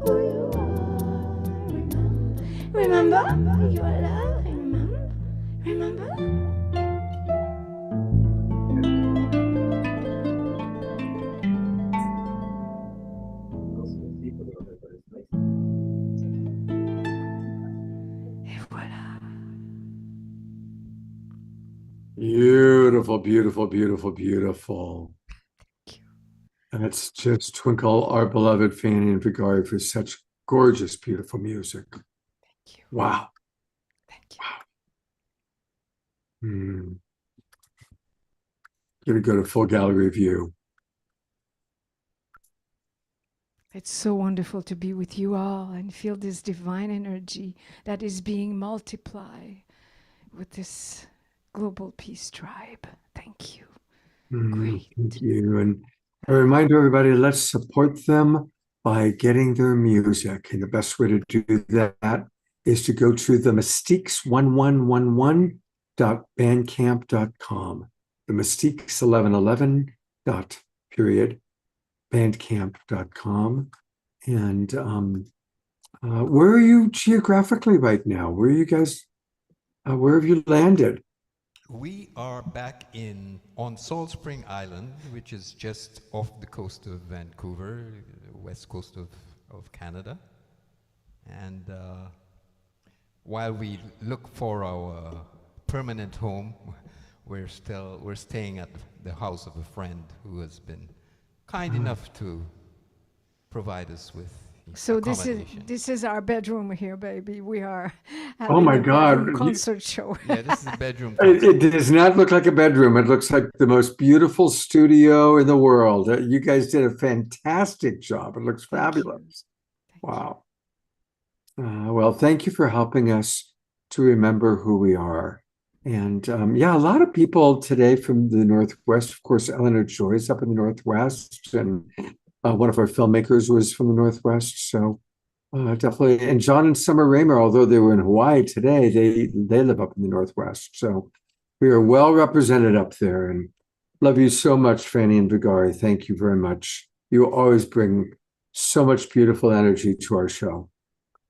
who you are. Remember you are love. Remember. Beautiful, beautiful, beautiful, beautiful. Let's just twinkle our beloved Fanny and Vigari for such gorgeous, beautiful music. Wow. Hmm. Gonna go to full gallery view. It's so wonderful to be with you all and feel this divine energy that is being multiplied with this global peace tribe. Thank you. Thank you. And I remind everybody, let's support them by getting their music. And the best way to do that is to go to the mystiques1111.bandcamp.com. The mystiques1111.bandcamp.com. And where are you geographically right now? Where are you guys, where have you landed? We are back on Salt Spring Island, which is just off the coast of Vancouver, west coast of Canada. And while we look for our permanent home, we're staying at the house of a friend who has been kind enough to provide us with So this is our bedroom here, baby. We are Oh my having a God. bedroom concert show. Yeah, this is a bedroom It concert. does not look like a bedroom. It looks like the most beautiful studio in the world. You guys did a fantastic job. It looks fabulous. Wow. Well, thank you for helping us to remember who we are. And yeah, a lot of people today from the Northwest. Of course, Eleanor Joy's up in the Northwest, and one of our filmmakers was from the Northwest. So definitely. And John and Summer Raymer, although they were in Hawaii today, they live up in the Northwest. So we are well represented up there. And love you so much, Fanny and Vigari. Thank you very much. You always bring so much beautiful energy to our show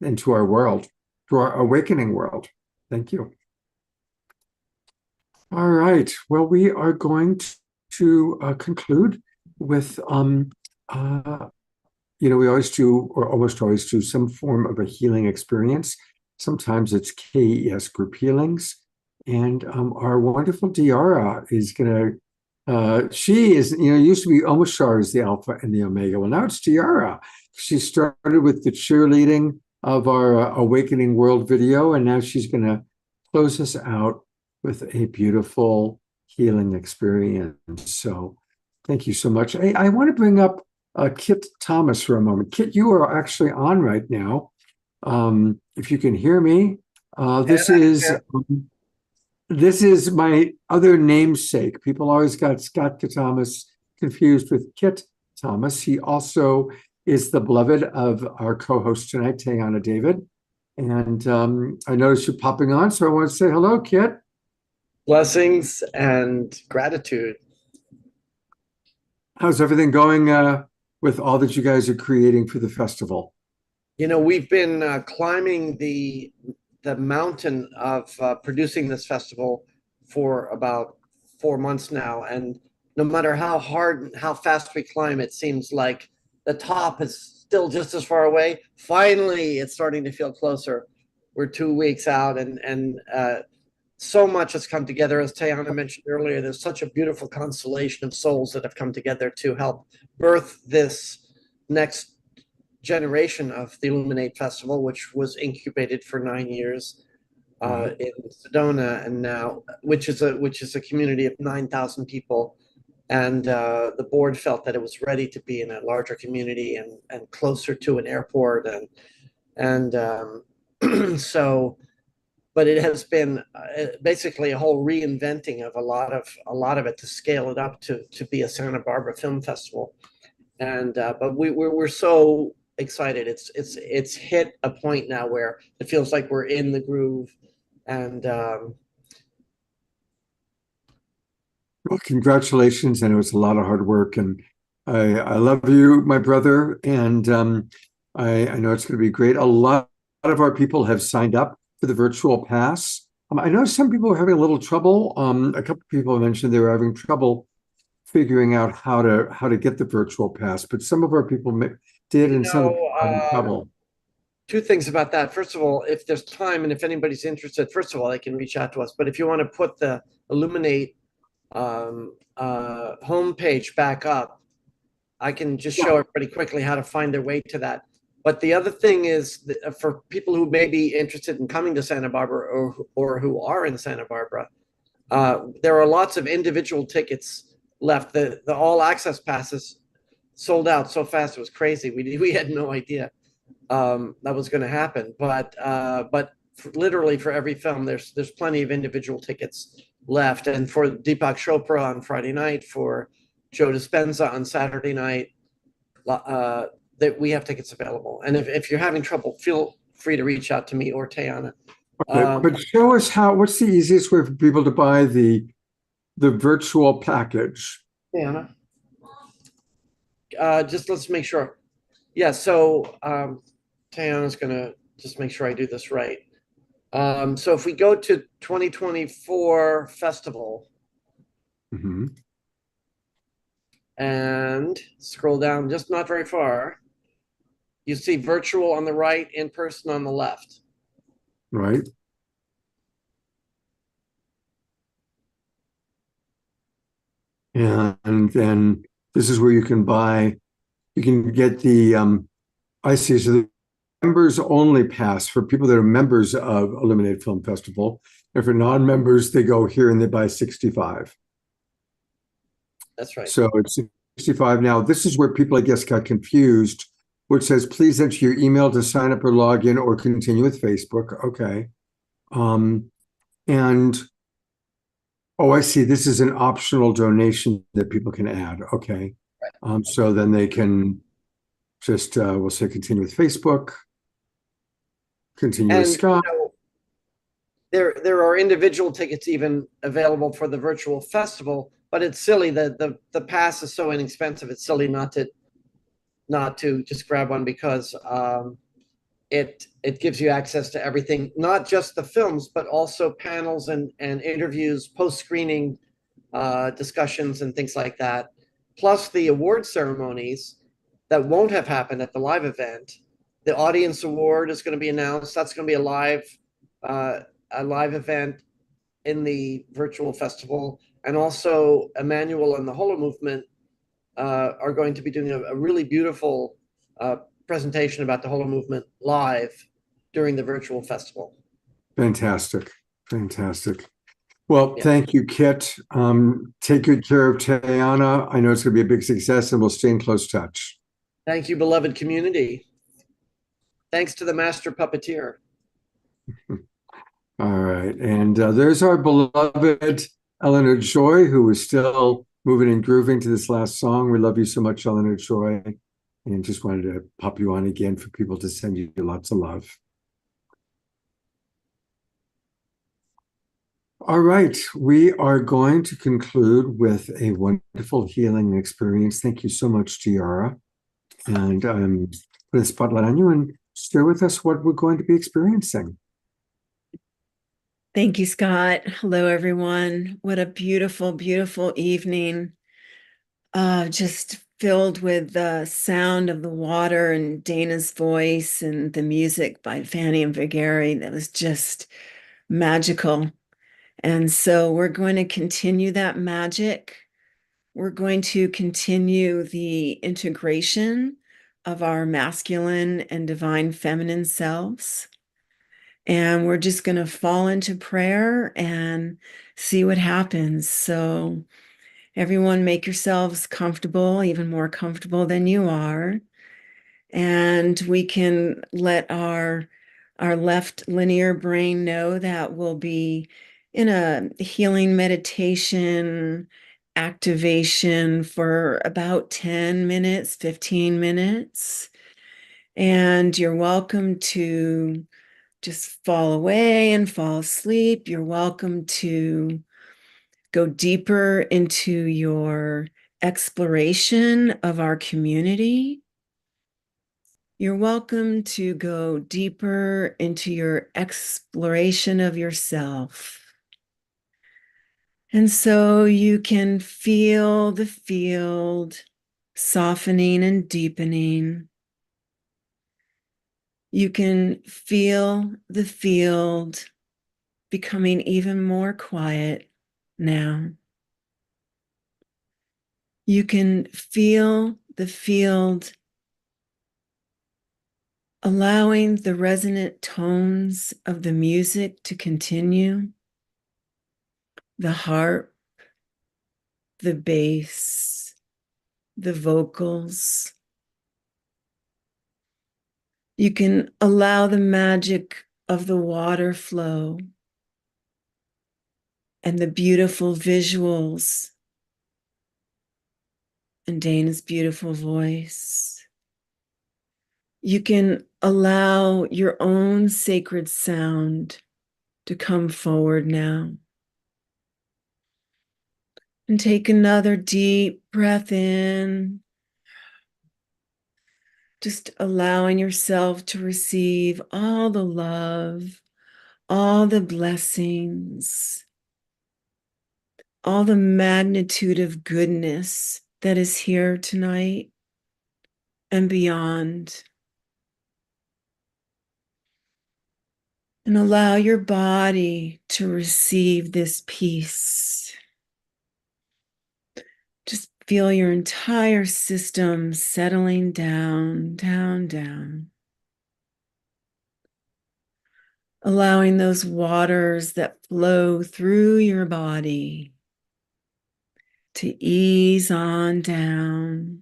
and to our world, to our awakening world. Thank you. All right. Well, we are going to conclude with we always do, or almost always do, some form of a healing experience. Sometimes it's KES group healings. And our wonderful Diara is going to, she is, used to be Omashar as the Alpha and the Omega. Well, now it's Diara. She started with the cheerleading of our Awakening World video, and now she's going to close us out with a beautiful healing experience. So thank you so much. I want to bring up Kit Thomas for a moment. Kit, you are actually on right now. If you can hear me, this is my other namesake. People always got Scott Thomas confused with Kit Thomas. He also is the beloved of our co-host tonight, Tayana David. And I noticed you popping on, so I want to say hello, Kit. Blessings and gratitude. How's everything going with all that you guys are creating for the festival? We've been climbing the mountain of producing this festival for about 4 months now, and no matter how hard and how fast we climb, it seems like the top is still just as far away. Finally, it's starting to feel closer. We're 2 weeks out, and so much has come together. As Tayana mentioned earlier, there's such a beautiful constellation of souls that have come together to help birth this next generation of the Illuminate Festival, which was incubated for 9 years in Sedona, and now which is a community of 9,000 people. And the board felt that it was ready to be in a larger community and closer to an airport, and so. But it has been basically a whole reinventing of a lot of it to scale it up to be a Santa Barbara Film Festival, and but we're so excited. It's hit a point now where it feels like we're in the groove, and well, congratulations. I know it's a lot of hard work, and I love you, my brother, and I know it's going to be great. A lot of our people have signed up for the virtual pass. I know some people are having a little trouble. A couple of people mentioned they were having trouble figuring out how to get the virtual pass, but some of our people did, and some are having trouble. Two things about that. First of all, if there's time and if anybody's interested, first of all, they can reach out to us. But if you want to put the Illuminate homepage back up, I can just show everybody quickly how to find their way to that. But the other thing is that for people who may be interested in coming to Santa Barbara or who are in Santa Barbara, there are lots of individual tickets left. The all access passes sold out so fast, it was crazy. We had no idea that was going to happen. But literally for every film, there's plenty of individual tickets left. And for Deepak Chopra on Friday night, for Joe Dispenza on Saturday night, that we have tickets available. And if you're having trouble, feel free to reach out to me or Tayana. But show us what's the easiest way for people to buy the virtual package? Tayana, just let's make sure. Yeah, so Tayana's gonna just make sure I do this right. So if we go to 2024 festival and scroll down just not very far, you see virtual on the right, in person on the left. Right. And then this is where you can get the I see. So the members only pass for people that are members of Illuminate Film Festival. And for non-members, they go here and they buy 65. That's right. So it's 65 now. This is where people, I guess, got confused, which says, please enter your email to sign up or log in or continue with Facebook. Okay. And, oh, I see. This is an optional donation that people can add. Okay. So then they can just, we'll say continue with Facebook, continue with Scott. There are individual tickets even available for the virtual festival, but it's silly that the pass is so inexpensive. It's silly not to just grab one because it gives you access to everything, not just the films, but also panels and interviews, post-screening discussions and things like that, plus the award ceremonies that won't have happened at the live event. The audience award is going to be announced. That's going to be a live event in the virtual festival. And also Emmanuel and the Holo Movement are going to be doing a really beautiful presentation about the Holo Movement live during the virtual festival. Fantastic. Fantastic. Well, thank you, Kit. Take good care of Tayana. I know it's going to be a big success and we'll stay in close touch. Thank you, beloved community. Thanks to the master puppeteer. All right. And there's our beloved Eleanor Joy, who is still moving and grooving to this last song. We love you so much, Eleanor Joy. And just wanted to pop you on again for people to send you lots of love. All right. We are going to conclude with a wonderful healing experience. Thank you so much, Tiara. And put a spotlight on you and share with us what we're going to be experiencing. Thank you, Scott. Hello, everyone. What a beautiful, beautiful evening. Just filled with the sound of the water and Dana's voice and the music by Fanny and Vigeri. That was just magical. And so we're going to continue that magic. We're going to continue the integration of our masculine and divine feminine selves. And we're just going to fall into prayer and see what happens. So everyone make yourselves comfortable, even more comfortable than you are. And we can let our left linear brain know that we'll be in a healing meditation activation for about 10 minutes, 15 minutes. And you're welcome to just fall away and fall asleep. You're welcome to go deeper into your exploration of our community. You're welcome to go deeper into your exploration of yourself. And so you can feel the field softening and deepening. You can feel the field becoming even more quiet now. You can feel the field allowing the resonant tones of the music to continue, the harp, the bass, the vocals. You can allow the magic of the water flow and the beautiful visuals and Dana's beautiful voice. You can allow your own sacred sound to come forward now. And take another deep breath in, just allowing yourself to receive all the love, all the blessings, all the magnitude of goodness that is here tonight and beyond. And allow your body to receive this peace. Just feel your entire system settling down, down, down. Allowing those waters that flow through your body to ease on down,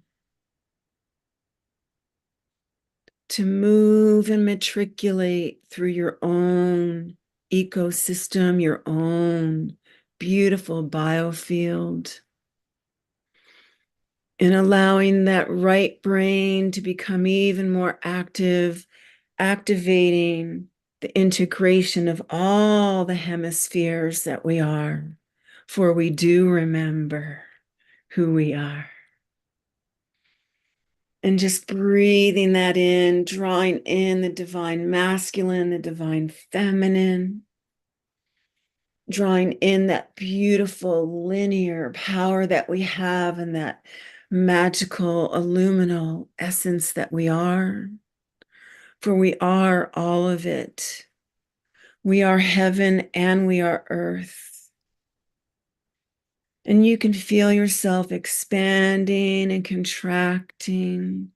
to move and matriculate through your own ecosystem, your own beautiful biofield, and allowing that right brain to become even more active, activating the integration of all the hemispheres that we are, for we do remember who we are. And just breathing that in, drawing in the divine masculine, the divine feminine, drawing in that beautiful linear power that we have and that magical illuminal essence that we are. For we are all of it. We are heaven and we are earth. And you can feel yourself expanding and contracting,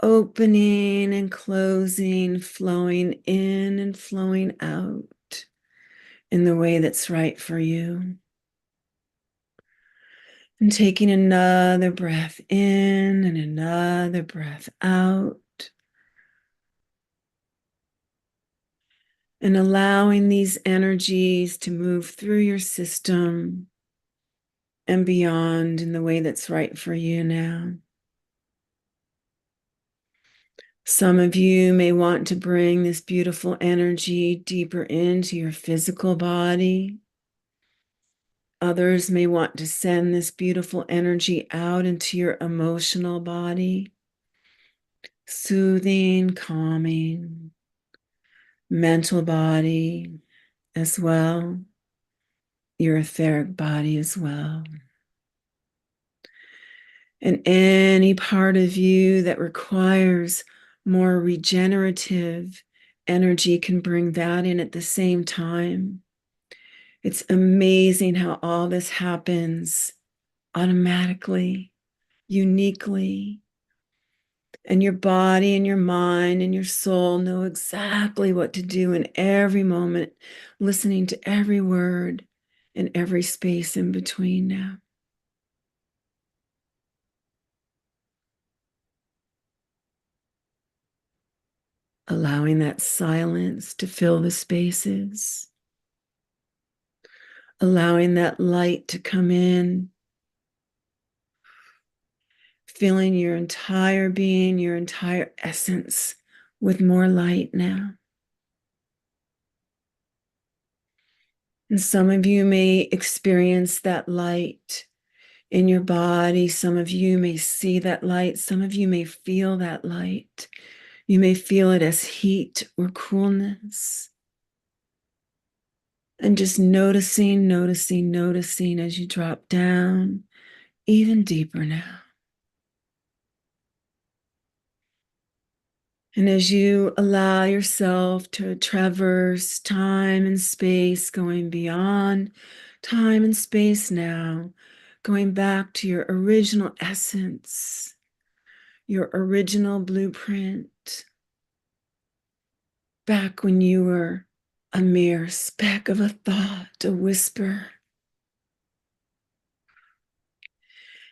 opening and closing, flowing in and flowing out in the way that's right for you. And taking another breath in and another breath out. And allowing these energies to move through your system and beyond in the way that's right for you now. Some of you may want to bring this beautiful energy deeper into your physical body. Others may want to send this beautiful energy out into your emotional body, soothing, calming, mental body as well, your etheric body as well. And any part of you that requires more regenerative energy can bring that in at the same time. It's amazing how all this happens automatically, uniquely. And your body and your mind and your soul know exactly what to do in every moment, listening to every word and every space in between now. Allowing that silence to fill the spaces. Allowing that light to come in. Filling your entire being, your entire essence with more light now. And some of you may experience that light in your body. Some of you may see that light. Some of you may feel that light. You may feel it as heat or coolness. And just noticing, noticing, noticing as you drop down even deeper now. And as you allow yourself to traverse time and space, going beyond time and space now, going back to your original essence, your original blueprint, back when you were a mere speck of a thought, a whisper.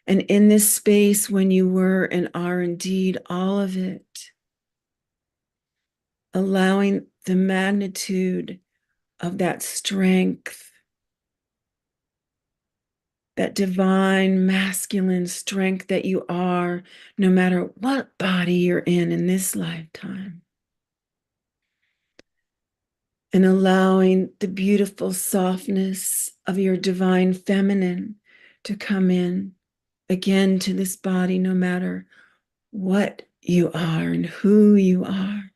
And in this space, when you were and are indeed all of it, allowing the magnitude of that strength, that divine masculine strength that you are, no matter what body you're in this lifetime. And allowing the beautiful softness of your divine feminine to come in again to this body, no matter what you are and who you are.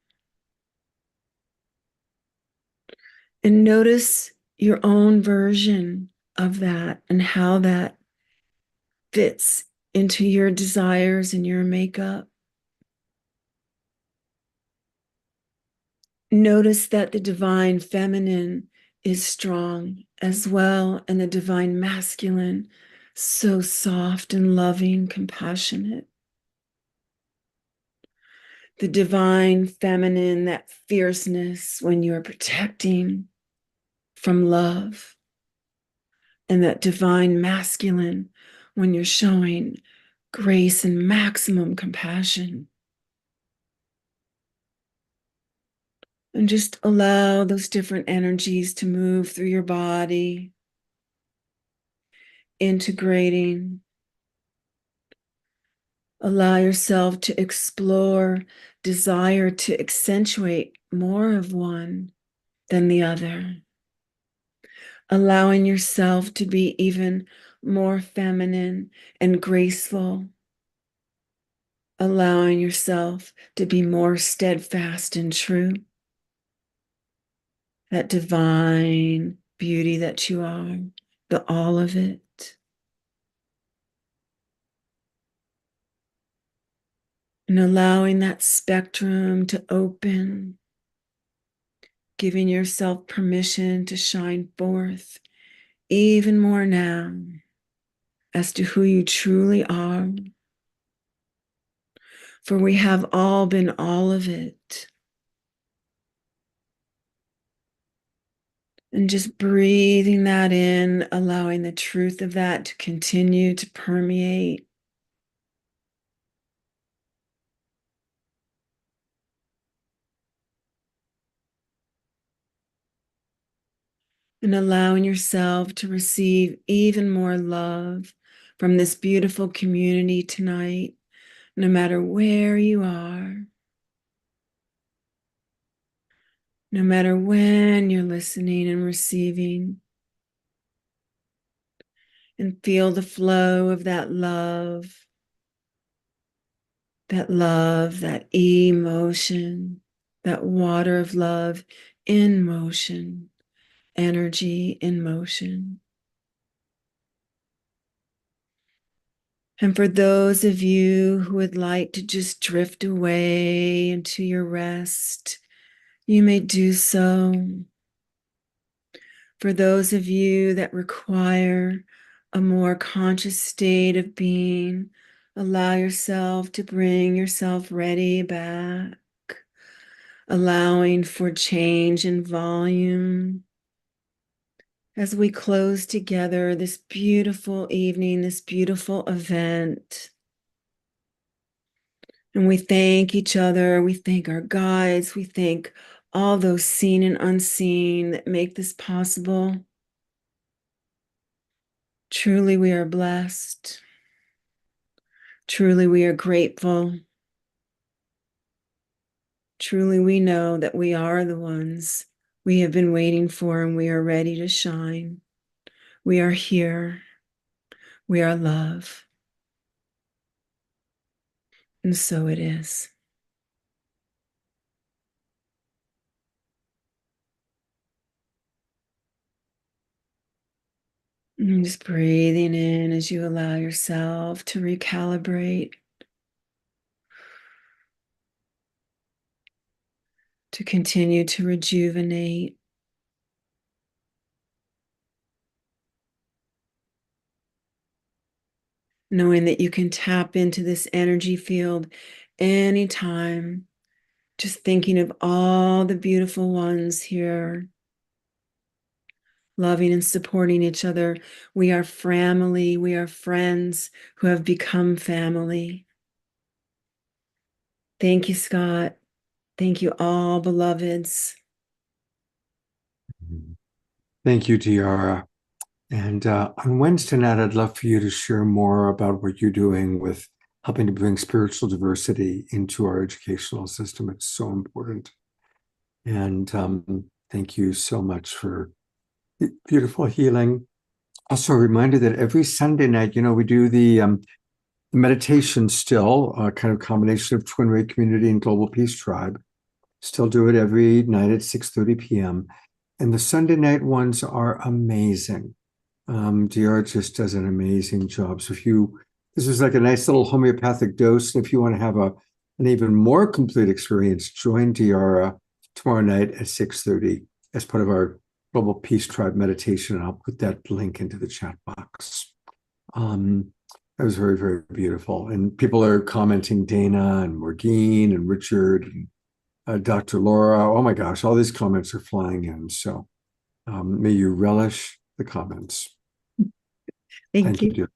And notice your own version of that and how that fits into your desires and your makeup. Notice that the divine feminine is strong as well, and the divine masculine so soft and loving, compassionate. The divine feminine, that fierceness when you're protecting from love, and that divine masculine when you're showing grace and maximum compassion. And just allow those different energies to move through your body, integrating. Allow yourself to explore desire to accentuate more of one than the other. Allowing yourself to be even more feminine and graceful. Allowing yourself to be more steadfast and true. That divine beauty that you are, the all of it. And allowing that spectrum to open, giving yourself permission to shine forth even more now as to who you truly are. For we have all been all of it. And just breathing that in, allowing the truth of that to continue to permeate. And allowing yourself to receive even more love from this beautiful community tonight, no matter where you are, no matter when you're listening and receiving. And feel the flow of that love, that emotion, that water of love in motion, energy in motion. And for those of you who would like to just drift away into your rest, you may do so. For those of you that require a more conscious state of being, allow yourself to bring yourself ready back, allowing for change in volume. As we close together this beautiful evening, this beautiful event, and we thank each other, we thank our guides, we thank all those seen and unseen that make this possible. Truly, we are blessed. Truly, we are grateful. Truly, we know that we are the ones we have been waiting for, and we are ready to shine. We are here. We are love. And so it is. And just breathing in as you allow yourself to recalibrate, to continue to rejuvenate. Knowing that you can tap into this energy field anytime Just thinking of all the beautiful ones here, loving and supporting each other. We are family. We are friends who have become family. Thank you, Scott. Thank you, all beloveds. Thank you, Tiara. And on Wednesday night, I'd love for you to share more about what you're doing with helping to bring spiritual diversity into our educational system. It's so important. And thank you so much for beautiful healing. Also, a reminder that every Sunday night, we do the meditation still, kind of combination of Twin Ray Community and Global Peace Tribe. Still do it every night at 6:30 p.m. And the Sunday night ones are amazing. DR just does an amazing job. So this is like a nice little homeopathic dose. And if you want to have an even more complete experience, join DR tomorrow night at 6:30 as part of our Global Peace Tribe meditation. And I'll put that link into the chat box. That was very, very beautiful. And people are commenting, Dana and Morgine and Richard and Dr. Laura. Oh my gosh, all these comments are flying in. So may you relish the comments. Thank you. Dear.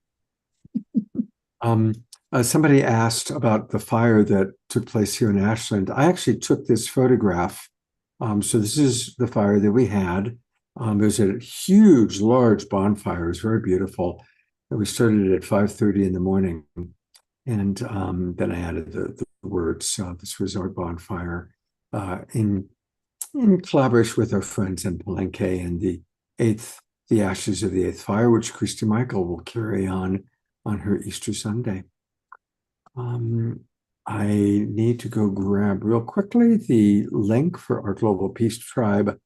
Somebody asked about the fire that took place here in Ashland. I actually took this photograph. So this is the fire that we had. It was a huge, large bonfire. It was very beautiful. And we started it at 5:30 in the morning. And then I added the words. This was our bonfire in collaboration with our friends in Palenque and the ashes of the 8th fire, which Christy Michael will carry on her Easter Sunday. I need to go grab real quickly the link for our Global Peace Tribe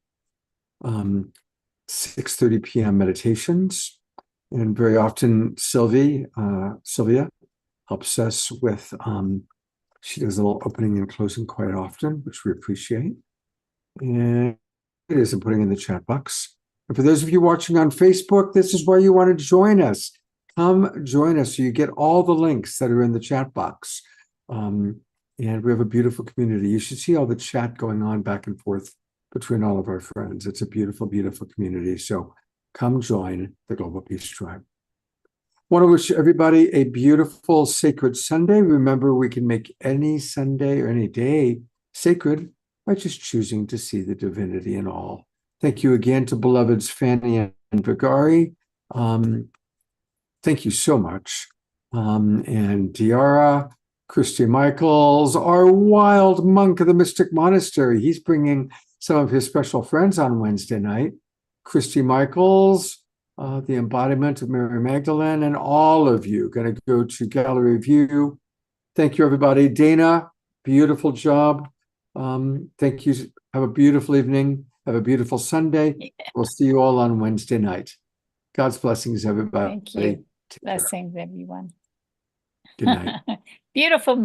6:30 p.m. meditations. And very often Sylvia helps us with, she does a little opening and closing quite often, which we appreciate. And it is I'm putting in the chat box. And for those of you watching on Facebook, this is where you want to join us. Come join us so you get all the links that are in the chat box. And we have a beautiful community. You should see all the chat going on back and forth between all of our friends. It's a beautiful, beautiful community. So come join the Global Peace Tribe. Want to wish everybody a beautiful, sacred Sunday. Remember, we can make any Sunday or any day sacred by just choosing to see the divinity in all. Thank you again to beloveds Fanny and Vigari. Thank you so much. And Tiara, Christy Michaels, our wild monk of the Mystic Monastery. He's bringing some of his special friends on Wednesday night. Christy Michaels, the embodiment of Mary Magdalene, and all of you going to go to Gallery View. Thank you, everybody. Dana, beautiful job. Thank you. Have a beautiful evening. Have a beautiful Sunday. We'll see you all on Wednesday night. God's blessings, everybody. Thank you. Blessings, everyone. Good night. Beautiful.